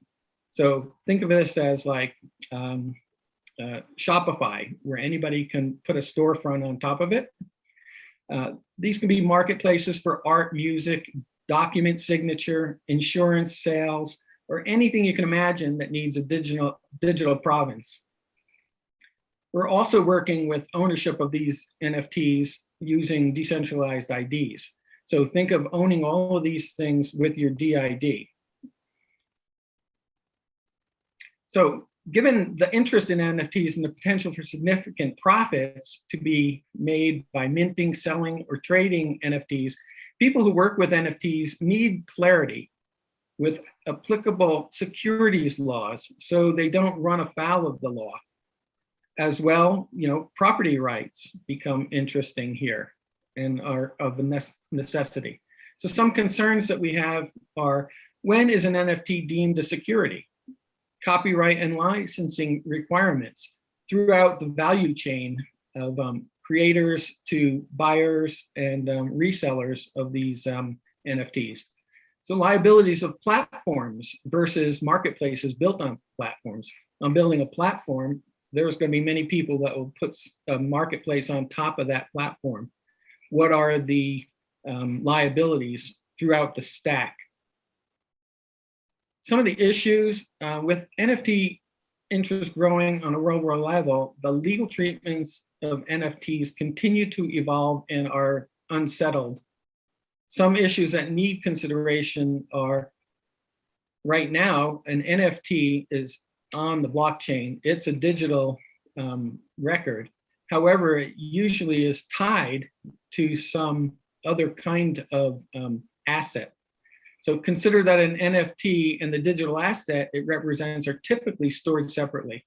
So think of this as like Shopify, where anybody can put a storefront on top of it. These can be marketplaces for art, music, document signature, insurance, sales, or anything you can imagine that needs a digital provenance. We're also working with ownership of these NFTs using decentralized IDs. So think of owning all of these things with your DID. So given the interest in NFTs and the potential for significant profits to be made by minting, selling, or trading NFTs, people who work with NFTs need clarity with applicable securities laws so they don't run afoul of the law. As well, property rights become interesting here. and are of a necessity. So some concerns that we have are, when is an NFT deemed a security? Copyright and licensing requirements throughout the value chain of creators to buyers and resellers of these NFTs. So liabilities of platforms versus marketplaces built on platforms. I'm building a platform, there's going to be many people that will put a marketplace on top of that platform. What are the liabilities throughout the stack? Some of the issues with NFT interest growing on a worldwide level, the legal treatments of NFTs continue to evolve and are unsettled. Some issues that need consideration are, right now, an NFT is on the blockchain. It's a digital record. However, it usually is tied to some other kind of asset. So consider that an NFT and the digital asset it represents are typically stored separately.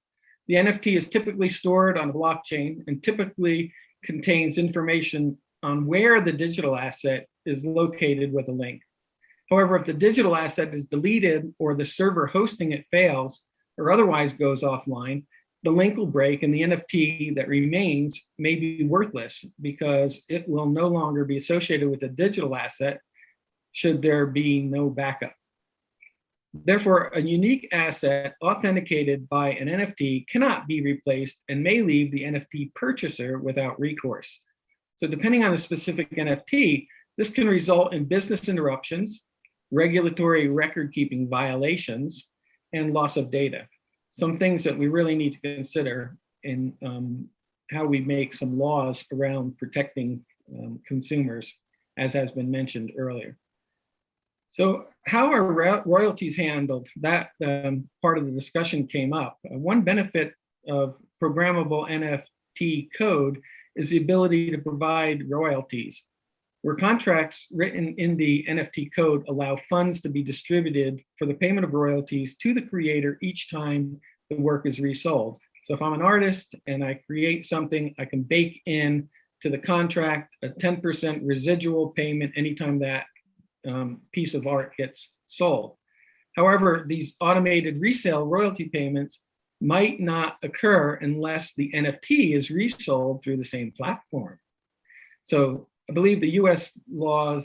The NFT is typically stored on a blockchain and typically contains information on where the digital asset is located with a link. However, if the digital asset is deleted or the server hosting it fails or otherwise goes offline, the link will break and the NFT that remains may be worthless because it will no longer be associated with the digital asset should there be no backup. Therefore, a unique asset authenticated by an NFT cannot be replaced and may leave the NFT purchaser without recourse. So depending on the specific NFT, this can result in business interruptions, regulatory record-keeping violations, and loss of data. Some things that we really need to consider in how we make some laws around protecting consumers, as has been mentioned earlier. So how are royalties handled? That part of the discussion came up. One benefit of programmable NFT code is the ability to provide royalties, where contracts written in the NFT code allow funds to be distributed for the payment of royalties to the creator each time the work is resold. So if I'm an artist and I create something, I can bake in to the contract a 10% residual payment anytime that piece of art gets sold. However, these automated resale royalty payments might not occur unless the NFT is resold through the same platform. So I believe the US law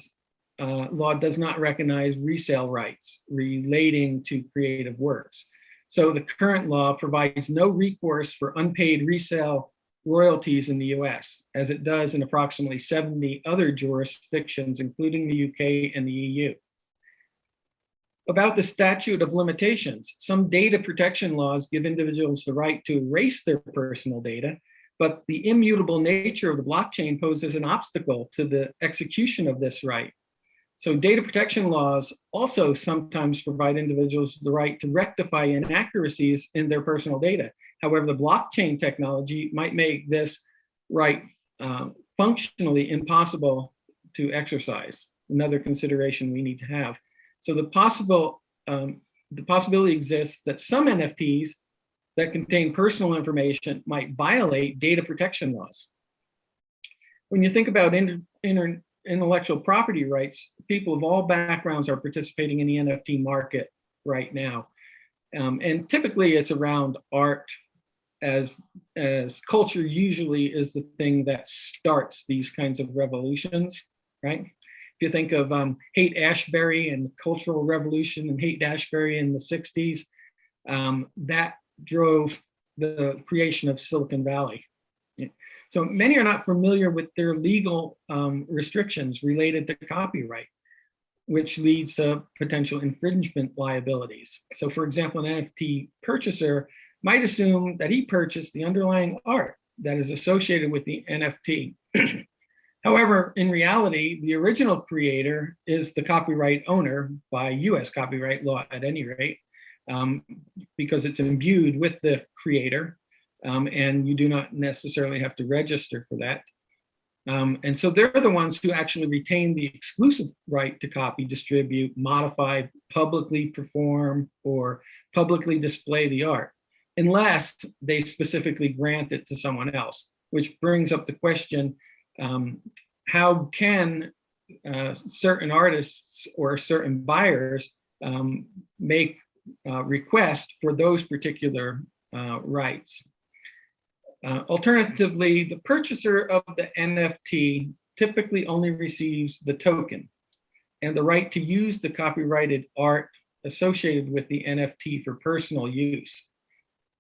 does not recognize resale rights relating to creative works. So the current law provides no recourse for unpaid resale royalties in the US, as it does in approximately 70 other jurisdictions, including the UK and the EU. About the statute of limitations, some data protection laws give individuals the right to erase their personal data, but the immutable nature of the blockchain poses an obstacle to the execution of this right. So data protection laws also sometimes provide individuals the right to rectify inaccuracies in their personal data. However, the blockchain technology might make this right functionally impossible to exercise. Another consideration we need to have. So the possibility exists that some NFTs that contain personal information might violate data protection laws. When you think about intellectual property rights, people of all backgrounds are participating in the NFT market right now. And typically it's around art, as culture usually is the thing that starts these kinds of revolutions, right? If you think of Haight-Ashbury and Cultural Revolution and Haight-Ashbury in the 60s, that drove the creation of Silicon Valley. So many are not familiar with their legal restrictions related to copyright, which leads to potential infringement liabilities. So for example, an NFT purchaser might assume that he purchased the underlying art that is associated with the NFT. However, in reality, the original creator is the copyright owner by US copyright law at any rate, because it's imbued with the creator, and you do not necessarily have to register for that. And so they're the ones who actually retain the exclusive right to copy, distribute, modify, publicly perform, or publicly display the art, unless they specifically grant it to someone else, which brings up the question, how can certain artists or certain buyers make requests for those particular rights. Alternatively, the purchaser of the NFT typically only receives the token and the right to use the copyrighted art associated with the NFT for personal use.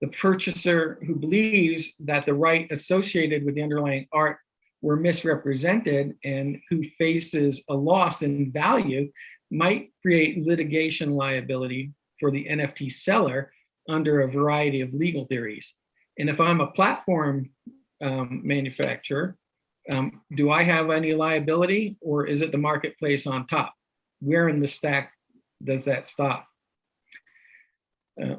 The purchaser who believes that the right associated with the underlying art were misrepresented and who faces a loss in value might create litigation liability for the NFT seller under a variety of legal theories. And if I'm a platform manufacturer, do I have any liability, or is it the marketplace on top? Where in the stack does that stop?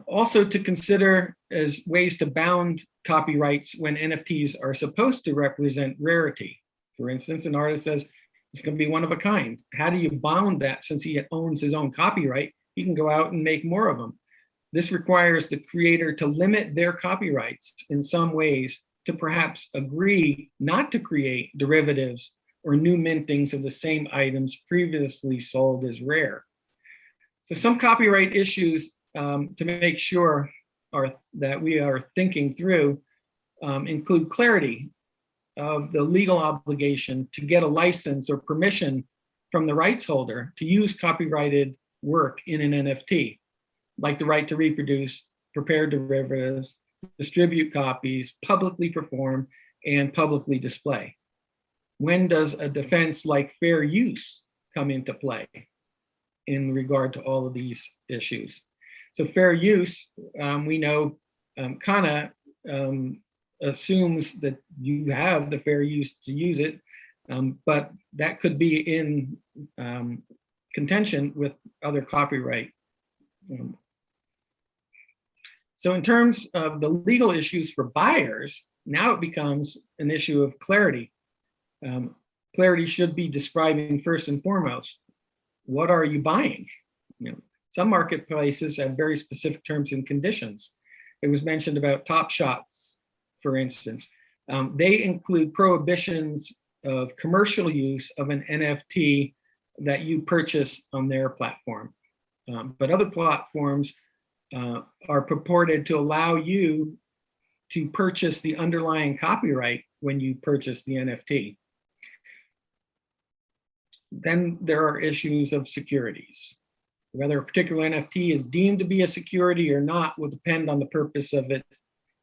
Also to consider as ways to bound copyrights when NFTs are supposed to represent rarity. For instance, an artist says it's going to be one of a kind. How do you bound that? Since he owns his own copyright, he can go out and make more of them. This requires the creator to limit their copyrights in some ways, to perhaps agree not to create derivatives or new mintings of the same items previously sold as rare. So some copyright issues to make sure that we are thinking through include clarity of the legal obligation to get a license or permission from the rights holder to use copyrighted work in an NFT, like the right to reproduce, prepare derivatives, distribute copies, publicly perform, and publicly display. When does a defense like fair use come into play in regard to all of these issues? So fair use, we know, kind of assumes that you have the fair use to use it, but that could be in contention with other copyright. So in terms of the legal issues for buyers, now it becomes an issue of clarity. Clarity should be describing first and foremost, what are you buying? Some marketplaces have very specific terms and conditions. It was mentioned about Top Shots, for instance. They include prohibitions of commercial use of an NFT that you purchase on their platform. But other platforms are purported to allow you to purchase the underlying copyright when you purchase the NFT. Then there are issues of securities. Whether a particular NFT is deemed to be a security or not will depend on the purpose of it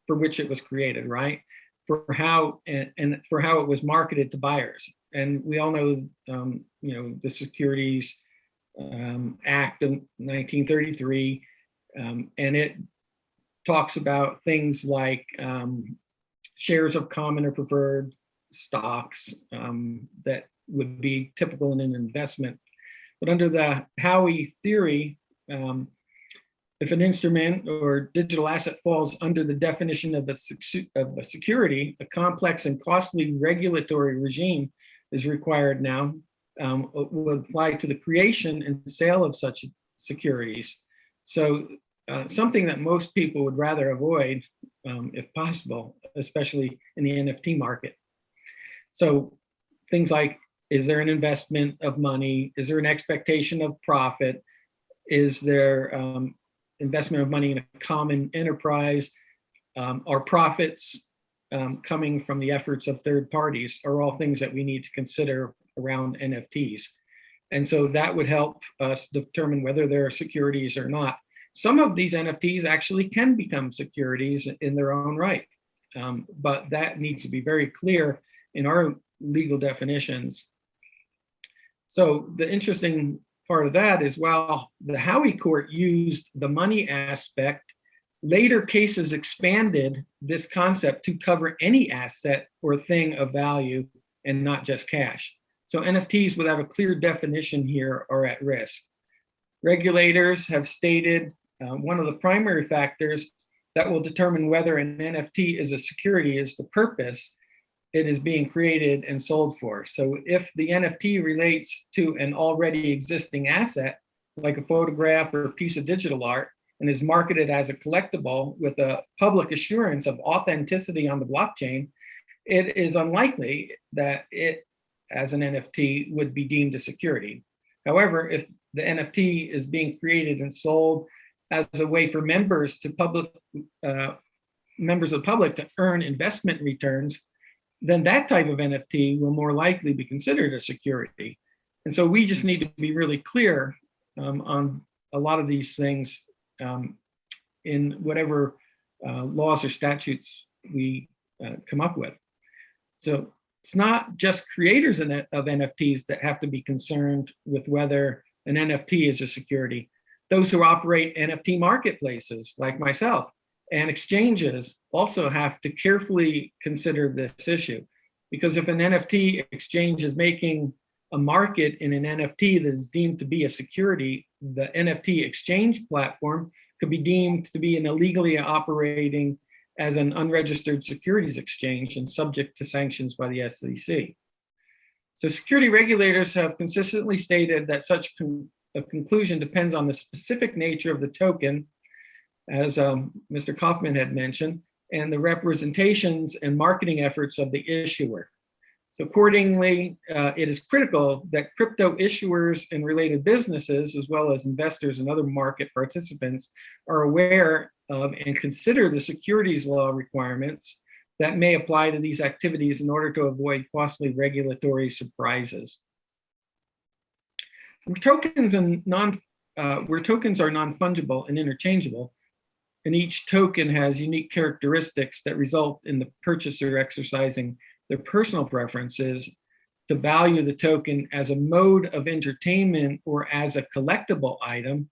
for which it was created, right? For how and for how it was marketed to buyers. And we all know, the Securities Act of 1933, and it talks about things like shares of common or preferred stocks that would be typical in an investment. But under the Howey theory, if an instrument or digital asset falls under the definition of a security, a complex and costly regulatory regime is required now, will apply to the creation and sale of such securities. So something that most people would rather avoid if possible, especially in the NFT market. So things like, is there an investment of money? Is there an expectation of profit? Is there investment of money in a common enterprise? Are profits coming from the efforts of third parties? Are all things that we need to consider around NFTs. And so that would help us determine whether they're securities or not. Some of these NFTs actually can become securities in their own right, but that needs to be very clear in our legal definitions. So the interesting part of that is, while the Howey court used the money aspect, later cases expanded this concept to cover any asset or thing of value and not just cash. So NFTs without a clear definition here are at risk. Regulators have stated one of the primary factors that will determine whether an NFT is a security is the purpose it is being created and sold for. So if the NFT relates to an already existing asset, like a photograph or a piece of digital art, and is marketed as a collectible with a public assurance of authenticity on the blockchain, it is unlikely that it as an NFT would be deemed a security. However, if the NFT is being created and sold as a way for members of the public to earn investment returns, then that type of NFT will more likely be considered a security. And so we just need to be really clear on a lot of these things in whatever laws or statutes we come up with. So it's not just creators of NFTs that have to be concerned with whether an NFT is a security. Those who operate NFT marketplaces like myself and exchanges also have to carefully consider this issue, because if an NFT exchange is making a market in an NFT that is deemed to be a security, the NFT exchange platform could be deemed to be an illegally operating as an unregistered securities exchange and subject to sanctions by the SEC. So security regulators have consistently stated that such a conclusion depends on the specific nature of the token, as Mr. Kaufman had mentioned, and the representations and marketing efforts of the issuer. So accordingly, it is critical that crypto issuers and related businesses, as well as investors and other market participants, are aware of and consider the securities law requirements that may apply to these activities in order to avoid costly regulatory surprises. Where tokens are non-fungible and interchangeable, and each token has unique characteristics that result in the purchaser exercising their personal preferences to value the token as a mode of entertainment or as a collectible item,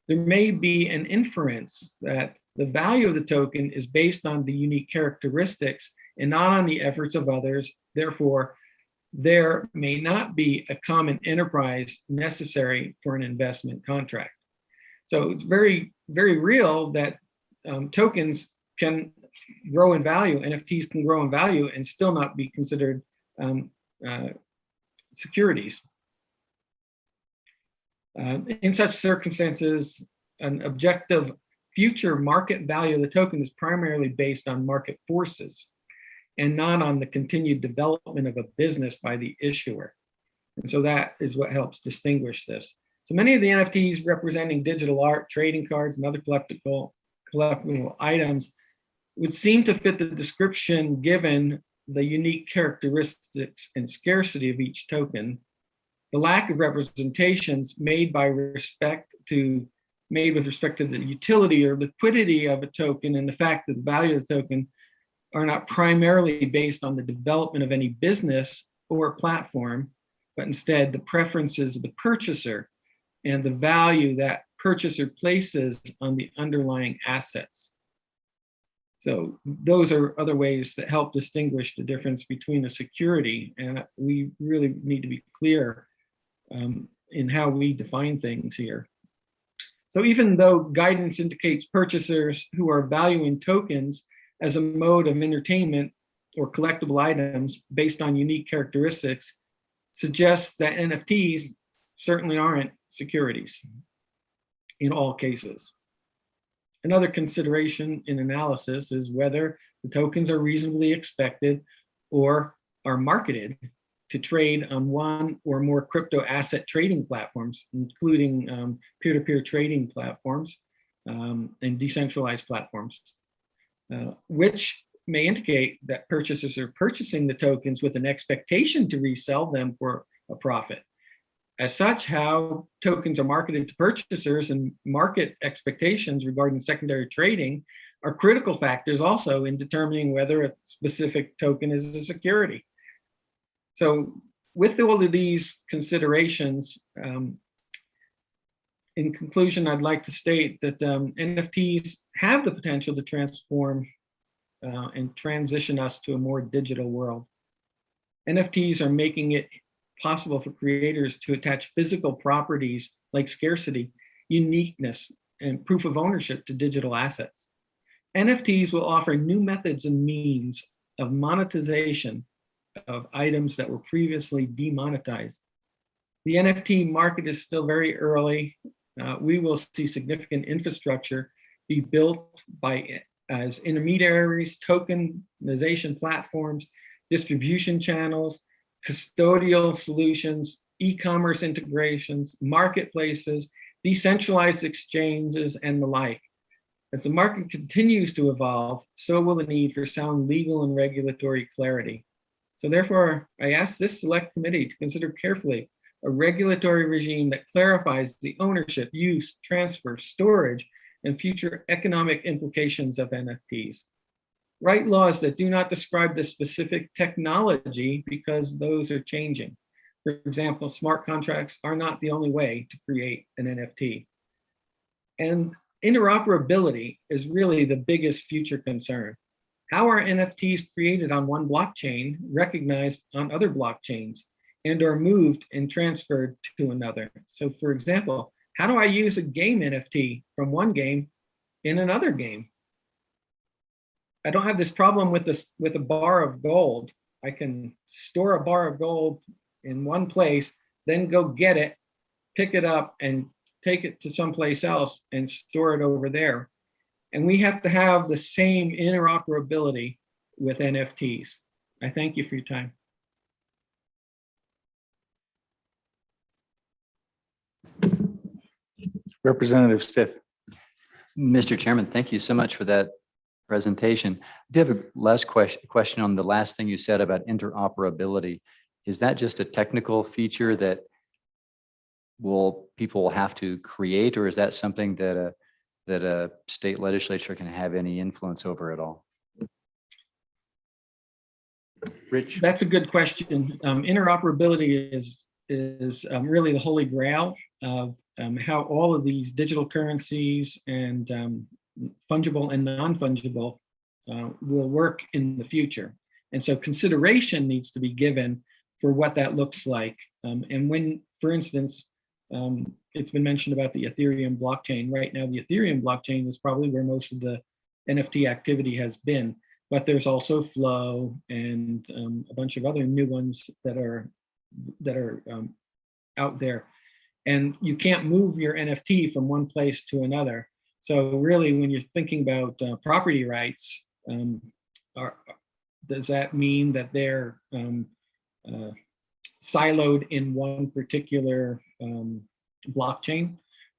there may be an inference that the value of the token is based on the unique characteristics and not on the efforts of others. Therefore, there may not be a common enterprise necessary for an investment contract. So it's very, very real that tokens can grow in value, NFTs can grow in value and still not be considered securities. In such circumstances, an objective future market value of the token is primarily based on market forces and not on the continued development of a business by the issuer. And so that is what helps distinguish this. So many of the NFTs representing digital art, trading cards, and other collectible items would seem to fit the description given the unique characteristics and scarcity of each token, the lack of representations made with respect to the utility or liquidity of a token, and the fact that the value of the token are not primarily based on the development of any business or platform, but instead the preferences of the purchaser and the value that purchaser places on the underlying assets. So those are other ways that help distinguish the difference between a security, and we really need to be clear in how we define things here. So even though guidance indicates purchasers who are valuing tokens as a mode of entertainment or collectible items based on unique characteristics, suggests that NFTs certainly aren't securities in all cases. Another consideration in analysis is whether the tokens are reasonably expected or are marketed to trade on one or more crypto asset trading platforms, including peer-to-peer trading platforms and decentralized platforms, which may indicate that purchasers are purchasing the tokens with an expectation to resell them for a profit. As such, how tokens are marketed to purchasers and market expectations regarding secondary trading are critical factors also in determining whether a specific token is a security. So with all of these considerations, in conclusion, I'd like to state that NFTs have the potential to transform and transition us to a more digital world. NFTs are making it possible for creators to attach physical properties like scarcity, uniqueness, and proof of ownership to digital assets. NFTs will offer new methods and means of monetization of items that were previously demonetized. The NFT market is still very early. We will see significant infrastructure be built as intermediaries, tokenization platforms, distribution channels, custodial solutions, e-commerce integrations, marketplaces, decentralized exchanges, and the like. As the market continues to evolve, so will the need for sound legal and regulatory clarity. So therefore, I ask this select committee to consider carefully a regulatory regime that clarifies the ownership, use, transfer, storage, and future economic implications of NFTs. Write laws that do not describe the specific technology because those are changing. For example, smart contracts are not the only way to create an NFT. And interoperability is really the biggest future concern. How are NFTs created on one blockchain recognized on other blockchains and are moved and transferred to another? So for example, how do I use a game NFT from one game in another game? I don't have this problem with a bar of gold. I can store a bar of gold in one place, then go get it, pick it up, and take it to someplace else and store it over there. And we have to have the same interoperability with NFTs. I thank you for your time. Representative Stith. Mr. Chairman, thank you so much for that presentation. I do have a last question on the last thing you said about interoperability. Is that just a technical feature that people will have to create, or is that something that a state legislature can have any influence over at all? Rich? That's a good question. Interoperability is really the holy grail of how all of these digital currencies and fungible and non-fungible will work in the future. And so consideration needs to be given for what that looks like. And when, for instance, it's been mentioned about the Ethereum blockchain. Right now, the Ethereum blockchain is probably where most of the NFT activity has been, but there's also Flow and a bunch of other new ones that are out there. And you can't move your NFT from one place to another. So really, when you're thinking about property rights, does that mean that they're siloed in one particular blockchain,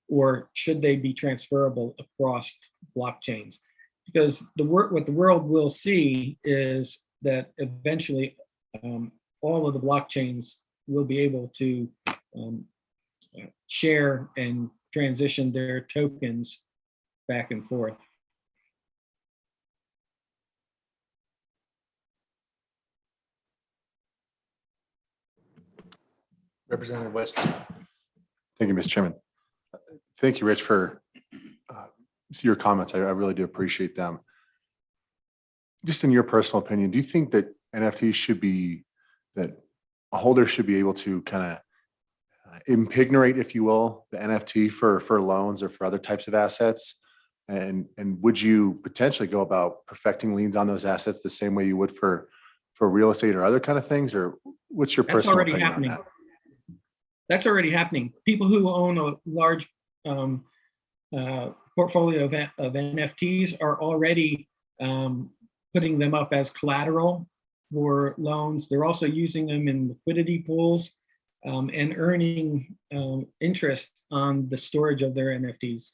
or should they be transferable across blockchains? Because what the world will see is that eventually all of the blockchains will be able to share and transition their tokens back and forth. Representative Western. Thank you, Mr. Chairman. Thank you, Rich, for your comments. I really do appreciate them. Just in your personal opinion, do you think that NFTs should be, that a holder should be able to kind of impignate, if you will, the NFT for loans or for other types of assets? And would you potentially go about perfecting liens on those assets the same way you would for real estate or other kind of things? Or what's your personal opinion on that? That's already happening. People who own a large portfolio of NFTs are already putting them up as collateral for loans. They're also using them in liquidity pools and earning interest on the storage of their NFTs.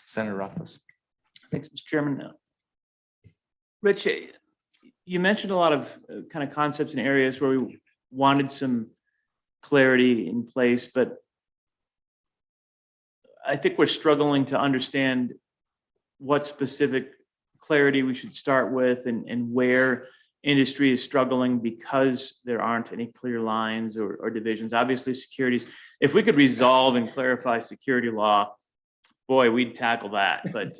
Senator Rothfuss. Thanks, Mr. Chairman. Rich, you mentioned a lot of kind of concepts and areas where we wanted some clarity in place, but I think we're struggling to understand what specific clarity we should start with and where industry is struggling because there aren't any clear lines or divisions. Obviously, securities, if we could resolve and clarify security law, boy, we'd tackle that. But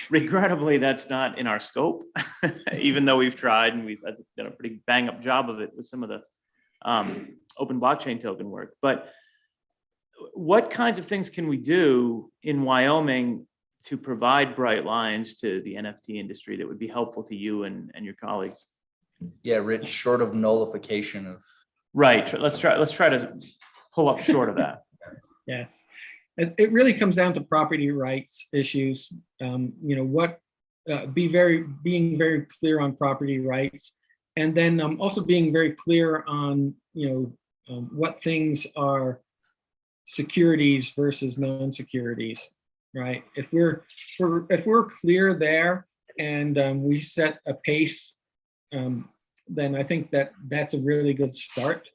regrettably, that's not in our scope, even though we've tried and we've done a pretty bang up job of it with some of the open blockchain token work. But what kinds of things can we do in Wyoming to provide bright lines to the NFT industry that would be helpful to you and your colleagues? Yeah, Rich, short of nullification of. Right. Let's try to pull up short of that. Yes. it really comes down to property rights issues. Being very clear on property rights, and then also being very clear on what things are securities versus non-securities, right? If we're clear there and we set a pace, then I think that's a really good start.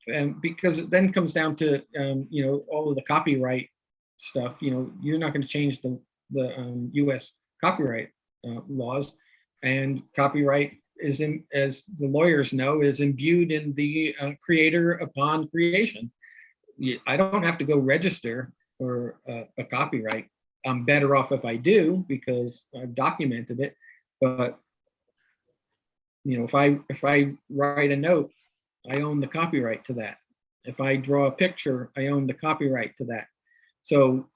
And because it then comes down to all of the copyright stuff. You're not going to change the U.S. copyright laws, and copyright is, as the lawyers know, is imbued in the creator upon creation. I don't have to go register for a copyright. I'm better off if I do because I've documented it. But if I write a note, I own the copyright to that. If I draw a picture, I own the copyright to that. So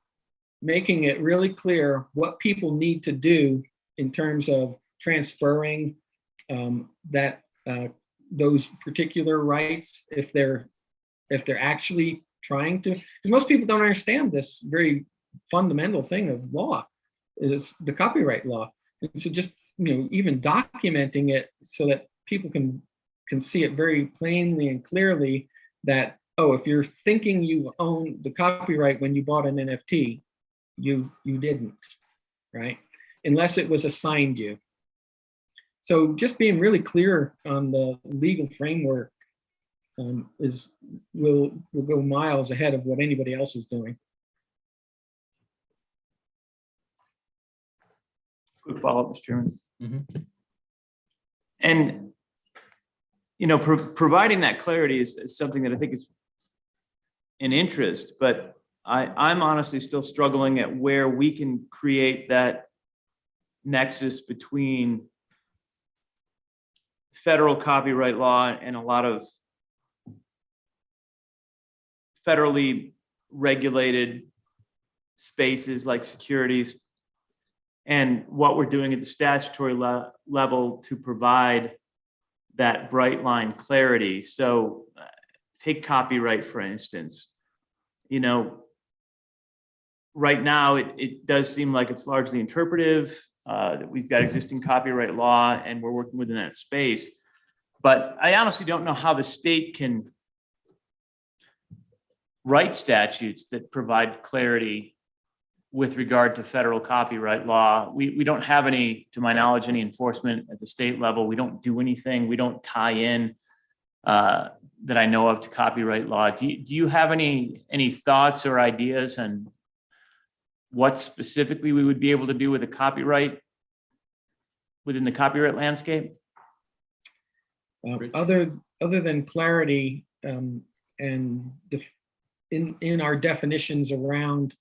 making it really clear what people need to do in terms of transferring those particular rights, if they're actually trying to, because most people don't understand this very fundamental thing of law, is the copyright law. And so just even documenting it so that people can see it very plainly and clearly that, oh, if you're thinking you own the copyright when you bought an NFT, you didn't, right? Unless it was assigned you. So just being really clear on the legal framework will go miles ahead of what anybody else is doing. Quick follow-up, Mr. Chairman. Mhm. And providing that clarity is something that I think is an interest, but I'm honestly still struggling at where we can create that nexus between federal copyright law and a lot of federally regulated spaces like securities and what we're doing at the statutory level to provide that bright line clarity. So take copyright, for instance. Right now, it does seem like it's largely interpretive, that we've got existing copyright law and we're working within that space. But I honestly don't know how the state can write statutes that provide clarity with regard to federal copyright law. We don't have any, to my knowledge, any enforcement at the state level. We don't do anything. We don't tie in that I know of to copyright law. Do you have any thoughts or ideas on what specifically we would be able to do with a copyright within the copyright landscape? Other than clarity and in our definitions around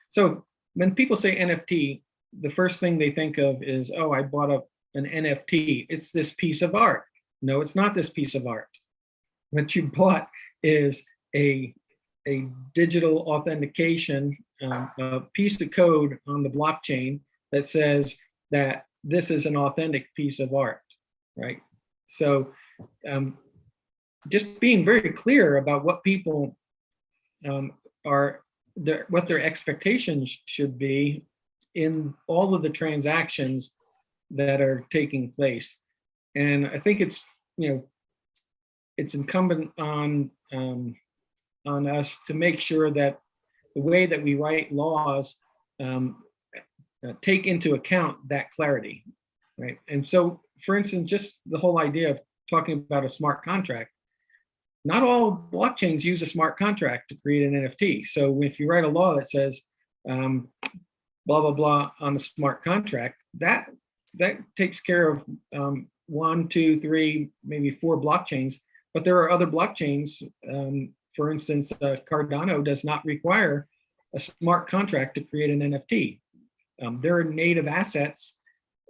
so when people say NFT, the first thing they think of is, oh, I bought an NFT. It's this piece of art. No, it's not this piece of art. What you bought is a digital authentication, a piece of code on the blockchain that says that this is an authentic piece of art, right? So just being very clear about what people what their expectations should be in all of the transactions that are taking place. And I think it's incumbent on us to make sure that the way that we write laws take into account that clarity, right? And so, for instance, just the whole idea of talking about a smart contract, not all blockchains use a smart contract to create an NFT. So if you write a law that says blah, blah, blah on the smart contract, that takes care of 1, 2, 3, maybe 4 blockchains. But there are other blockchains. For instance, Cardano does not require a smart contract to create an NFT. Their native assets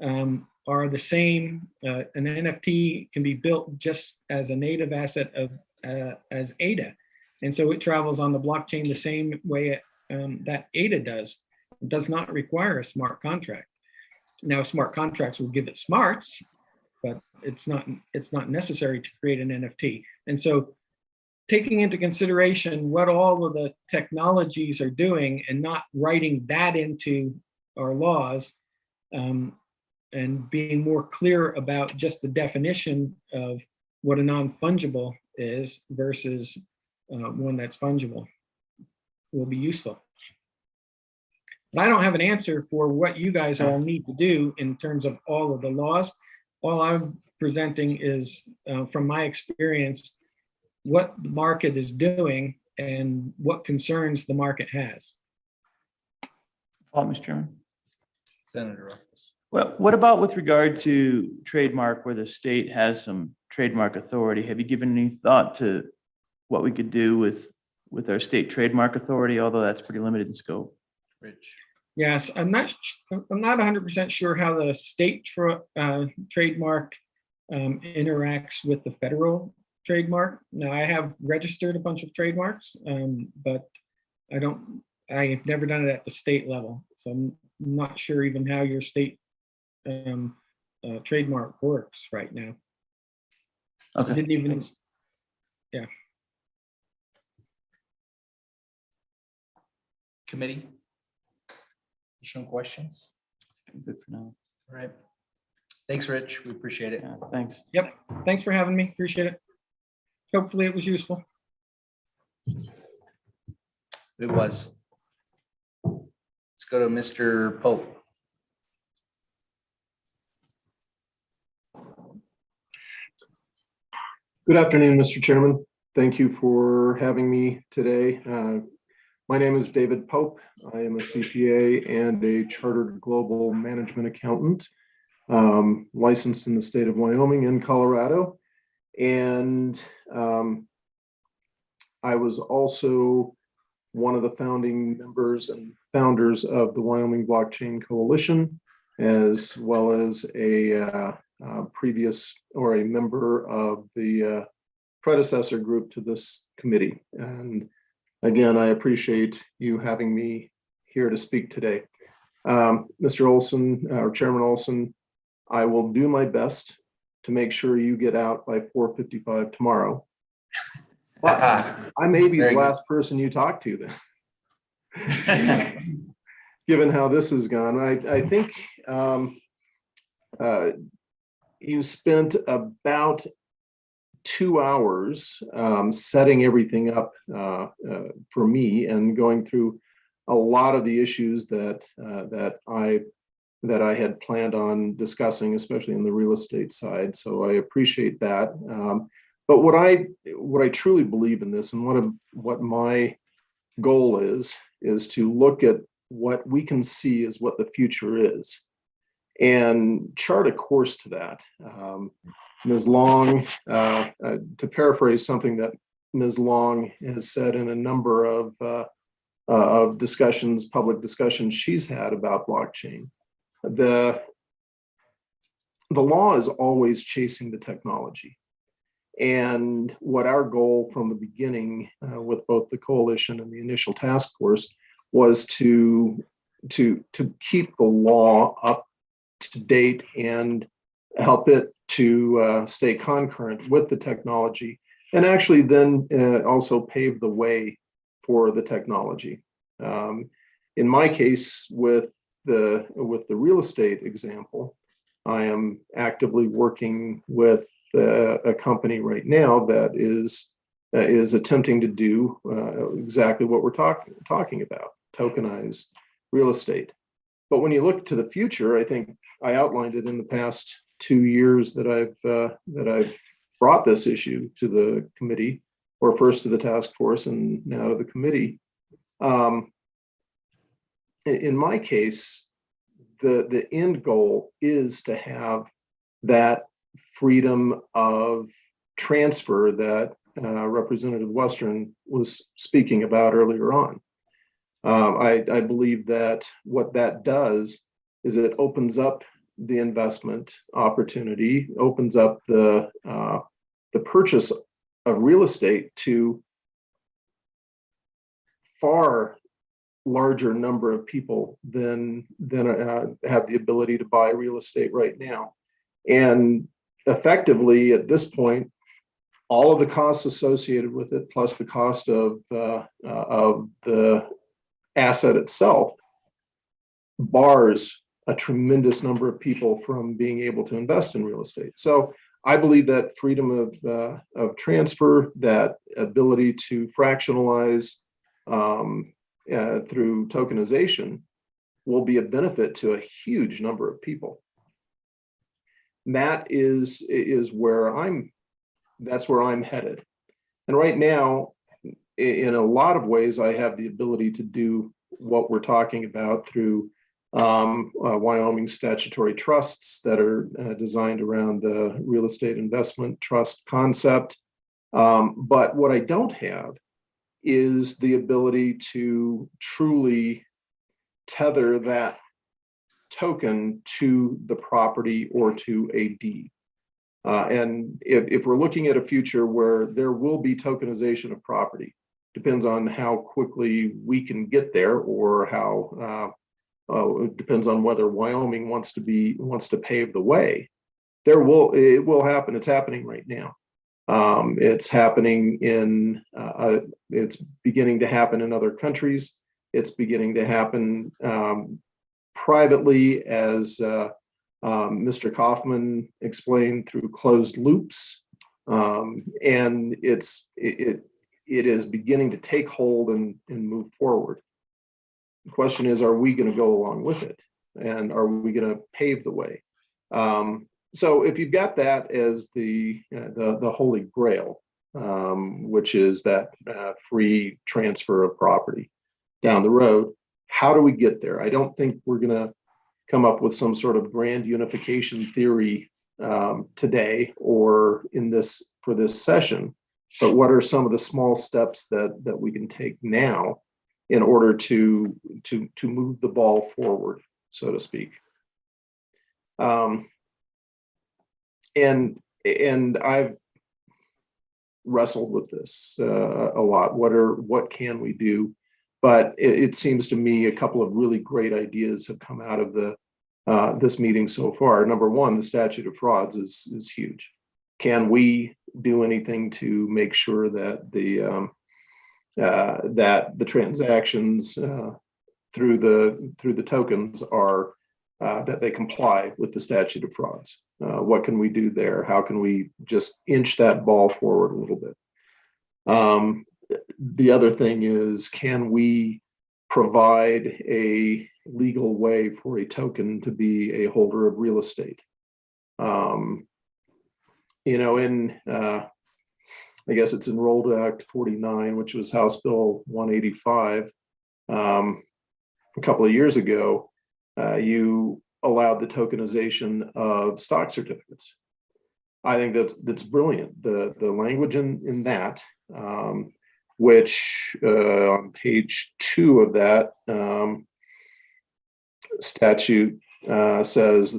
are the same. An NFT can be built just as a native asset as ADA. And so it travels on the blockchain the same way that ADA does. It does not require a smart contract. Now, smart contracts will give it smarts, but it's not necessary to create an NFT. And so taking into consideration what all of the technologies are doing and not writing that into our laws, and being more clear about just the definition of what a non-fungible is versus one that's fungible will be useful. But I don't have an answer for what you guys all need to do in terms of all of the laws. All I'm presenting is, from my experience, what the market is doing and what concerns the market has. Mr. Chairman. Senator Ruffles. Well, what about with regard to trademark where the state has some trademark authority? Have you given any thought to what we could do with our state trademark authority, although that's pretty limited in scope? Rich. Yes, I'm not 100% sure how the state trademark interacts with the federal trademark. Now, I have registered a bunch of trademarks, but I've never done it at the state level. So I'm not sure even how your state trademark works right now. Okay. Didn't even, thanks. yeah. Committee? Additional questions? Good for now. All right. Thanks, Rich. We appreciate it. Yeah, thanks. Yep. Thanks for having me. Appreciate it. Hopefully it was useful. It was. Let's go to Mr. Pope. Good afternoon, Mr. Chairman. Thank you for having me today. My name is David Pope. I am a CPA and a chartered global management accountant, licensed in the state of Wyoming and Colorado. And I was also one of the founding members and founders of the Wyoming Blockchain Coalition, as well as a previous or a member of the predecessor group to this committee. And again, I appreciate you having me here to speak today. Mr. Olson, or Chairman Olson, I will do my best to make sure you get out by 4:55 tomorrow. But I may be the last person you talk to then. Given how this has gone, I think you spent about 2 hours setting everything up for me and going through a lot of the issues that I had planned on discussing, especially in the real estate side. So I appreciate that. But what I truly believe in this, and what my goal is to look at what we can see as what the future is, and chart a course to that. Ms. Long, to paraphrase something that Ms. Long has said in a number of discussions, public discussions she's had about blockchain, the law is always chasing the technology. And what our goal from the beginning with both the coalition and the initial task force was to keep the law up to date and help it to stay concurrent with the technology, and actually then also pave the way for the technology. In my case, with the real estate example, I am actively working with a company right now that is attempting to do exactly what we're talking about, tokenize real estate. But when you look to the future, I think I outlined it in the past 2 years that I've brought this issue to the committee, or first to the task force and now to the committee. In my case, the end goal is to have that freedom of transfer that Representative Western was speaking about earlier on. I believe that what that does is it opens up the investment opportunity, opens up the purchase of real estate to far larger number of people than have the ability to buy real estate right now. And effectively, at this point, all of the costs associated with it, plus the cost of the asset itself, bars a tremendous number of people from being able to invest in real estate. So I believe that freedom of transfer, that ability to fractionalize through tokenization, will be a benefit to a huge number of people. That is where that's where I'm headed. And right now, in a lot of ways, I have the ability to do what we're talking about through Wyoming statutory trusts that are designed around the real estate investment trust concept. But what I don't have is the ability to truly tether that token to the property or to a deed. And if we're looking at a future where there will be tokenization of property, depends on how quickly we can get there, or how it depends on whether Wyoming wants to pave the way. It will happen. It's happening right now. It's happening it's beginning to happen in other countries. It's beginning to happen privately, as Mr. Kaufman explained, through closed loops. And it is beginning to take hold and move forward. The question is, are we going to go along with it? And are we going to pave the way? So if you've got that as the holy grail, which is that free transfer of property down the road, how do we get there? I don't think we're going to come up with some sort of grand unification theory today or for this session. But what are some of the small steps that we can take now in order to move the ball forward, so to speak? And I've wrestled with this a lot. What can we do? But it seems to me a couple of really great ideas have come out of this meeting so far. Number one, the statute of frauds is huge. Can we do anything to make sure that the transactions through the tokens are that they comply with the statute of frauds? What can we do there? How can we just inch that ball forward a little bit? The other thing is, can we provide a legal way for a token to be a holder of real estate? I guess it's Enrolled Act 49, which was House Bill 185. A couple of years ago, you allowed the tokenization of stock certificates. I think that's brilliant. The language in that, which on page 2 of that statute says,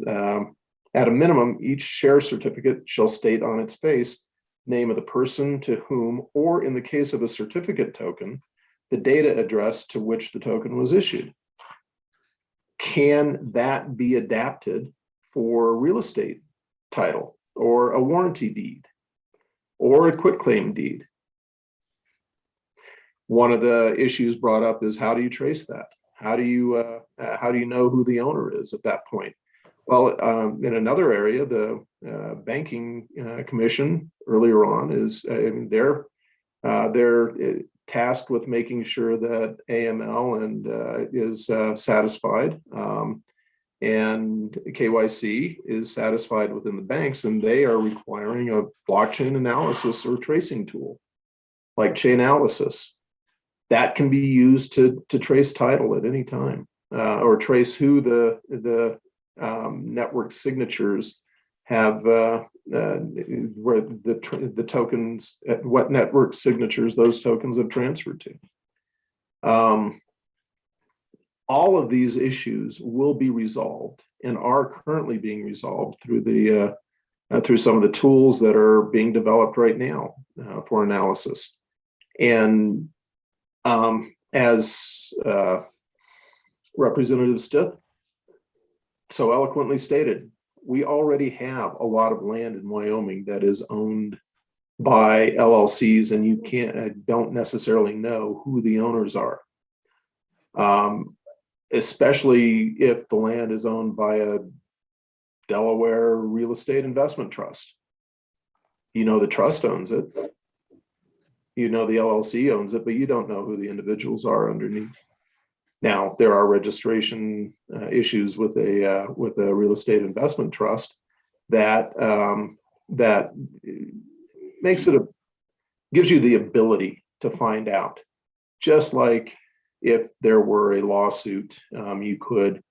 at a minimum, each share certificate shall state on its face name of the person to whom, or in the case of a certificate token, the data address to which the token was issued. Can that be adapted for real estate title, or a warranty deed, or a quitclaim deed? One of the issues brought up is, how do you trace that? How do you know who the owner is at that point? Well, in another area, the banking commission earlier on is they're tasked with making sure that AML is satisfied, and KYC is satisfied within the banks, and they are requiring a blockchain analysis or tracing tool like Chainalysis that can be used to trace title at any time, or trace who the network signatures have, where the tokens, what network signatures those tokens have transferred to. All of these issues will be resolved and are currently being resolved through through some of the tools that are being developed right now for analysis. And as Representative Stith so eloquently stated, we already have a lot of land in Wyoming that is owned by LLCs and you don't necessarily know who the owners are. Especially if the land is owned by a Delaware real estate investment trust. You know the trust owns it. You know the LLC owns it, but you don't know who the individuals are underneath. Now, there are registration issues with a real estate investment trust that gives you the ability to find out. Just like if there were a lawsuit, you could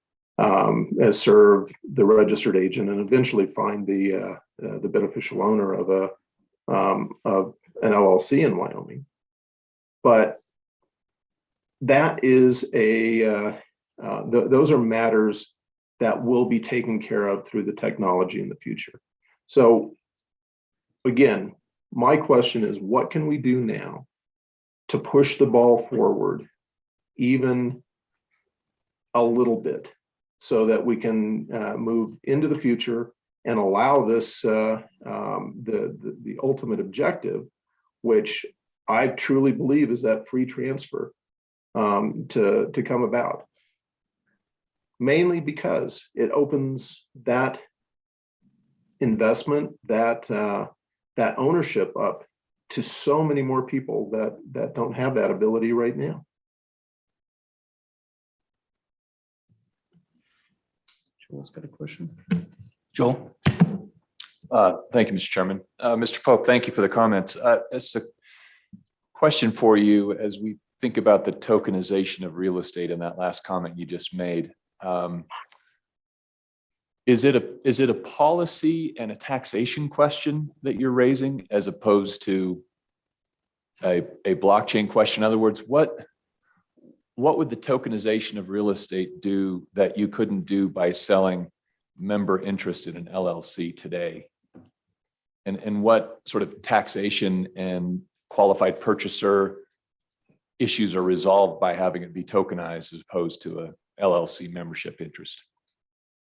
serve the registered agent and eventually find the beneficial owner of an LLC in Wyoming. But that is those are matters that will be taken care of through the technology in the future. So again, my question is, what can we do now to push the ball forward even a little bit so that we can move into the future and allow this, the ultimate objective, which I truly believe is that free transfer to come about. Mainly because it opens that investment, that ownership up to so many more people that don't have that ability right now. Joel's got a question. Joel? Thank you, Mr. Chairman. Mr. Pope, thank you for the comments. It's a question for you as we think about the tokenization of real estate in that last comment you just made. Is it a policy and a taxation question that you're raising as opposed to a blockchain question? In other words, what would the tokenization of real estate do that you couldn't do by selling member interest in an LLC today? And what sort of taxation and qualified purchaser issues are resolved by having it be tokenized as opposed to a LLC membership interest?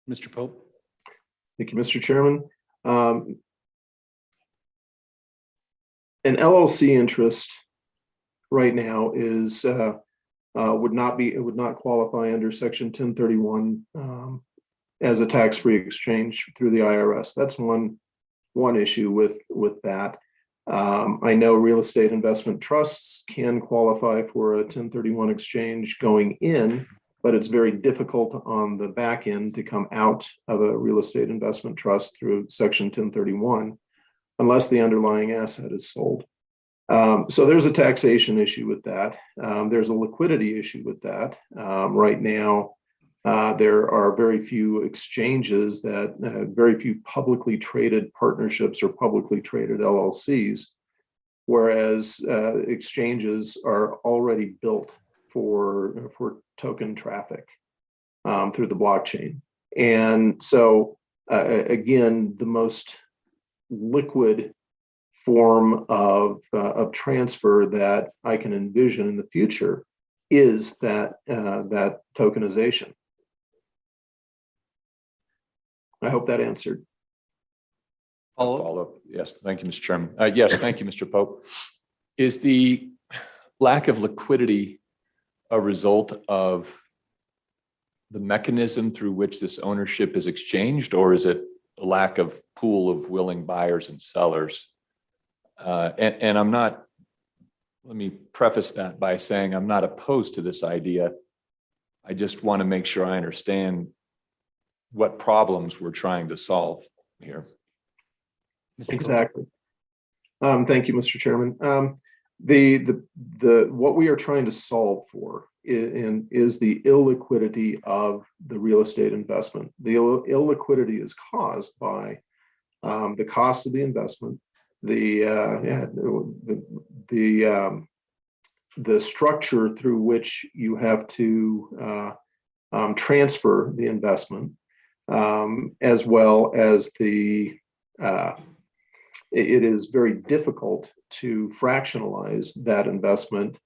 Mr. Pope? Thank you, Mr. Chairman. An LLC interest right now is would not qualify under Section 1031 as a tax-free exchange through the IRS. That's one issue with that. I know real estate investment trusts can qualify for a 1031 exchange going in, but it's very difficult on the back end to come out of a real estate investment trust through Section 1031 unless the underlying asset is sold. So there's a taxation issue with that. There's a liquidity issue with that. Right now, there are very few exchanges very few publicly traded partnerships or publicly traded LLCs, whereas exchanges are already built for token traffic through the blockchain. And so, again, the most liquid form of transfer that I can envision in the future is that tokenization. I hope that answered. Follow-up. Yes, thank you, Mr. Chairman. Yes, thank you, Mr. Pope. Is the lack of liquidity a result of the mechanism through which this ownership is exchanged, or is it a lack of pool of willing buyers and sellers? And I'm not, let me preface that by saying I'm not opposed to this idea. I just want to make sure I understand what problems we're trying to solve here. Exactly. Thank you, Mr. Chairman. What we are trying to solve for is the illiquidity of the real estate investment. The illiquidity is caused by the cost of the investment, the structure through which you have to transfer the investment, as well as it is very difficult to fractionalize that investment,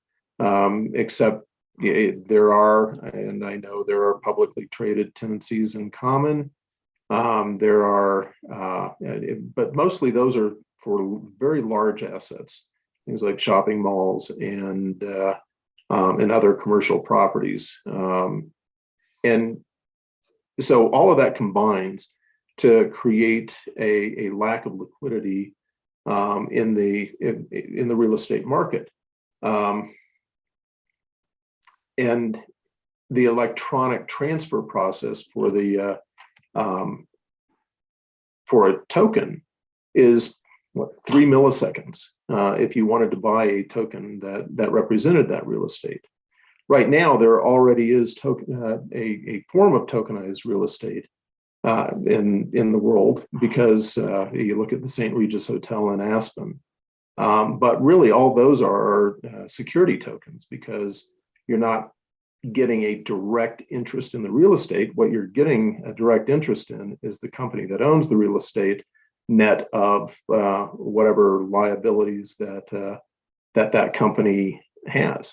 except there are, and I know there are publicly traded tenancies in common. There are, but mostly those are for very large assets, things like shopping malls and other commercial properties. And so all of that combines to create a lack of liquidity in the real estate market. And the electronic transfer process for the for a token is 3 milliseconds if you wanted to buy a token that represented that real estate. Right now, there already is a form of tokenized real estate in the world, because you look at the St. Regis Hotel in Aspen. But really, all those are security tokens, because you're not getting a direct interest in the real estate. What you're getting a direct interest in is the company that owns the real estate, net of whatever liabilities that company has.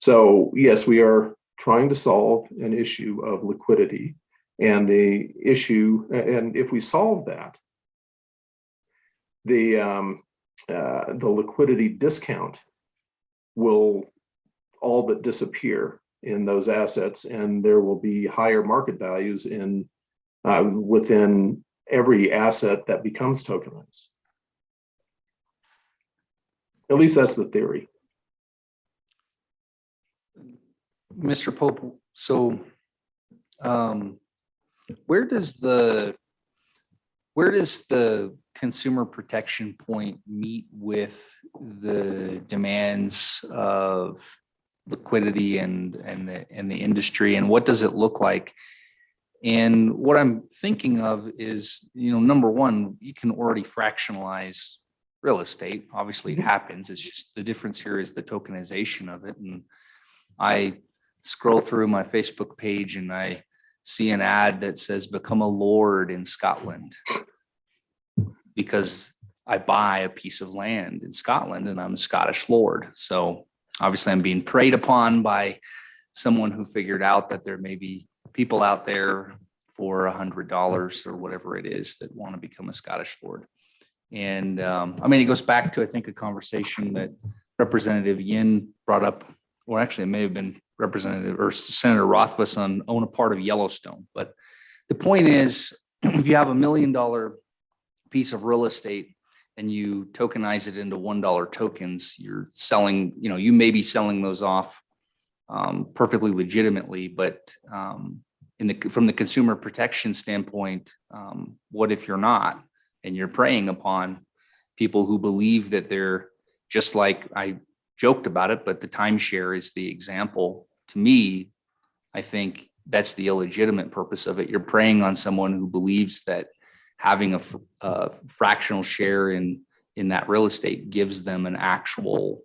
So yes, we are trying to solve an issue of liquidity, and and if we solve that, the liquidity discount will all but disappear in those assets, and there will be higher market values within every asset that becomes tokenized. At least that's the theory. Mr. Pope, so where does the consumer protection point meet with the demands of liquidity and the industry, and what does it look like? And what I'm thinking of is, number one, you can already fractionalize real estate. Obviously it happens. It's just the difference here is the tokenization of it. And I scroll through my Facebook page and I see an ad that says become a lord in Scotland, because I buy a piece of land in Scotland and I'm a Scottish lord. So obviously I'm being preyed upon by someone who figured out that there may be people out there for $100 or whatever it is that want to become a Scottish lord. And it goes back to, I think, a conversation that Representative Yin brought up, or actually it may have been Representative or Senator Rothfuss own a part of Yellowstone. But the point is, if you have $1 million piece of real estate and you tokenize it into $1 tokens, you're selling, you may be selling those off perfectly legitimately, but from the consumer protection standpoint, what if you're not? And you're preying upon people who believe that they're, just like I joked about it, but the timeshare is the example. To me, I think that's the illegitimate purpose of it. You're preying on someone who believes that having a fractional share in that real estate gives them an actual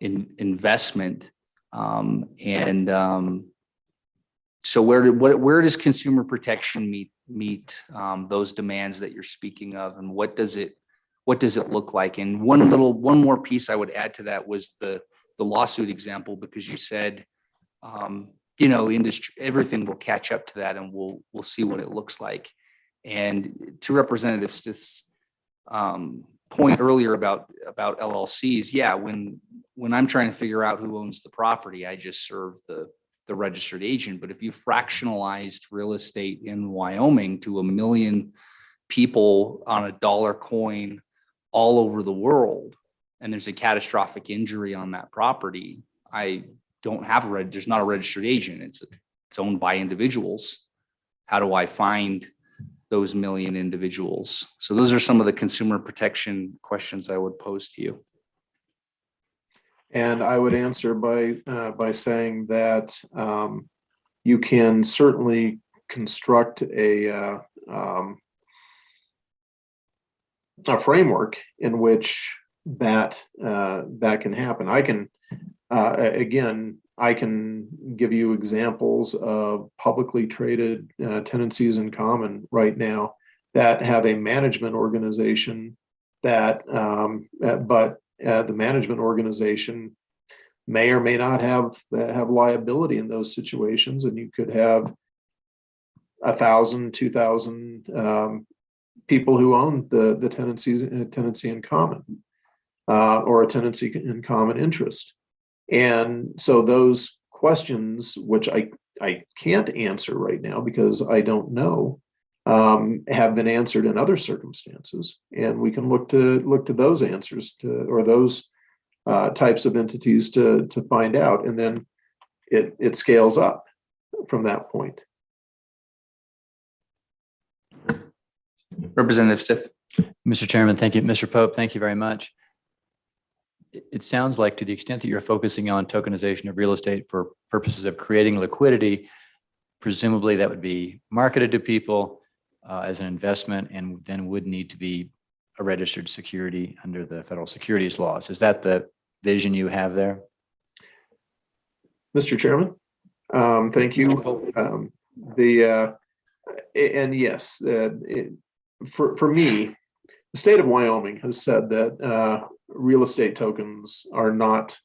investment. So where does consumer protection meet those demands that you're speaking of, and what does it look like? And one more piece I would add to that was the lawsuit example, because you said industry, everything will catch up to that, and we'll see what it looks like. And to Representative Stith's point earlier about LLCs, yeah, when I'm trying to figure out who owns the property, I just serve the registered agent. But if you fractionalized real estate in Wyoming to 1 million people on a dollar coin all over the world, and there's a catastrophic injury on that property, I don't have there's not a registered agent. It's owned by individuals. How do I find those 1 million individuals? So those are some of the consumer protection questions I would pose to you. And I would answer by saying that you can certainly construct a framework in which that can happen. I can I can give you examples of publicly traded tenancies in common right now that have a management organization but the management organization may or may not have liability in those situations, and you could have 1,000, 2,000 people who own the tenancy in common, or a tenancy in common interest. And so those questions, which I can't answer right now because I don't know, have been answered in other circumstances, and we can look to those answers or those types of entities to find out, and then it scales up from that point. Representative Stiff. Mr. Chairman, thank you. Mr. Pope, thank you very much. It sounds like to the extent that you're focusing on tokenization of real estate for purposes of creating liquidity, presumably that would be marketed to people as an investment and then would need to be a registered security under the federal securities laws. Is that the vision you have there? Mr. Chairman, thank you. And yes, for me, the state of Wyoming has said that real estate tokens are not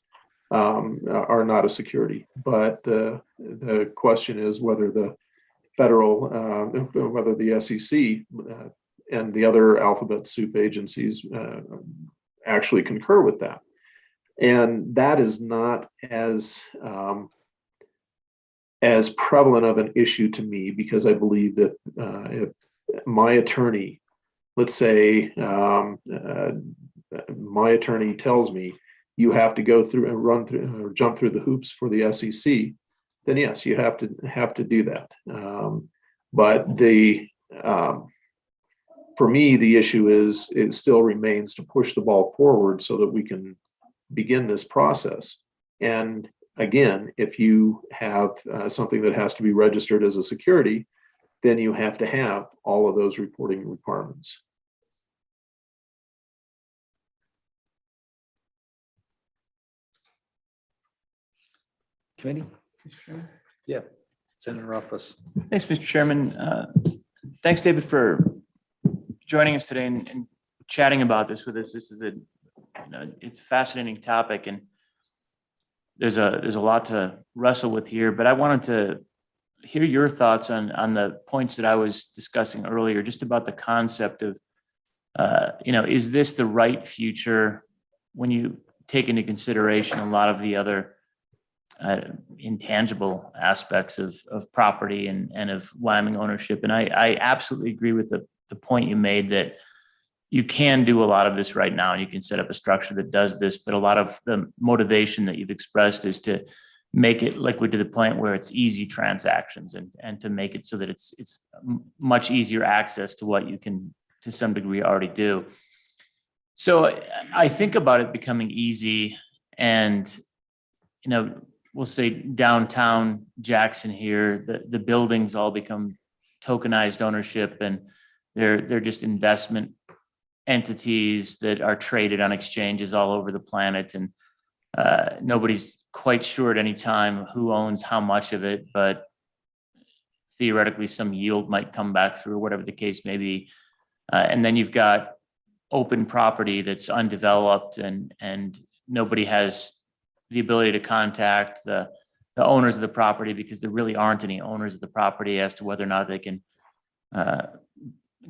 a security, but the question is whether the federal, whether the SEC and the other alphabet soup agencies actually concur with that. And that is not as prevalent of an issue to me, because I believe that if my attorney, let's say my attorney tells me you have to go through and run through or jump through the hoops for the SEC, then yes, you have to do that. But for me, the issue is it still remains to push the ball forward so that we can begin this process. And again, if you have something that has to be registered as a security, then you have to have all of those reporting requirements. Committee? Yeah, Senator Office. Thanks, Mr. Chairman. Thanks, David, for joining us today and chatting about this with us. This is it's a fascinating topic, and there's a lot to wrestle with here, but I wanted to hear your thoughts on the points that I was discussing earlier, just about the concept of, is this the right future when you take into consideration a lot of the other intangible aspects of property and of Wyoming ownership. And I absolutely agree with the point you made that you can do a lot of this right now, and you can set up a structure that does this, but a lot of the motivation that you've expressed is to make it liquid to the point where it's easy transactions and to make it so that it's much easier access to what you can to some degree already do. So I think about it becoming easy, and we'll say downtown Jackson here, the buildings all become tokenized ownership, and they're just investment entities that are traded on exchanges all over the planet. And nobody's quite sure at any time who owns how much of it, but theoretically some yield might come back through, whatever the case may be. And then you've got open property that's undeveloped, and nobody has the ability to contact the owners of the property, because there really aren't any owners of the property as to whether or not they can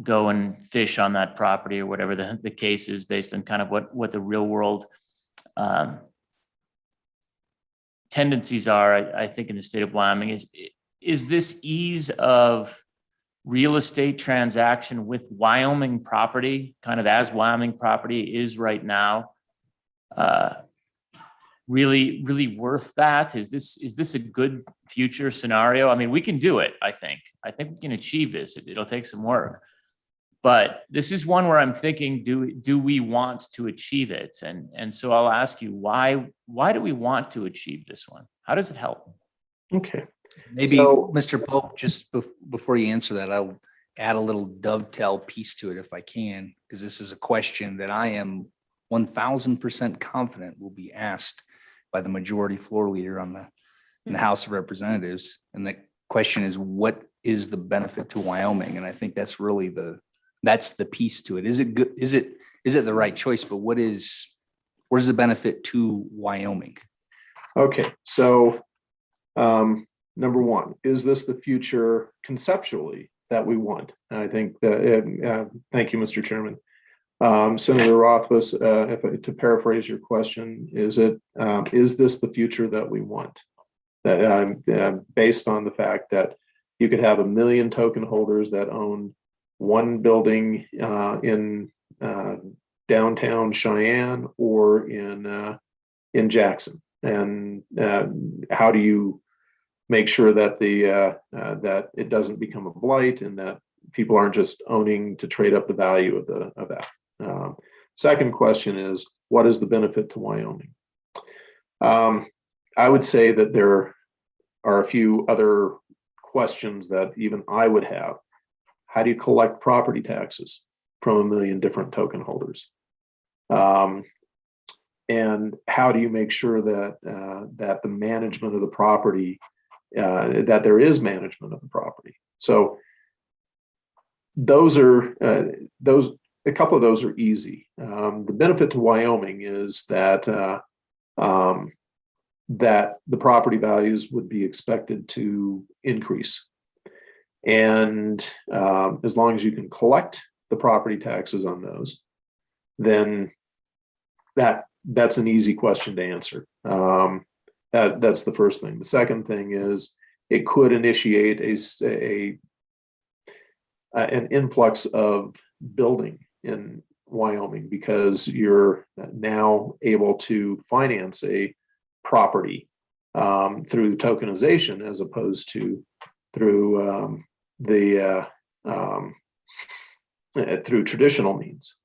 go and fish on that property, or whatever the case is, based on kind of what the real world tendencies are. I think in the state of Wyoming is this ease of real estate transaction with Wyoming property, kind of as Wyoming property is right now, really worth that? Is this a good future scenario? I mean, we can do it. I think we can achieve this. It'll take some work, but this is one where I'm thinking, do we want to achieve it? And so I'll ask you, why do we want to achieve this one? How does it help? Okay. Maybe, So- Mr. Pope, just before you answer that, I'll add a little dovetail piece to it if I can, because this is a question that I am 1000% confident will be asked by the majority floor leader in the House of Representatives. And the question is, what is the benefit to Wyoming? And I think that's really that's the piece to it. Is it good? Is it the right choice? But what is the benefit to Wyoming? Okay, so number one, is this the future conceptually we want. I think that, thank you, Mr. Chairman. Senator Rothfuss, to paraphrase your question, is this the future that we want? That based on the fact that you could have 1 million token holders that own one building in downtown Cheyenne or in Jackson, and how do you make sure that that it doesn't become a blight and that people aren't just owning to trade up the value of that? Second question is, what is the benefit to Wyoming? I would say that there are a few other questions that even I would have. How do you collect property taxes from 1 million different token holders? And how do you make sure that that the management of the property, that there is management of the property? So those are a couple of those are easy. The benefit to Wyoming is that that the property values would be expected to increase. And as long as you can collect the property taxes on those, then that's an easy question to answer. That's the first thing. The second thing is it could initiate an influx of building in Wyoming, because you're now able to finance a property through tokenization as opposed to through through traditional means.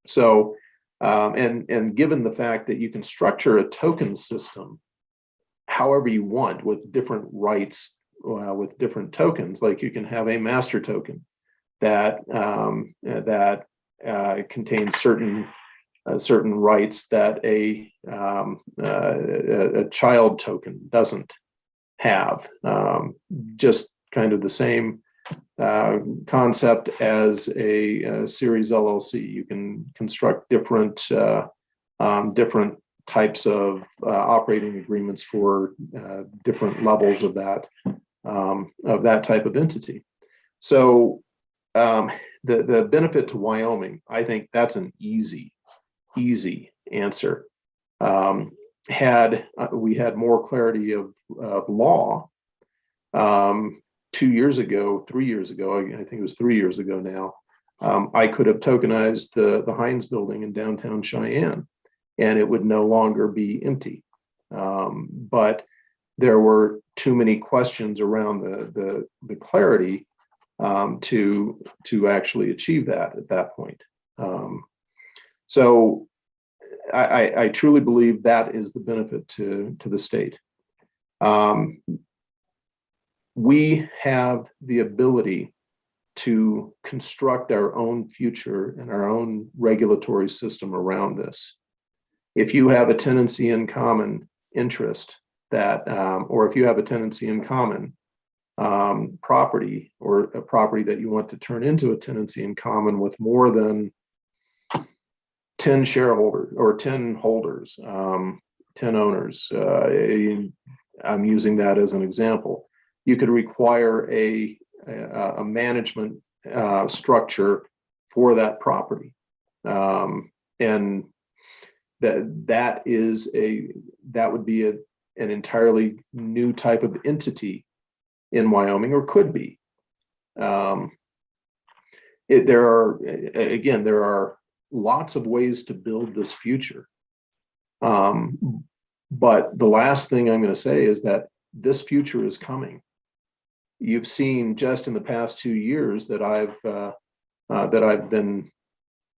So and given the fact that you can structure a token system however you want with different rights, with different tokens, like you can have a master token that contains certain rights that a child token doesn't have. Just kind of the same concept as a series LLC. You can construct different types of operating agreements for different levels of that type of entity. So the benefit to Wyoming, I think that's an easy answer. Had we had more clarity of law 2 years ago, 3 years ago, I think it was 3 years ago now, I could have tokenized the Heinz building in downtown Cheyenne, and it would no longer be empty. But there were too many questions around the clarity to actually achieve that at that point. So I truly believe that is the benefit to the state. We have the ability to construct our own future and our own regulatory system around this. If you have a tenancy in common interest that, or if you have a tenancy in common property, or a property that you want to turn into a tenancy in common with more than 10 shareholders or 10 holders, 10 owners, I'm using that as an example. You could require a management structure for that property, and that would be an entirely new type of entity in Wyoming, or could be. There are lots of ways to build this future, but the last thing I'm going to say is that this future is coming. You've seen just in the past 2 years that I've been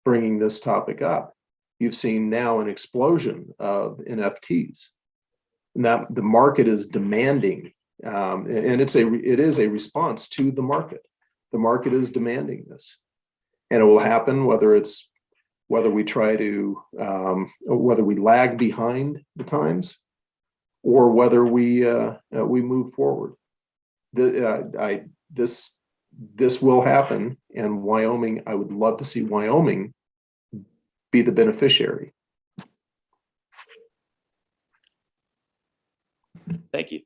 bringing this topic up. You've seen now an explosion of NFTs, and that the market is demanding, and it is a response to the market. The market is demanding this, and it will happen whether we try to whether we lag behind the times, or whether we move forward. This will happen, and Wyoming, I would love to see Wyoming be the beneficiary. Thank you.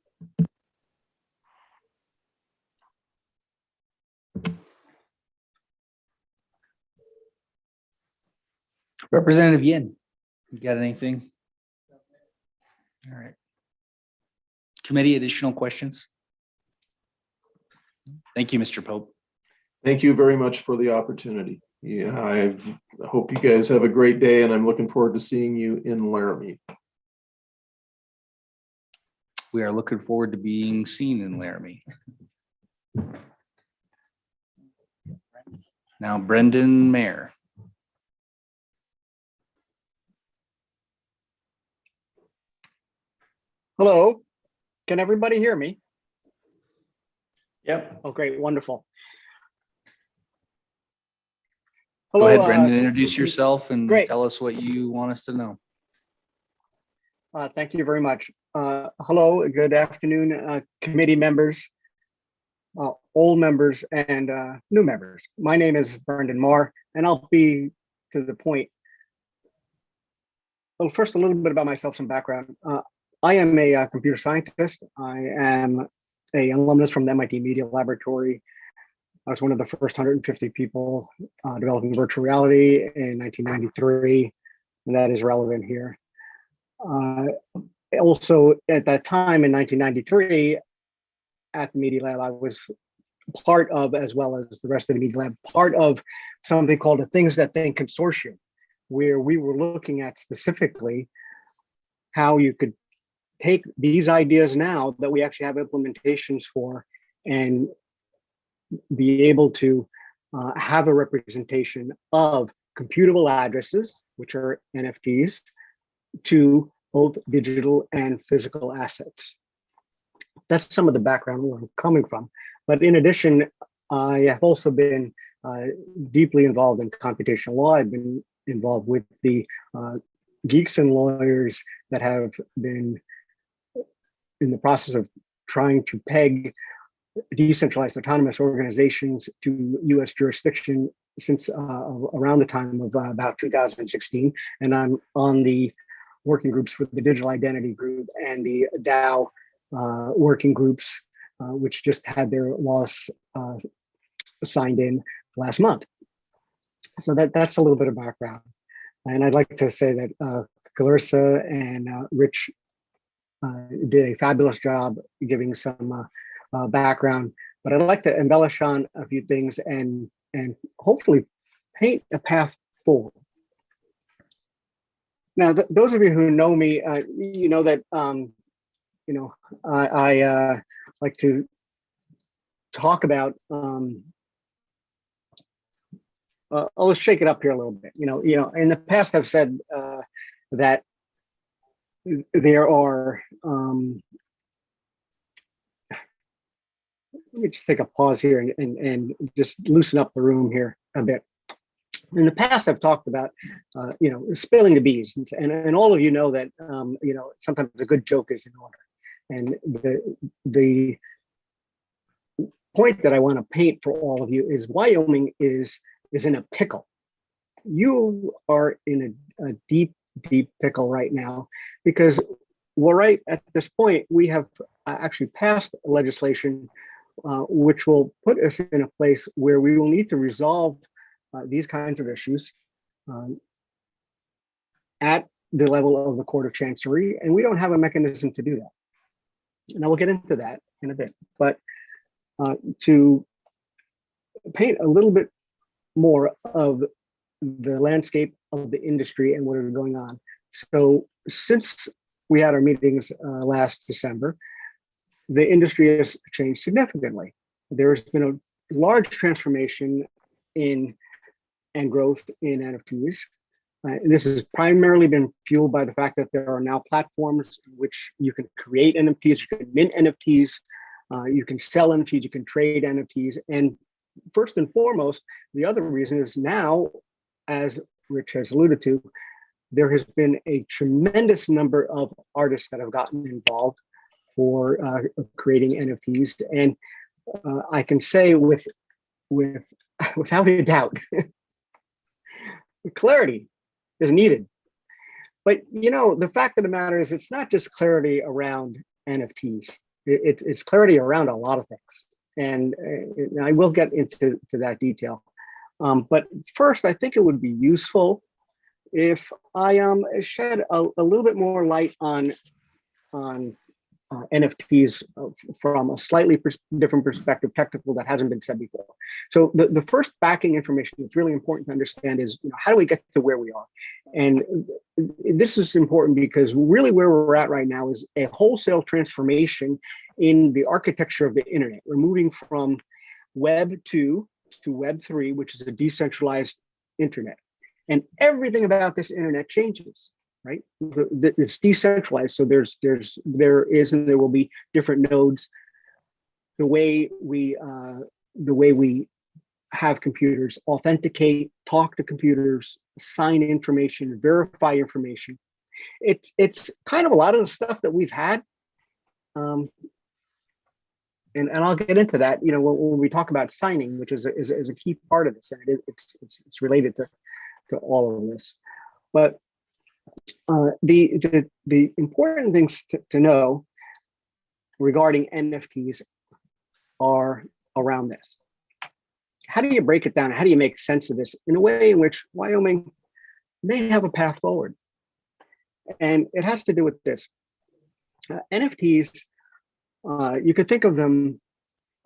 Representative Yin, you got anything? All right. Committee, additional questions? Thank you, Mr. Pope. Thank you very much for the opportunity. Yeah, I hope you guys have a great day, and I'm looking forward to seeing you in Laramie. We are looking forward to being seen in Laramie. Now, Brendan Mayer. Hello, can everybody hear me? Yep. Oh, great, wonderful. Go Hello, ahead, Brendan, introduce yourself and great. tell us what you want us to know. Thank you very much. Hello, good afternoon, committee members, old members and new members. My name is Brendan Marr, and I'll be to the point. Well, first, a little bit about myself, some background. I am a computer scientist. I am a alumnus from the MIT Media Laboratory. I was one of the first 150 people developing virtual reality in 1993, and that is relevant here. Also, at that time in 1993, at the Media Lab, I was part of, as well as the rest of the Media Lab, part of something called a Things That Think Consortium, where we were looking at specifically how you could take these ideas now that we actually have implementations for and be able to have a representation of computable addresses, which are NFTs, to both digital and physical assets. That's some of the background where I'm coming from. But in addition, I have also been deeply involved in computational law. I've been involved with the geeks and lawyers that have been in the process of trying to peg decentralized autonomous organizations to US jurisdiction since around the time of about 2016. And I'm on the working groups for the Digital Identity Group and the DAO working groups, which just had their laws signed in last month. So that's a little bit of background. And I'd like to say that Clarissa and Rich did a fabulous job giving some background, but I'd like to embellish on a few things and hopefully paint a path forward. Now, those of you who know me, you know that I like to talk about. I'll shake it up here a little bit. You know, in the past, I've said that there are. Let me just take a pause here and just loosen up the room here a bit. In the past, I've talked about, spilling the beans, and all of you know that, sometimes a good joke is in order. And the point that I want to paint for all of you is Wyoming is in a pickle. You are in a deep, deep pickle right now, because we're right at this point, we have actually passed legislation which will put us in a place where we will need to resolve these kinds of issues at the level of the Court of Chancery, and we don't have a mechanism to do that. And I will get into that in a bit, but to paint a little bit more of the landscape of the industry and what is going on. So since we had our meetings last December, the industry has changed significantly. There's been a large transformation in and growth in NFTs. This has primarily been fueled by the fact that there are now platforms in which you can create NFTs, you can mint NFTs, you can sell NFTs, you can trade NFTs. And first and foremost, the other reason is now, as Rich has alluded to, there has been a tremendous number of artists that have gotten involved for creating NFTs. And I can say without a doubt, clarity is needed. But the fact of the matter is, it's not just clarity around NFTs. It's clarity around a lot of things. And I will get into that detail. But first, I think it would be useful if I shed a little bit more light on NFTs from a slightly different perspective, technical, that hasn't been said before. So the first backing information that's really important to understand is, how do we get to where we are? And this is important because really where we're at right now is a wholesale transformation in the architecture of the internet. We're moving from Web 2 to Web 3, which is a decentralized internet. And everything about this internet changes. Right, it's decentralized, so there is and there will be different nodes. The way we have computers authenticate, talk to computers, sign information, verify information. It's kind of a lot of the stuff that we've had, and I'll get into that. When we talk about signing, which is a key part of this, and it's related to all of this, but. The important things to know regarding NFTs are around this. How do you break it down? How do you make sense of this in a way in which Wyoming may have a path forward? And it has to do with this. NFTs, you could think of them,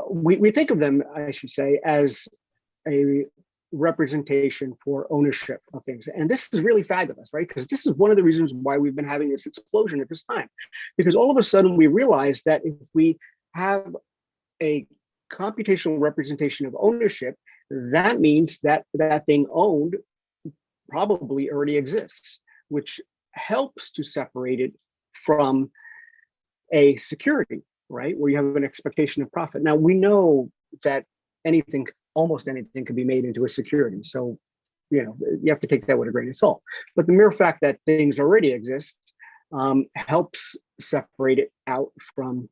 we think of them, I should say, as a representation for ownership of things. And this is really fabulous, right? Because this is one of the reasons why we've been having this explosion at this time. Because all of a sudden we realize that if we have a computational representation of ownership, that means that that thing owned probably already exists, which helps to separate it from a security, right? Where you have an expectation of profit. Now, we know that almost anything can be made into a security. So, you have to take that with a grain of salt. But the mere fact that things already exist helps separate it out from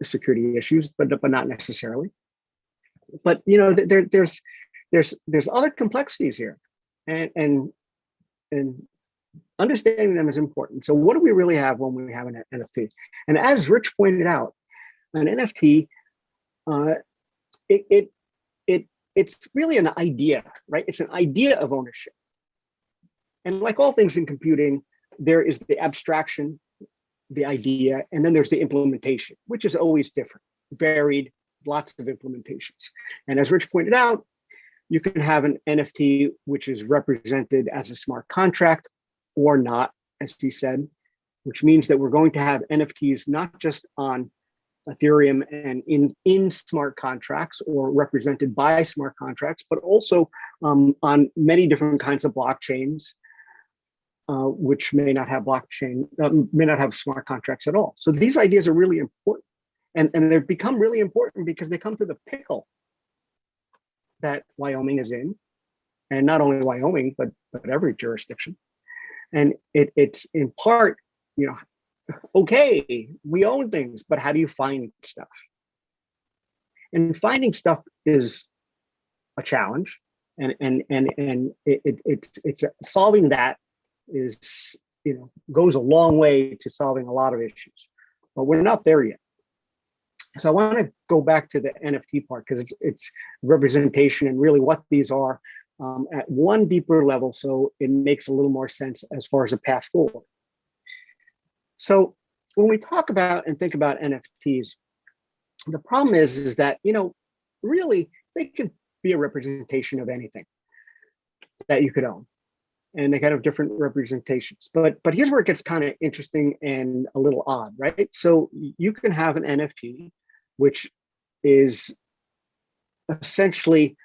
security issues, but not necessarily. But there's other complexities here, and understanding them is important. So, what do we really have when we have an NFT? And as Rich pointed out, an NFT, it's really an idea, right? It's an idea of ownership. And like all things in computing, there is the abstraction, the idea, and then there's the implementation, which is always different, varied, lots of implementations. And as Rich pointed out, you can have an NFT which is represented as a smart contract or not, as he said, which means that we're going to have NFTs not just on Ethereum and in smart contracts or represented by smart contracts, but also on many different kinds of blockchains, which may not have smart contracts at all. So these ideas are really important, and they've become really important because they come to the pickle that Wyoming is in, and not only Wyoming, but every jurisdiction. And it's in part, okay, we own things, but how do you find stuff? And finding stuff is a challenge, and it's solving that is goes a long way to solving a lot of issues, but we're not there yet. So I want to go back to the NFT part because it's representation and really what these are at one deeper level, so it makes a little more sense as far as a path forward. So when we talk about and think about NFTs, the problem is that, really they can be a representation of anything that you could own, and they can have different representations. But here's where it gets kind of interesting and a little odd, right? So you can have an NFT, which is essentially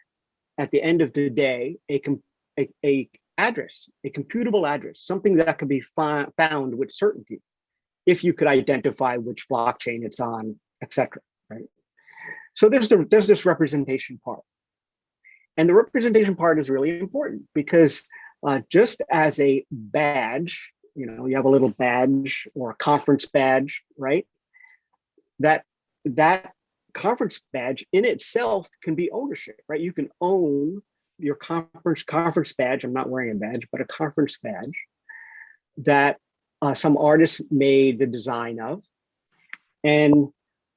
at the end of the day, a address, a computable address, something that can be found with certainty if you could identify which blockchain it's on, etc. Right? So there's this representation part, and the representation part is really important because just as a badge, you have a little badge or a conference badge, right? That conference badge in itself can be ownership, right? You can own your conference badge. I'm not wearing a badge, but a conference badge that some artist made the design of, and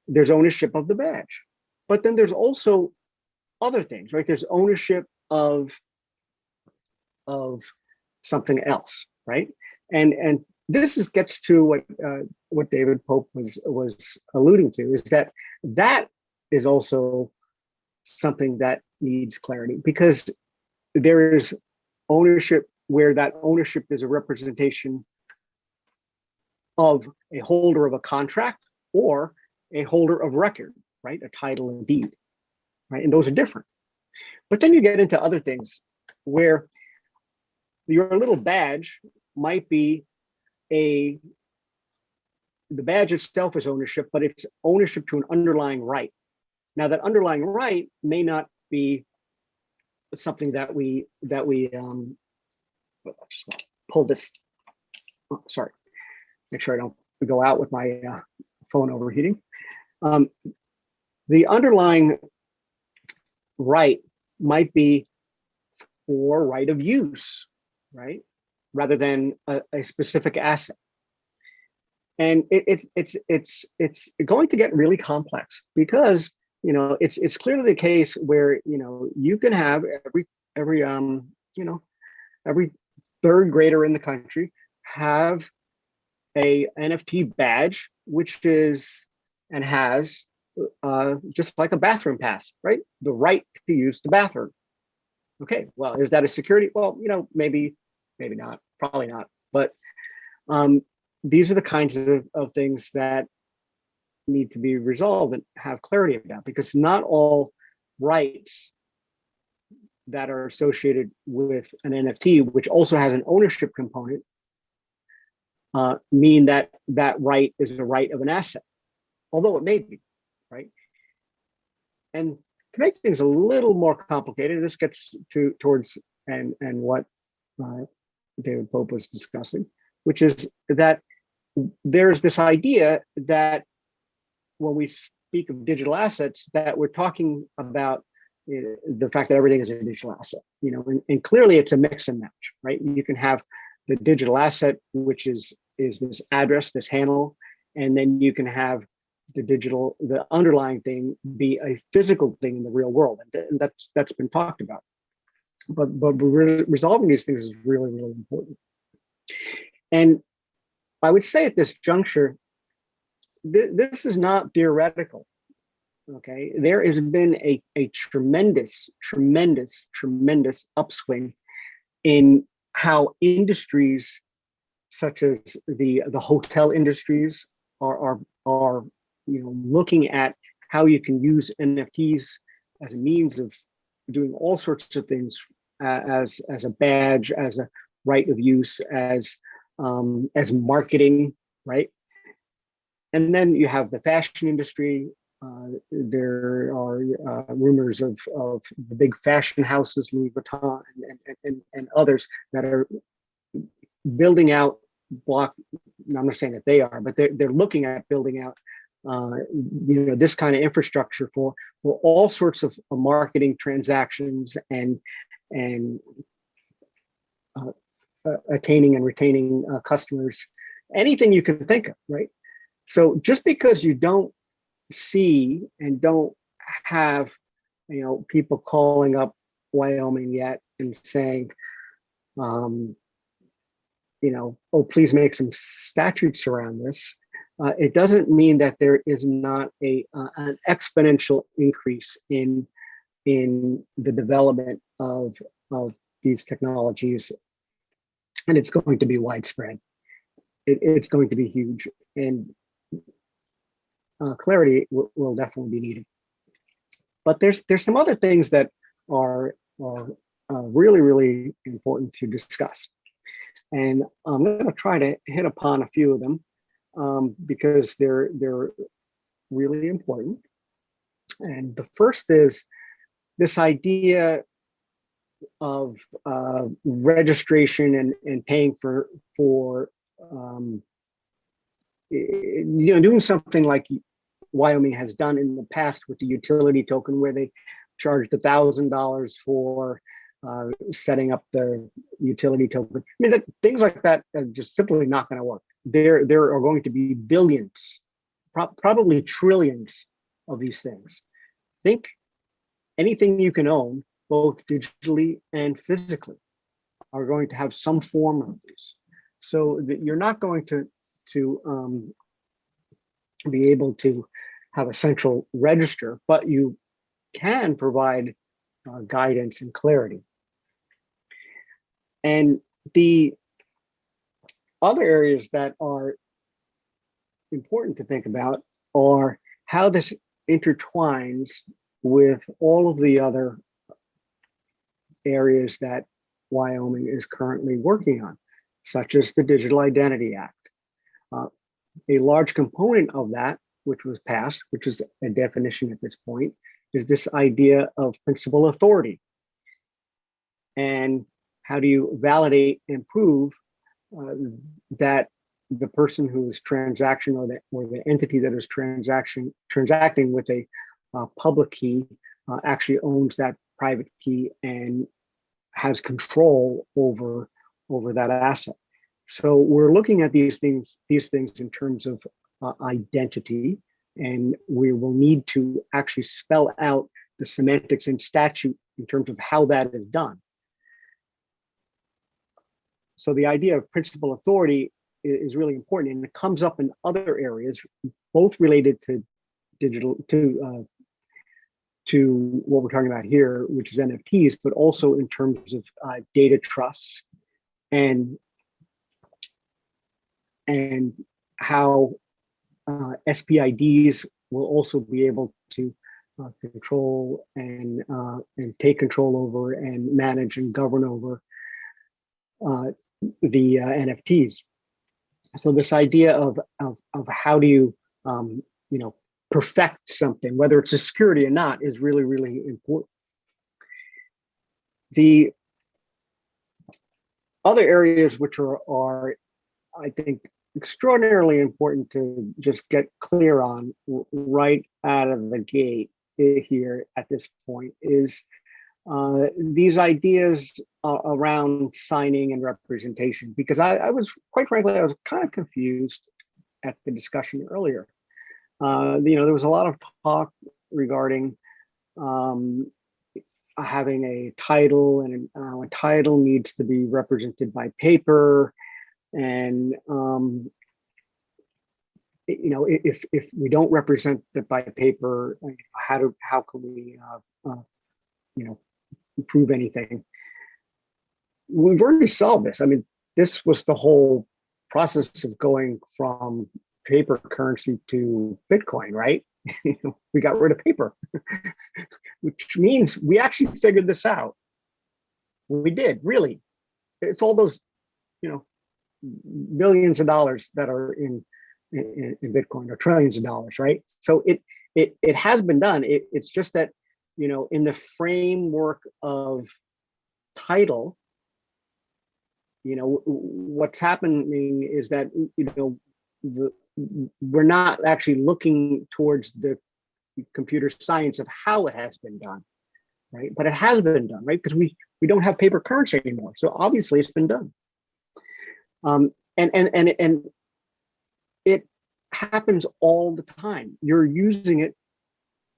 there's ownership of the badge. But then there's also other things, right? There's ownership of something else, right? And this gets to what David Pope was alluding to, is that is also something that needs clarity, because there is ownership where that ownership is a representation of a holder of a contract or a holder of record, right? A title and deed, right? And those are different. But then you get into other things where your little badge might be the badge itself is ownership, but it's ownership to an underlying right. Now that underlying right may not be something that we pull this, sorry, make sure I don't go out with my phone overheating. The underlying right might be for right of use, right? Rather than a specific asset. And it's going to get really complex, because it's clearly the case where you can have every third grader in the country have a NFT badge, which is and has just like a bathroom pass, right? The right to use the bathroom. Okay, well, is that a security? Well, maybe not, probably not. But these are the kinds of things that need to be resolved and have clarity about, because not all rights that are associated with an NFT, which also has an ownership component, mean that that right is the right of an asset, although it may be, right? And to make things a little more complicated, this gets towards and what David Pope was discussing, which is that there's this idea that when we speak of digital assets, that we're talking about the fact that everything is a digital asset, and clearly it's a mix and match, right? You can have the digital asset, which is this address, this handle, and then you can have the underlying thing be a physical thing in the real world, and that's been talked about. But resolving these things is really, really important. And I would say at this juncture, this is not theoretical. Okay, there has been a tremendous upswing in how industries such as the hotel industries are looking at how you can use NFTs as a means of doing all sorts of things, as a badge, as a right of use, as marketing, right? And then you have the fashion industry. There are rumors of the big fashion houses, Louis Vuitton and others, that are building out I'm not saying that they are, but they're looking at building out this kind of infrastructure for all sorts of marketing transactions and attaining and retaining customers, anything you can think of, right? So just because you don't see and don't have people calling up Wyoming yet and saying, oh, please make some statutes around this, it doesn't mean that there is not an exponential increase in the development of these technologies, and it's going to be widespread. It's going to be huge, and clarity will definitely be needed. But there's some other things that are really, really important to discuss, and I'm going to try to hit upon a few of them because they're really important. And the first is this idea of registration and paying for doing something like Wyoming has done in the past with the utility token, where they charged $1,000 for setting up the utility token. I mean, things like that are just simply not going to work. There are going to be billions, probably trillions of these things. Think anything you can own, both digitally and physically. are going to have some form of these. So that you're not going to be able to have a central register, but you can provide guidance and clarity. And the other areas that are important to think about are how this intertwines with all of the other areas that Wyoming is currently working on, such as the Digital Identity Act. A large component of that, which was passed, which is a definition at this point, is this idea of principal authority. And how do you validate and prove that the person who is transaction or the entity that is transacting with a public key actually owns that private key and has control over that asset. So we're looking at these things in terms of identity, and we will need to actually spell out the semantics in statute in terms of how that is done. So the idea of principal authority is really important, and it comes up in other areas, both related to digital, to what we're talking about here, which is NFTs, but also in terms of data trusts and how SPIDs will also be able to control and take control over and manage and govern over the NFTs. So this idea of how do you perfect something, whether it's a security or not, is really, really important. The other areas which are I think extraordinarily important to just get clear on right out of the gate here at this point is these ideas around signing and representation, because I was, quite frankly, I was kind of confused at the discussion earlier. There was a lot of talk regarding having a title, and a title needs to be represented by paper. And if we don't represent it by paper, how can we prove anything? We've already solved this. I mean, this was the whole process of going from paper currency to Bitcoin, right? We got rid of paper, which means we actually figured this out. We did, really. It's all those, millions of dollars that are in Bitcoin, or trillions of dollars, right? So it has been done. It's just that, in the framework of title, what's happening is that, we're not actually looking towards the computer science of how it has been done, right? But it has been done, right? Because we don't have paper currency anymore. So obviously it's been done. And it happens all the time. You're using it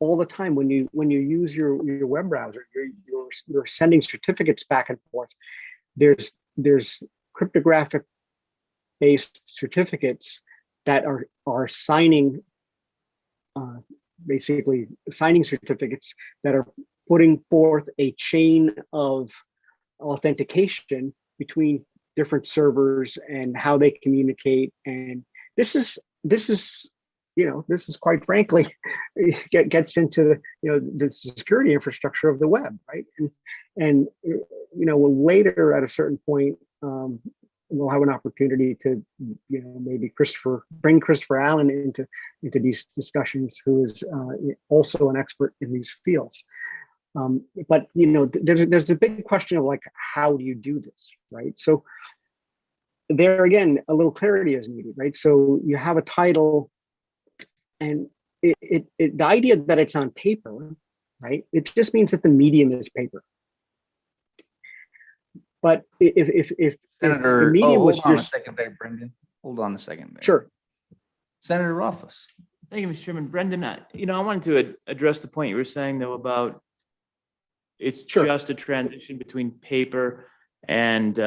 all the time when you use your web browser. You're sending certificates back and forth. There's cryptographic based certificates that are signing, basically signing certificates that are putting forth a chain of authentication between different servers and how they communicate. And this is quite frankly, gets into the security infrastructure of the web, right? And later at a certain point, we'll have an opportunity to, maybe bring Christopher Allen into these discussions, who is also an expert in these fields. But there's a big question of like, how do you do this, right? So there again, a little clarity is needed, right? So you have a title, and the idea that it's on paper, right? It just means that the medium is paper. But if Senator, the medium was hold on just a second there, Brendan. Hold on a second there. Sure. Senator Ruffus. Thank you, Mr. Chairman. Brendan, I wanted to address the point you were saying, though, about it's Sure. just a transition between paper and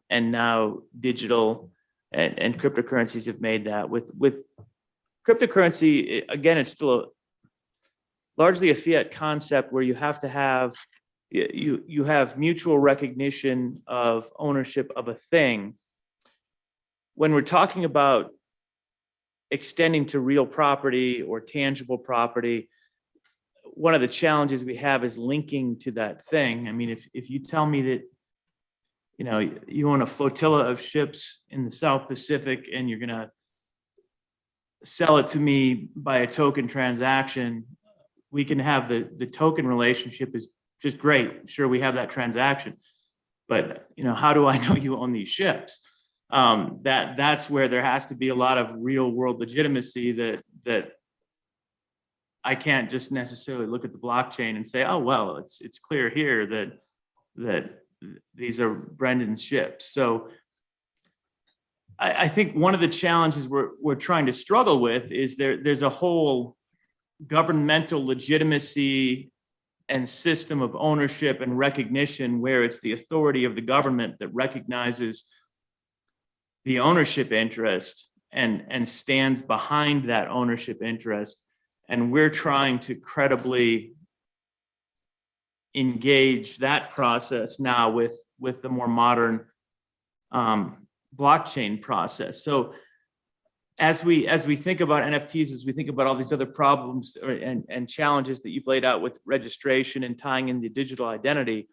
now digital and cryptocurrencies have made that. With cryptocurrency, again, it's still largely a fiat concept where you have to have you have mutual recognition of ownership of a thing. When we're talking about extending to real property or tangible property, one of the challenges we have is linking to that thing. I mean, if you tell me that, you know, you own a flotilla of ships in the South Pacific and you're going to sell it to me by a token transaction, we can have the token relationship is just great. Sure, we have that transaction, but you know, how do I know you own these ships? That's where there has to be a lot of real world legitimacy that I can't just necessarily look at the blockchain and say, oh, well, it's clear here that these are Brendan's ships. So I think one of the challenges we're trying to struggle with is there's a whole governmental legitimacy and system of ownership and recognition where it's the authority of the government that recognizes the ownership interest and stands behind that ownership interest. And we're trying to credibly engage that process now with the more modern blockchain process. So as we think about NFTs, as we think about all these other problems and challenges that you've laid out with registration and tying in the digital identity,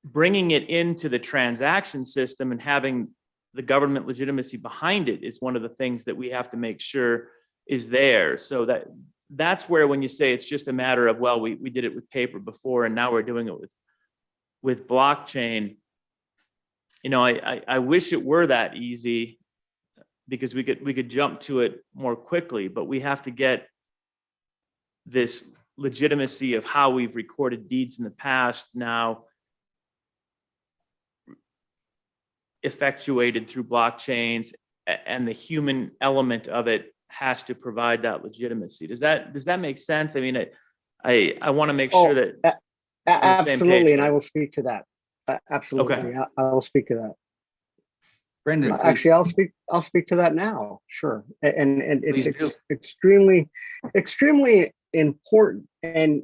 bringing it into the transaction system and having the government legitimacy behind it is one of the things that we have to make sure is there. So that's where, when you say it's just a matter of, well, we did it with paper before and now we're doing it with blockchain. You know, I wish it were that easy, because we could jump to it more quickly, but we have to get this legitimacy of how we've recorded deeds in the past now effectuated through blockchains, and the human element of it has to provide that legitimacy. Does that make sense? I mean, I want to make sure that absolutely, and I will speak to that. Absolutely, Okay. I will speak to that. Brendan, Actually, I'll speak to that now. Sure, and it's Please do. extremely important. And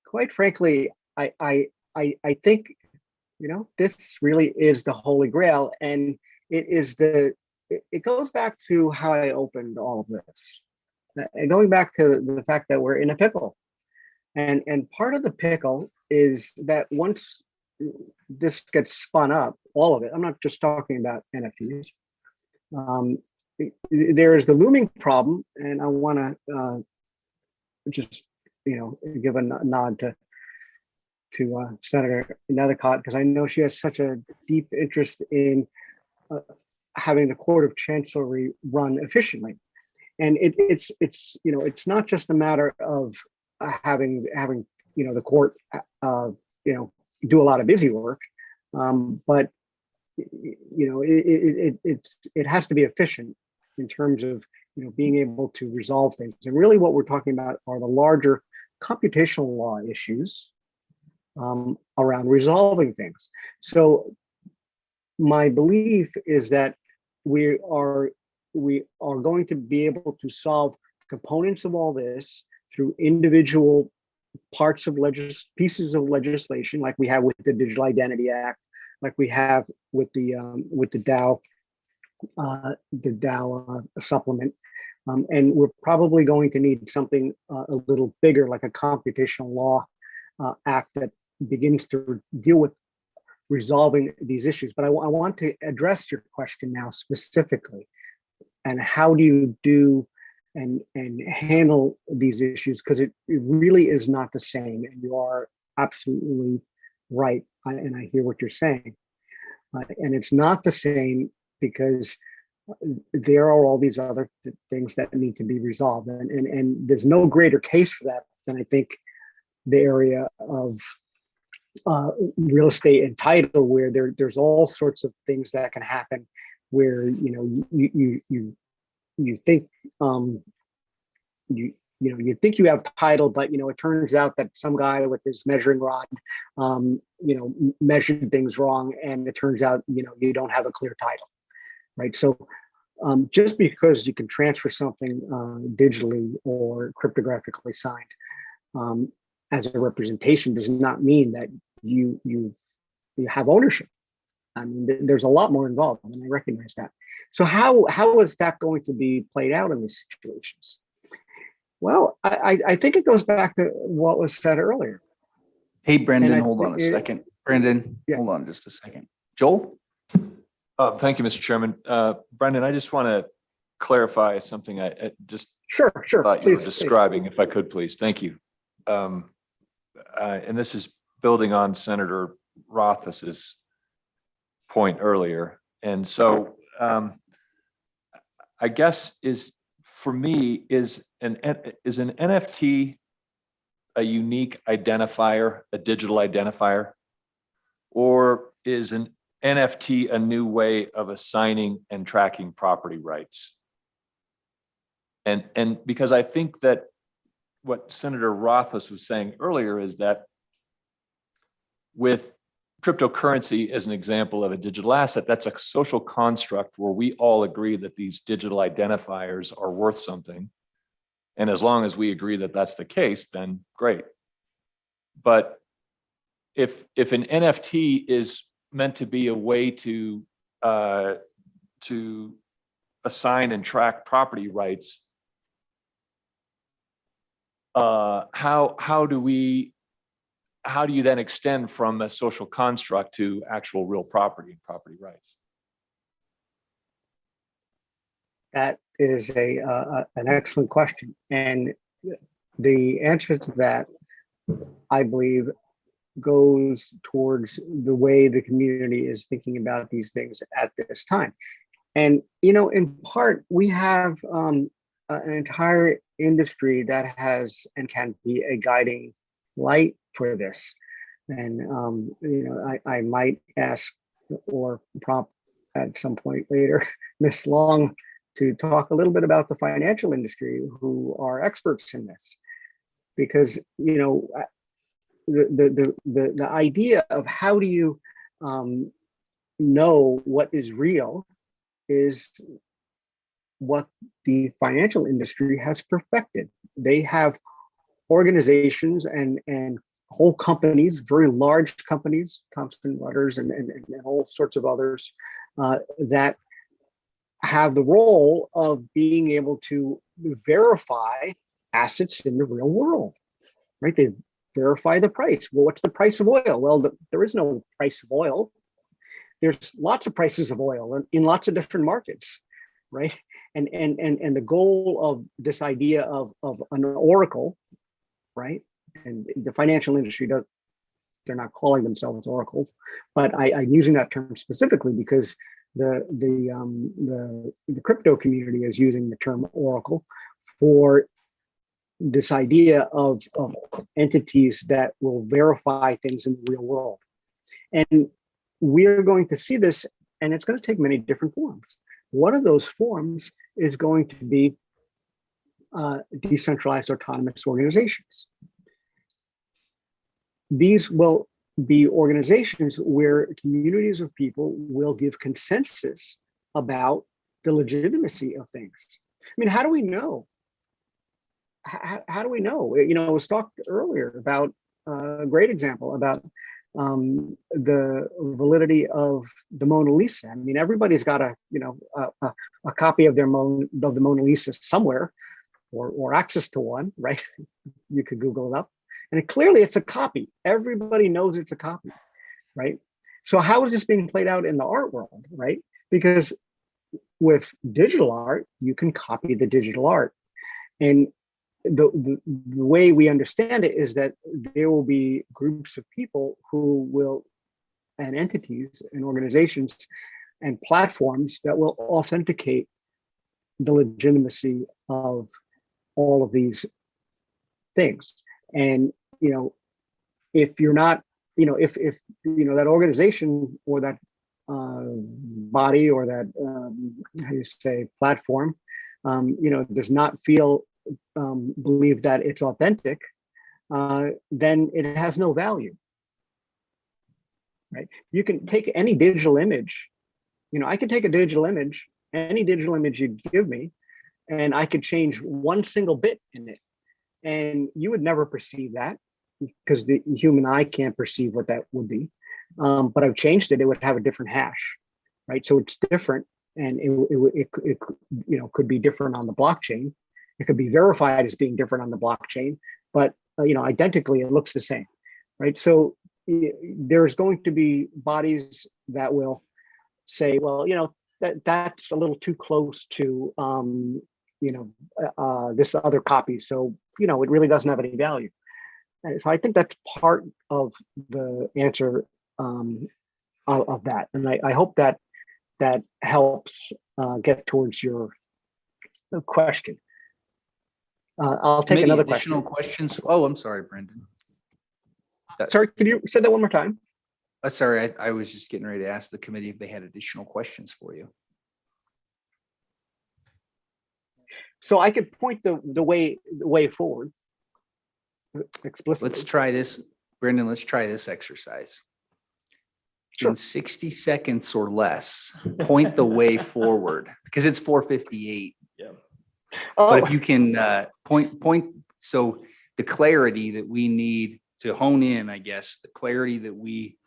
quite frankly, I think, you know, this really is the holy grail, and it goes back to how I opened all of this, and going back to the fact that we're in a pickle, and part of the pickle is that once this gets spun up, all of it, I'm not just talking about NFTs, there is the looming problem, and I want to just, you know, give a nod to Senator Nethercott, because I know she has such a deep interest in having the Court of Chancery run efficiently. And it's you know, it's not just a matter of having you know, the court you know, do a lot of busy work, but you know, it has to be efficient in terms of, you know, being able to resolve things. And really what we're talking about are the larger computational law issues around resolving things. So my belief is that we are going to be able to solve components of all this through individual parts of pieces of legislation, like we have with the Digital Identity Act, like we have with the DAO supplement, and we're probably going to need something a little bigger, like a computational law act that begins to deal with resolving these issues. But I want to address your question now specifically, and how do you do and handle these issues, because it really is not the same, and you are absolutely right, and I hear what you're saying, and it's not the same because there are all these other things that need to be resolved, and there's no greater case for that than, I think, the area of real estate and title, where there's all sorts of things that can happen where, you know, you think you think you have title, but it turns out that some guy with his measuring rod, measured things wrong, and it turns out you don't have a clear title, right? So just because you can transfer something digitally or cryptographically signed as a representation does not mean that you have ownership. I mean, there's a lot more involved, and I recognize that. So how is that going to be played out in these situations? Well, I think it goes back to what was said earlier. Hey, Brendan, And hold on a second. Brendan, Yeah. hold on just a second. Joel? Thank you, Mr. Chairman. Brendan, I just want to clarify something I just Sure. thought you were Please. describing, if I could, please. Thank you. And this is building on Senator Rothfuss's point earlier. And so I guess for me, is an NFT a unique identifier, a digital identifier? Or is an NFT a new way of assigning and tracking property rights? And because I think that what Senator Rothfuss was saying earlier is that with cryptocurrency as an example of a digital asset, that's a social construct where we all agree that these digital identifiers are worth something. And as long as we agree that that's the case, then great. But if an NFT is meant to be a way to assign and track property rights, how do you then extend from a social construct to actual real property and property rights? That is an excellent question, and the answer to that, I believe, goes towards the way the community is thinking about these things at this time. And in part, we have an entire industry that has and can be a guiding light for this. And I might ask or prompt at some point later Ms. Long to talk a little bit about the financial industry, who are experts in this, because the idea of how do you know what is real is what the financial industry has perfected. They have organizations and whole companies, very large companies, Thomson Reuters and all sorts of others, that have the role of being able to verify assets in the real world, right? They verify the price. Well, what's the price of oil? Well, there is no price of oil. There's lots of prices of oil in lots of different markets, right? And the goal of this idea of an oracle, right? And the financial industry they're not calling themselves oracles, but I'm using that term specifically because the crypto community is using the term oracle for this idea of entities that will verify things in the real world. And we're going to see this, and it's going to take many different forms. One of those forms is going to be decentralized autonomous organizations. These will be organizations where communities of people will give consensus about the legitimacy of things. I mean, how do we know? How do we know? It was talked earlier about a great example about the validity of the Mona Lisa. I mean, everybody's got a copy of the Mona Lisa somewhere, or access to one, right? You could Google it up. And clearly it's a copy. Everybody knows it's a copy, right? So how is this being played out in the art world, right? Because with digital art, you can copy the digital art. And the way we understand it is that there will be groups of people who will, and entities and organizations and platforms that will authenticate the legitimacy of all of these things. And if you're not, if that organization or that body or that how you say platform, does not feel believe that it's authentic, then it has no value. Right? You can take any digital image. I can take a digital image, any digital image you give me, and I could change one single bit in it, and you would never perceive that because the human eye can't perceive what that would be. But I've changed it; it would have a different hash, right? So it's different, and it could be different on the blockchain. It could be verified as being different on the blockchain, but identically it looks the same, right? So there's going to be bodies that will say, well, that's a little too close to this other copy, so it really doesn't have any value. And so I think that's part of the answer of that, and I hope that helps get towards your question. I'll take Committee, another additional question. questions. Oh, I'm sorry, Brendan. Sorry, could you say that one more time? Sorry, I was just getting ready to ask the committee if they had additional questions for you. So I could point the way forward explicitly. Let's try this, Brendan. Let's try this exercise. Sure. In 60 seconds or less, point the way forward because it's 4:58. Yeah. But if you can point, so the clarity that we need to hone in, I guess, the clarity that we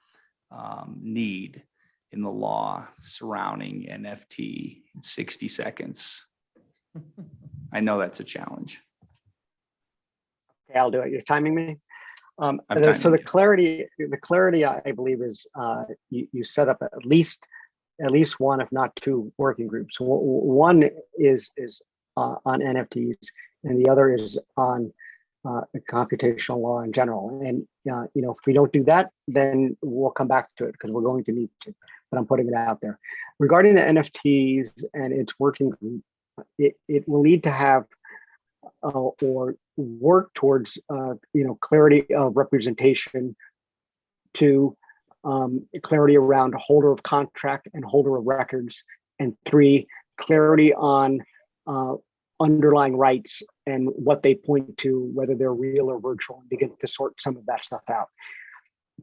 need in the law surrounding NFT in 60 seconds. I know that's a challenge. Okay, I'll do it. You're timing me. So timing the clarity, I believe, is you set up at least one, if not two, working groups. One is on NFTs, and the other is on computational law in general. And if we don't do that, then we'll come back to it because we're going to need to. But I'm putting it out there. Regarding the NFTs and its working group, it will need to have or work towards clarity of representation, to clarity around holder of contract and holder of records, and 3, clarity on underlying rights and what they point to, whether they're real or virtual, and begin to sort some of that stuff out.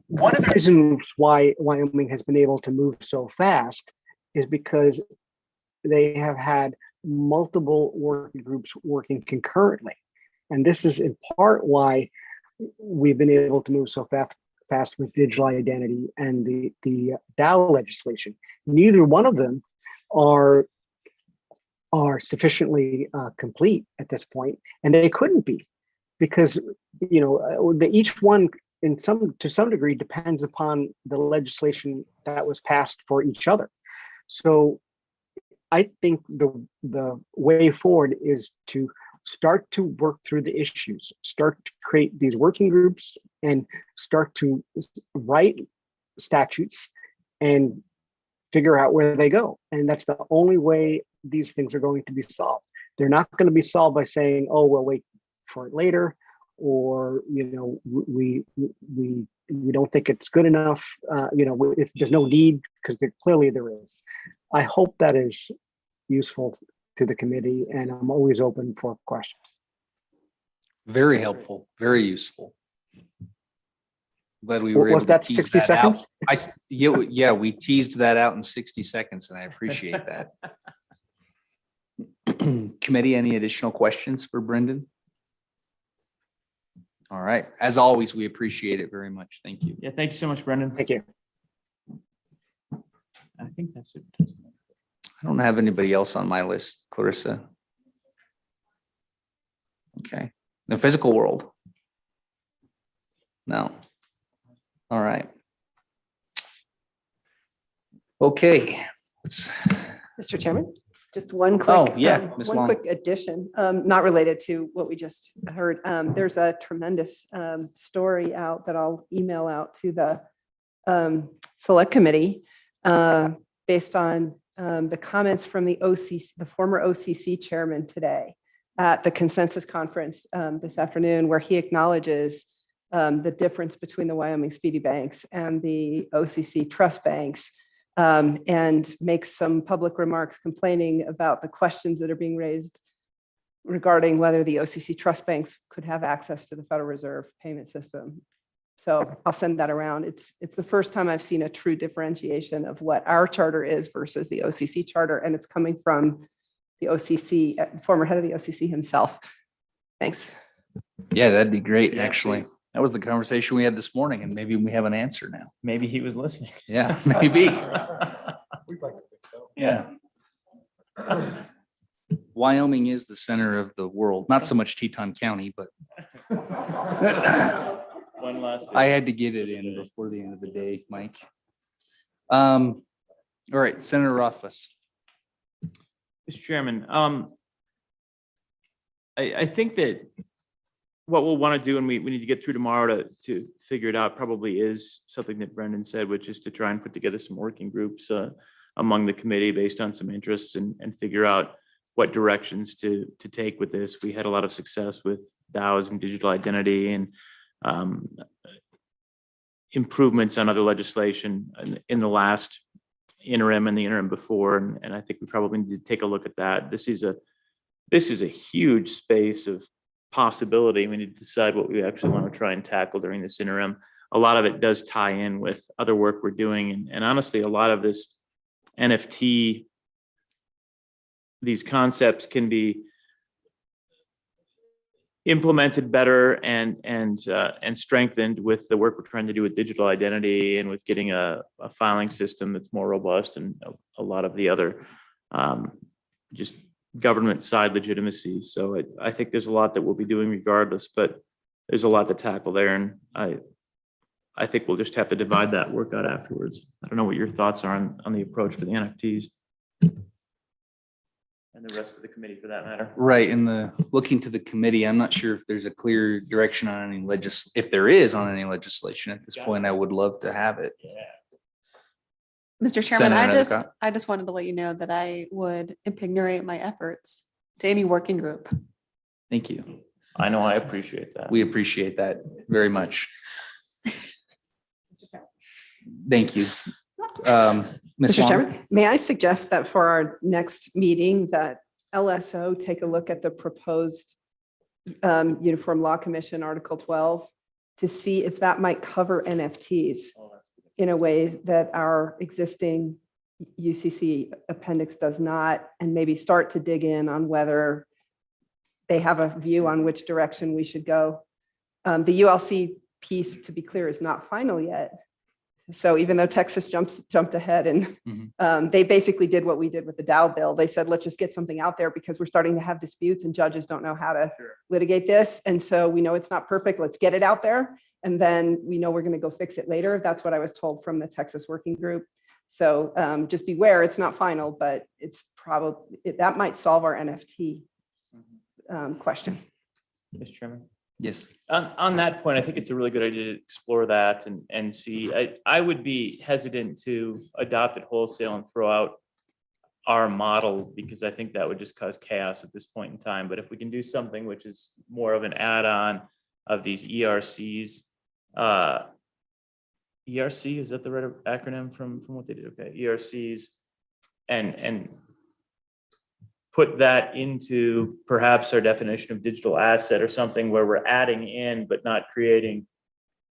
One of the reasons why Wyoming has been able to move so fast is because they have had multiple working groups working concurrently. And this is in part why we've been able to move so fast with digital identity and the DAO legislation. Neither one of them are sufficiently complete at this point, and they couldn't be, because each one to some degree depends upon the legislation that was passed for each other. So I think the way forward is to start to work through the issues, start to create these working groups, and start to write statutes and figure out where they go. And that's the only way these things are going to be solved. They're not going to be solved by saying, oh, we'll wait for it later, or we don't think it's good enough. If there's no need, because clearly there is. I hope that is useful to the committee, and I'm always open for questions. Very helpful, very useful. Glad we were able Was that to tease 60 that seconds? out. Yeah, we teased that out in 60 seconds, and I appreciate that. Committee, any additional questions for Brendan? All right. As always, we appreciate it very much. Thank you. Yeah, thank you so much, Brendan. Thank you. I think that's it. I don't have anybody else on my list, Clarissa. Okay. The physical world? No. All right. Okay. Mr. Chairman, just one quick, Oh, yeah, Ms. one Long. quick addition, not related to what we just heard. There's a tremendous story out that I'll email out to the select committee based on the comments from the former OCC chairman today at the consensus conference this afternoon, where he acknowledges the difference between the Wyoming Speedy Banks and the OCC trust banks, and makes some public remarks complaining about the questions that are being raised regarding whether the OCC trust banks could have access to the Federal Reserve payment system. So I'll send that around. It's the first time I've seen a true differentiation of what our charter is versus the OCC charter, and it's coming from the OCC, former head of the OCC himself. Thanks. Yeah, that'd be great, Yeah, actually. please. That was the conversation we had this morning, and maybe we have an answer now. Maybe he was listening. Yeah, maybe. We'd like to think so. Yeah. Wyoming is the center of the world, not so much Teton County, but One last. I had to get it in before the end of the day, Mike. All right, Senator Rothfuss. Mr. Chairman, I think that what we'll want to do, and we need to get through tomorrow to figure it out, probably is something that Brendan said, which is to try and put together some working groups among the committee based on some interests and figure out what directions to take with this. We had a lot of success with DAOs and digital identity and improvements on other legislation in the last interim and the interim before, and I think we probably need to take a look at that. This is a huge space of possibility. We need to decide what we actually want to try and tackle during this interim. A lot of it does tie in with other work we're doing, and honestly, a lot of this NFT, these concepts can be implemented better and strengthened with the work we're trying to do with digital identity and with getting a filing system that's more robust and a lot of the other just government side legitimacy. So I think there's a lot that we'll be doing regardless, but there's a lot to tackle there, and I think we'll just have to divide that work out afterwards. I don't know what your thoughts are on the approach for the NFTs. And the rest of the committee for that matter. Right, in looking to the committee, I'm not sure if there's a clear direction on any if there is on any legislation at this point. I would love to have it. Mr. Chairman, Senator Endicott. I just wanted to let you know that I would impignorate my efforts to any working group. Thank you. I know, I appreciate that. We appreciate that very much. Thank you. Ms. Mr. Long? Chairman, may I suggest that for our next meeting that LSO take a look at the proposed Uniform Law Commission Article 12 to see if that might cover NFTs in a way that our existing UCC appendix does not, and maybe start to dig in on whether they have a view on which direction we should go. The ULC piece, to be clear, is not final yet. So even though Texas jumped ahead and they basically did what we did with the Dow bill. They said, let's just get something out there because we're starting to have disputes and judges don't know how to litigate this. And so we know it's not perfect. Let's get it out there. And then we know we're going to go fix it later. That's what I was told from the Texas working group. So just beware, it's not final, but it's probably, that might solve our NFT question. Mr. Chairman. Yes. On that point, I think it's a really good idea to explore that and see. I would be hesitant to adopt it wholesale and throw out our model because I think that would just cause chaos at this point in time. But if we can do something which is more of an add-on of these ERCs, ERC, is that the right acronym from what they did? Okay, ERCs, and put that into perhaps our definition of digital asset or something where we're adding in, but not creating,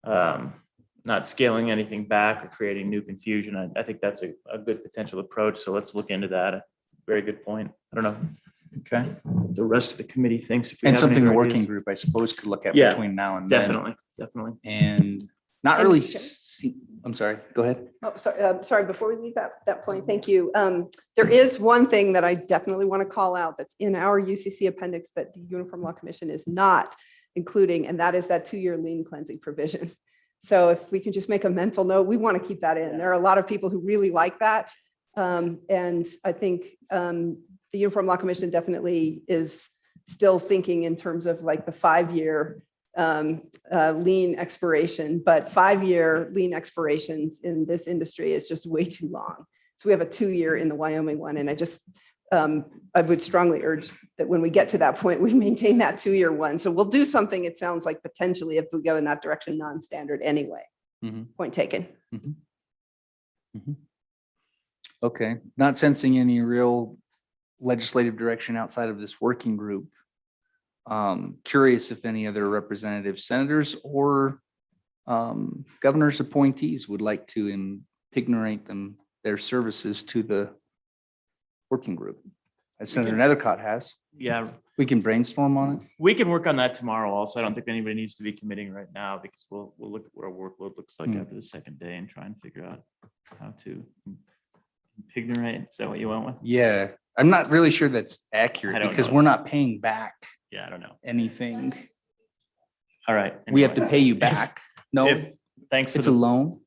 not scaling anything back or creating new confusion. I think that's a good potential approach. So let's look into that. Very good point. I don't know. Okay. The rest of the committee thinks. If we And have something any the other working ideas. group, I suppose, could look at Yeah, between now and then. Definitely. And not And really, Mr. I'm sorry, go ahead. Oh, sorry, before we leave that point, thank you. There is one thing that I definitely want to call out that's in our UCC appendix that the Uniform Law Commission is not including, and that is that 2-year lien cleansing provision. So if we can just make a mental note, we want to keep that in. There are a lot of people who really like that. And I think the Uniform Law Commission definitely is still thinking in terms of like the 5-year lien expiration, but 5-year lien expirations in this industry is just way too long. So we have a 2-year in the Wyoming one. And I would strongly urge that when we get to that point, we maintain that 2-year one. So we'll do something, it sounds like potentially if we go in that direction, non-standard anyway. Point taken. Okay, not sensing any real legislative direction outside of this working group Curious if any other representative senators or governor's appointees would like to impigrate their services to the working group, as Senator Nethercott has. Yeah, We can brainstorm on it. we can work on that tomorrow also. I don't think anybody needs to be committing right now because we'll look at what our workload looks like after the second day and try and figure out how to pignurate. Is that what you went with? Yeah, I'm not really sure that's I accurate don't because know. we're not paying back Yeah, I don't know. anything. All right. We have to anyway. pay you back. No, If- Thanks for it's a the, loan.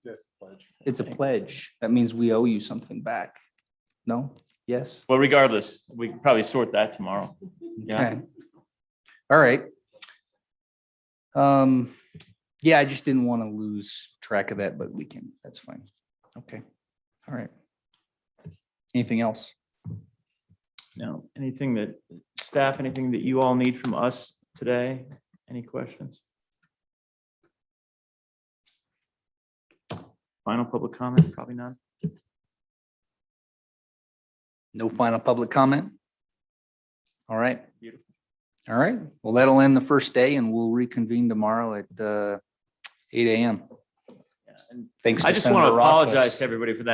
It's a pledge. That means we owe you something back. No? Yes? well, regardless, we can probably sort that tomorrow. Yeah. Okay. All right. Yeah, I just didn't want to lose track of that, but we can, that's fine. Okay. All right. Anything else? No, anything that staff, anything that you all need from us today? Any questions? Final public comment? Probably not. No final public comment? All right. Beautiful. All right. Well, that'll end the first day and we'll reconvene tomorrow at 8 a.m. Yeah, and Thanks I to just want to Senator apologize Rothfuss. to everybody for that